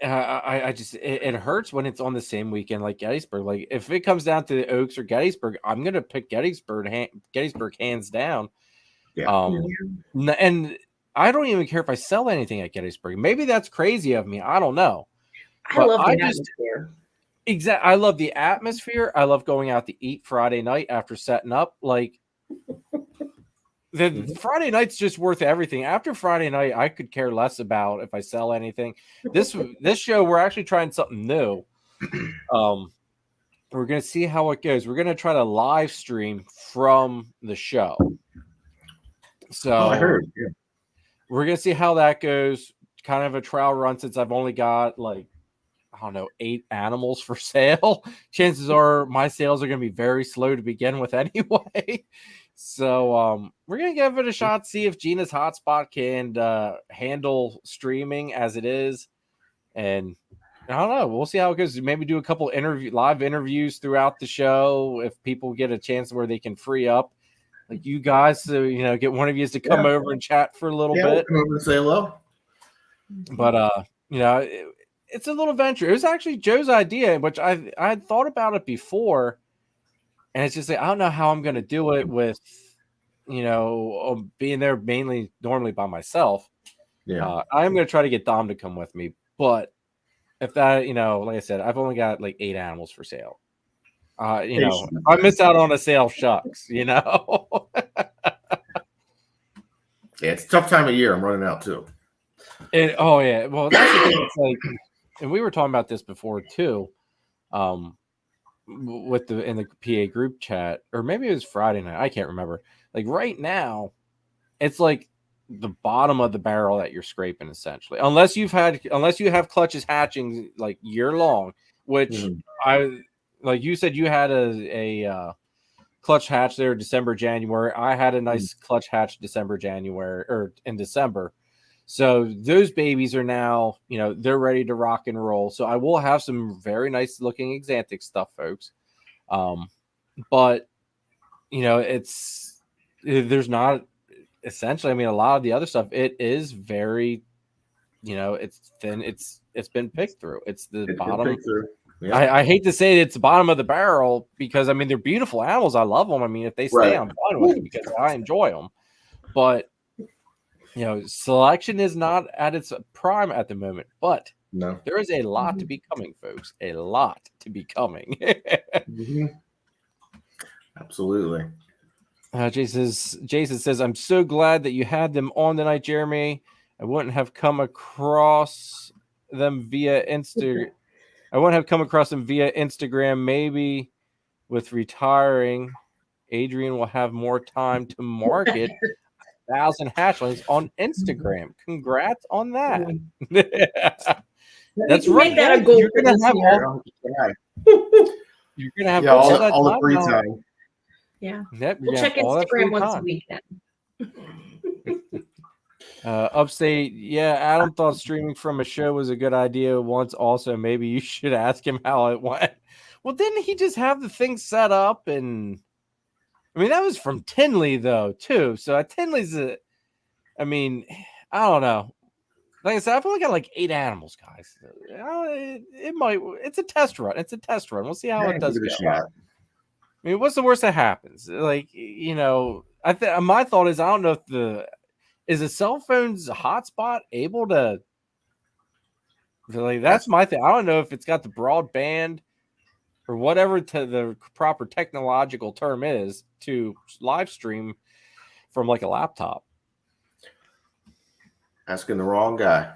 I just it hurts when it's on the same weekend like Gettysburg. Like if it comes down to the Oaks or Gettysburg, I'm gonna pick Gettysburg hands down. And I don't even care if I sell anything at Gettysburg. Maybe that's crazy of me. I don't know. I love the atmosphere. Exactly. I love the atmosphere. I love going out to eat Friday night after setting up. Like the Friday night's just worth everything. After Friday night, I could care less about if I sell anything. This show, we're actually trying something new. We're gonna see how it goes. We're gonna try to live stream from the show. So I heard. Yeah. we're gonna see how that goes. Kind of a trial run since I've only got like, I don't know, 8 animals for sale. Chances are my sales are going to be very slow to begin with anyway. So we're going to give it a shot, see if Gina's hotspot can handle streaming as it is. And I don't know. We'll see how it goes. Maybe do a couple live interviews throughout the show if people get a chance where they can free up. Like you guys, get one of you to come over and chat for a little bit. Come over and say hello. But it's a little venture. It was actually Joe's idea, which I had thought about it before, and it's just like I don't know how I'm going to do it with, being there normally by myself. Yeah, I'm going to try to get Dom to come with me, but if that, like I said, I've only got like 8 animals for sale. If I miss out on a sale, shucks. Yeah, it's a tough time of year. I'm running out too. Well, that's the thing. It's like, and we were talking about this before too, in the PA group chat, or maybe it was Friday night. I can't remember. Like right now, it's like the bottom of the barrel that you're scraping essentially, unless you have clutches hatching like year long, which like you said, you had a clutch hatch there December, January. I had a nice clutch hatch December, January, or in December. So those babies are now, they're ready to rock and roll. So I will have some very nice looking Xanthic stuff, folks. But there's not essentially, a lot of the other stuff, it is very, it's thin. It's been picked through. It's the bottom. Yeah. I hate to say it's the bottom of the barrel because they're beautiful animals. I love them. If they stay, I'm fine with it because I enjoy them. But selection is not at its prime at the moment, but there is a lot to be coming, folks. A lot to be coming. Absolutely. Jason says, I'm so glad that you had them on tonight, Jeremy. I wouldn't have come across them via Instagram. Maybe with retiring, Adrian will have more time to market 1,000 hatchlings on Instagram. Congrats on that. That's right. That a goal. You're gonna have all the free time. Yeah. Yep, we'll check Instagram once a week then. Upstate, Adam thought streaming from a show was a good idea once. Also, maybe you should ask him how it went. Well, didn't he just have the thing set up? And that was from Tinley though, too. So Tinley's I don't know. Like I said, I've only got like 8 animals, guys. It's a test run. We'll see how it does go. What's the worst that happens? Like, my thought is, I don't know if is a cell phone's hotspot able to, like, that's my thing. I don't know if it's got the broadband or whatever the proper technological term is to live stream from like a laptop. Asking the wrong guy.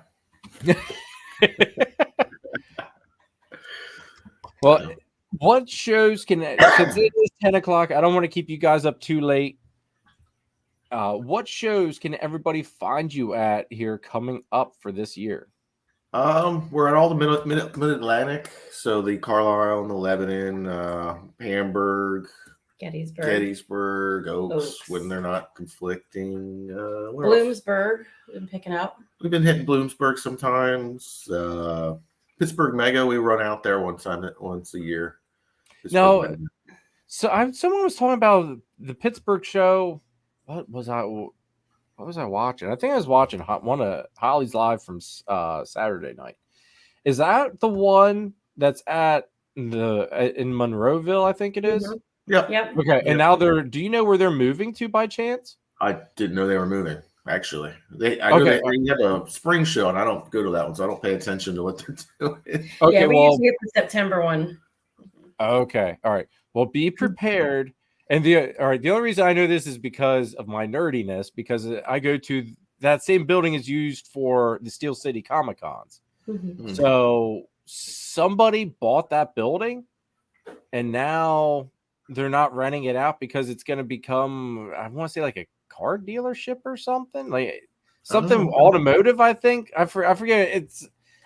Well, what shows since it is 10 o'clock, I don't want to keep you guys up too late. What shows can everybody find you at here coming up for this year? We're at all the mid-Atlantic. So the Carlisle and the Lebanon, Hamburg, Gettysburg, Oaks, when they're not conflicting. Bloomsburg, we've been picking up. We've been hitting Bloomsburg sometimes. Pittsburgh Mega, we run out there once a year. So someone was talking about the Pittsburgh show. What was I watching? I think I was watching one of Holly's live from Saturday night. Is that the one that's at in Monroeville? I think it is. Yep. Okay. And now do you know where they're moving to by chance? I didn't know they were moving. Actually, they have a spring show, and I don't go to that one, so I don't pay attention to what they're doing. Okay, we usually get the September one. Okay, all right. Well, be prepared. And the only reason I know this is because of my nerdiness, because I go to that same building is used for the Steel City Comic Cons. Mm-hmm. So somebody bought that building, and now they're not renting it out because it's going to become, I want to say, like a car dealership or something, like something automotive. I think I forget.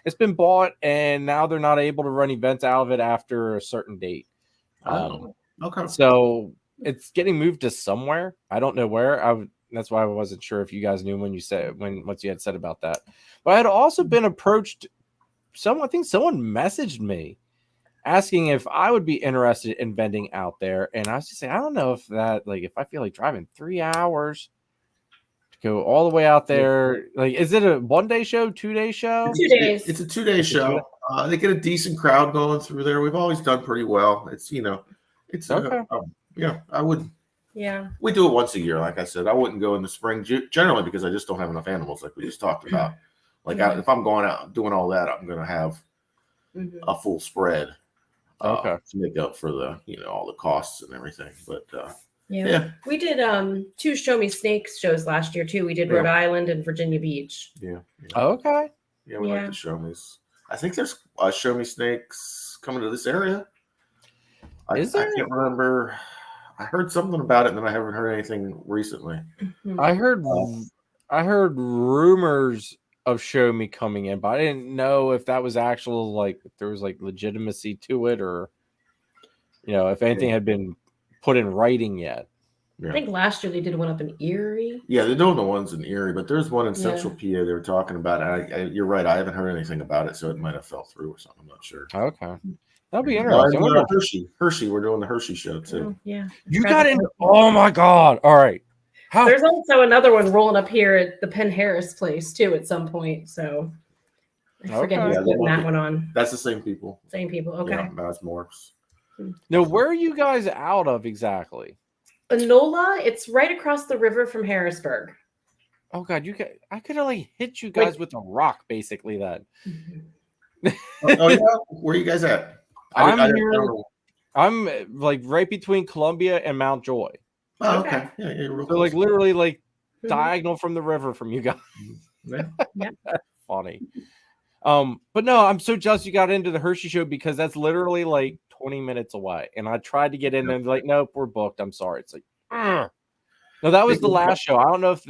It's been bought, and now they're not able to run events out of it after a certain date. Okay. So it's getting moved to somewhere. I don't know where. That's why I wasn't sure if you guys knew once you had said about that. But I had also been approached. I think someone messaged me asking if I would be interested in vending out there, and I was just saying, I don't know if I feel like driving 3 hours to go all the way out there. Like, is it a 1-day show, 2-day show? 2 days. It's a 2-day show. They get a decent crowd going through there. We've always done pretty well. It's Okay. I would. Yeah. We do it once a year, like I said. I wouldn't go in the spring generally because I just don't have enough animals, like we just talked about. Like if I'm going out doing all that, I'm going to have a full spread to make up for the all the costs and everything. But yeah, we did 2 Show Me Snakes shows last year too. We did Rhode Island and Virginia Beach. Yeah. Okay. Yeah, we like the Show Me's. I think there's Show Me Snakes coming to this area. Is there? I can't remember. I heard something about it, and then I haven't heard anything recently. I heard rumors of Show Me coming in, but I didn't know if that was actual, like, if there was like legitimacy to it, or if anything had been put in writing yet. I think last year they did one up in Erie. Yeah, they're doing the ones in Erie, but there's one in Central PA they were talking about. You're right. I haven't heard anything about it, so it might have fell through or something. I'm not sure. Okay. That'll be interesting. Hershey. We're doing the Hershey show too. Yeah. You got in. Oh my God. All right. There's also another one rolling up here at the Penn Harris place too at some point. So I forget who's putting that one on. That's the same people. Same people. Okay. Yeah, that's Morphs. Now, where are you guys out of exactly? Enola. It's right across the river from Harrisburg. Oh God, I could only hit you guys with a rock, basically. Then. Oh yeah, where are you guys at? I'm like right between Columbia and Mount Joy. Oh, okay. Yeah, real so close. like literally like diagonal from the river from you guys. Yeah. That's funny. But no, I'm so jealous you got into the Hershey show because that's literally like 20 minutes away. And I tried to get in and like, nope, we're booked. I'm sorry. It's like, no, that was the last show. I don't know if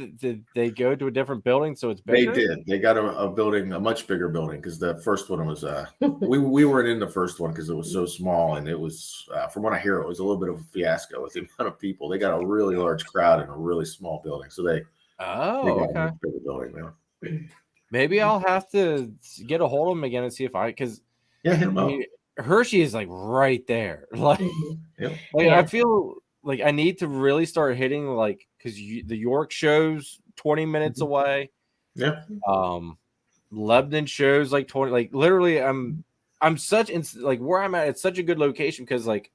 they go to a different building, so it's bigger. They did. They got a building, a much bigger building, because the first one was we weren't in the first one because it was so small, and it was from what I hear, it was a little bit of a fiasco with the amount of people. They got a really large crowd in a really small building, so they got a much bigger building now. Maybe I'll have to get a hold of them again and see if hit them up. Hershey is like right there. Like, I feel like I need to really start hitting, like, because the York shows 20 minutes away. Yeah. Lebanon shows like 20. Like literally, I'm such like where I'm at. It's such a good location because like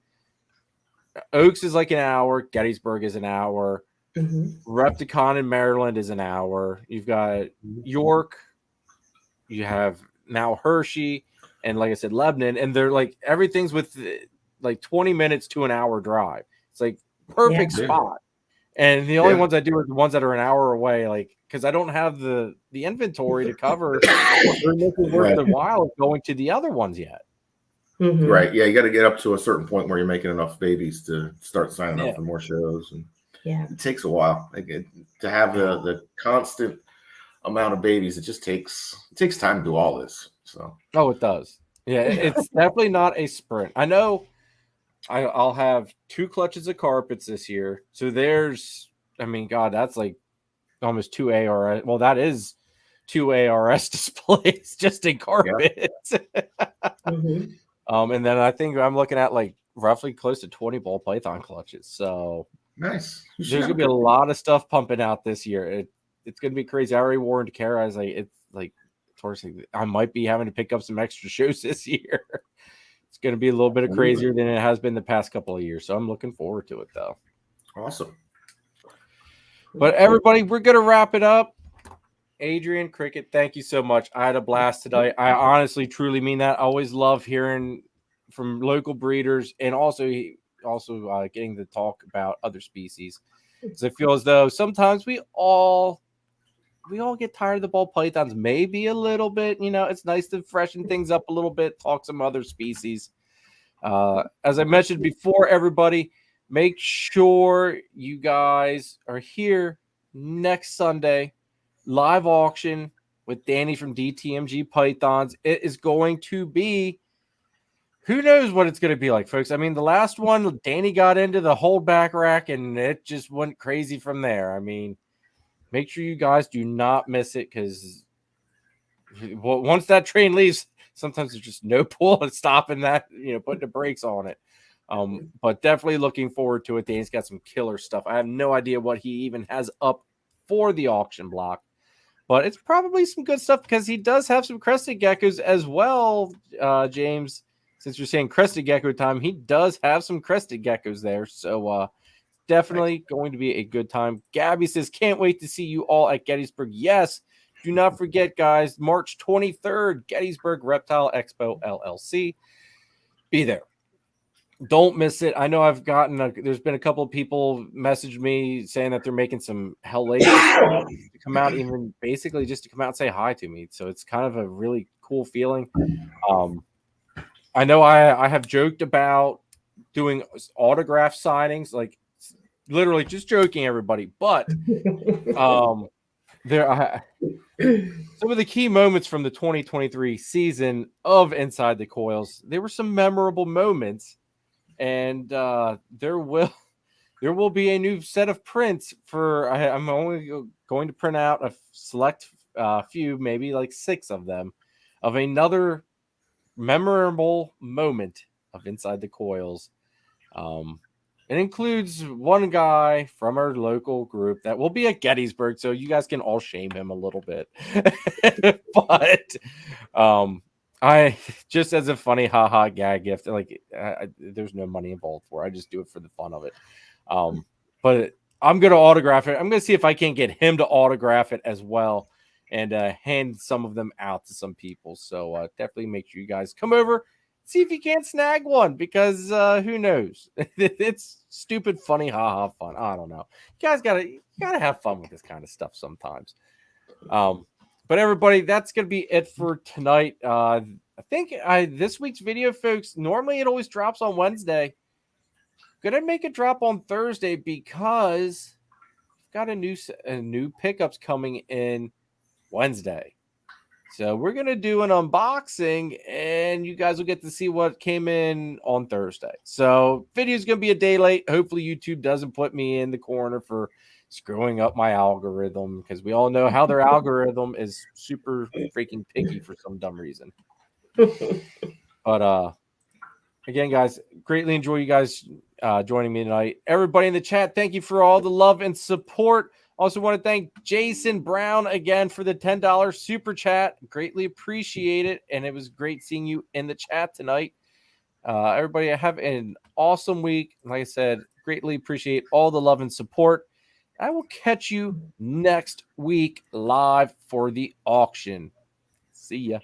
Oaks is like an hour. Gettysburg is an hour. Reptile in Maryland is an hour. You've got York. You have now Hershey, and like I said, Lebanon, and they're like everything's with like 20 minutes to an hour drive. It's like perfect spot. And the only ones I do are the ones that are an hour away, like because I don't have the inventory to cover worth the while of going to the other ones yet. Right. Yeah, you got to get up to a certain point where you're making enough babies to start signing up for more shows, and it takes a while. Like to have the constant amount of babies, it takes time to do all this. So it does. Yeah, it's definitely not a sprint. I know. I'll have 2 clutches of carpets this year. So there's, I mean, God, that's like almost 2 ARS. Well, that is 2 ARS displays just in carpets. And then I think I'm looking at like roughly close to 20 ball python clutches. So nice. There's going to be a lot of stuff pumping out this year. It's going to be crazy. I already warned Kara. I was like, it's like, I might be having to pick up some extra shows this year. It's going to be a little bit crazier than it has been the past couple of years. So I'm looking forward to it, though. Awesome. But everybody, we're going to wrap it up. Adrian Crickitt, thank you so much. I had a blast today. I honestly, truly mean that. I always love hearing from local breeders and also getting to talk about other species. Because I feel as though sometimes we all get tired of the ball pythons, maybe a little bit. It's nice to freshen things up a little bit, talk some other species. As I mentioned before, everybody, make sure you guys are here next Sunday, live auction with Danny from DTMG Pythons. It is going to be, who knows what it's going to be like, folks. I mean, the last one, Danny got into the holdback rack and it just went crazy from there. I mean, make sure you guys do not miss it, because once that train leaves, sometimes there's just no pull and stopping that, putting the brakes on it. But definitely looking forward to it. Danny's got some killer stuff. I have no idea what he even has up for the auction block, but it's probably some good stuff, because he does have some crested geckos as well. James, since you're saying crested gecko time, he does have some crested geckos there. So definitely going to be a good time. Gabby says, can't wait to see you all at Gettysburg. Yes, do not forget, guys, March 23rd, Gettysburg Reptile Expo LLC. Be there. Don't miss it. I know I've there's been a couple of people message me saying that they're making some hellacious to come out, even basically just to come out and say hi to me. So it's kind of a really cool feeling. I know I have joked about doing autograph signings, like literally just joking, everybody. But some of the key moments from the 2023 season of Inside the Coils, there were some memorable moments. And there will be a new set of prints for. I'm only going to print out a select few, maybe like 6 of them, of another memorable moment of Inside the Coils. It includes one guy from our local group that will be at Gettysburg, so you guys can all shame him a little bit. But I just, as a funny haha gag gift, like there's no money involved for it. I just do it for the fun of it. But I'm gonna autograph it. I'm gonna see if I can't get him to autograph it as well, and hand some of them out to some people. So definitely make sure you guys come over, see if you can't snag one, because who knows? It's stupid, funny, haha fun. I don't know. You guys gotta have fun with this kind of stuff sometimes. But everybody, that's going to be it for tonight. I think this week's video, folks, normally it always drops on Wednesday. Going to make it drop on Thursday, because we've got a new pickups coming in Wednesday. So we're going to do an unboxing, and you guys will get to see what came in on Thursday. So video is going to be a day late. Hopefully YouTube doesn't put me in the corner for screwing up my algorithm, because we all know how their algorithm is super freaking picky for some dumb reason. But again, guys, greatly enjoy you guys joining me tonight. Everybody in the chat, thank you for all the love and support. Also want to thank Jason Brown again for the $10 super chat. Greatly appreciate it, and it was great seeing you in the chat tonight. Everybody, have an awesome week. Like I said, greatly appreciate all the love and support. I will catch you next week live for the auction. See ya.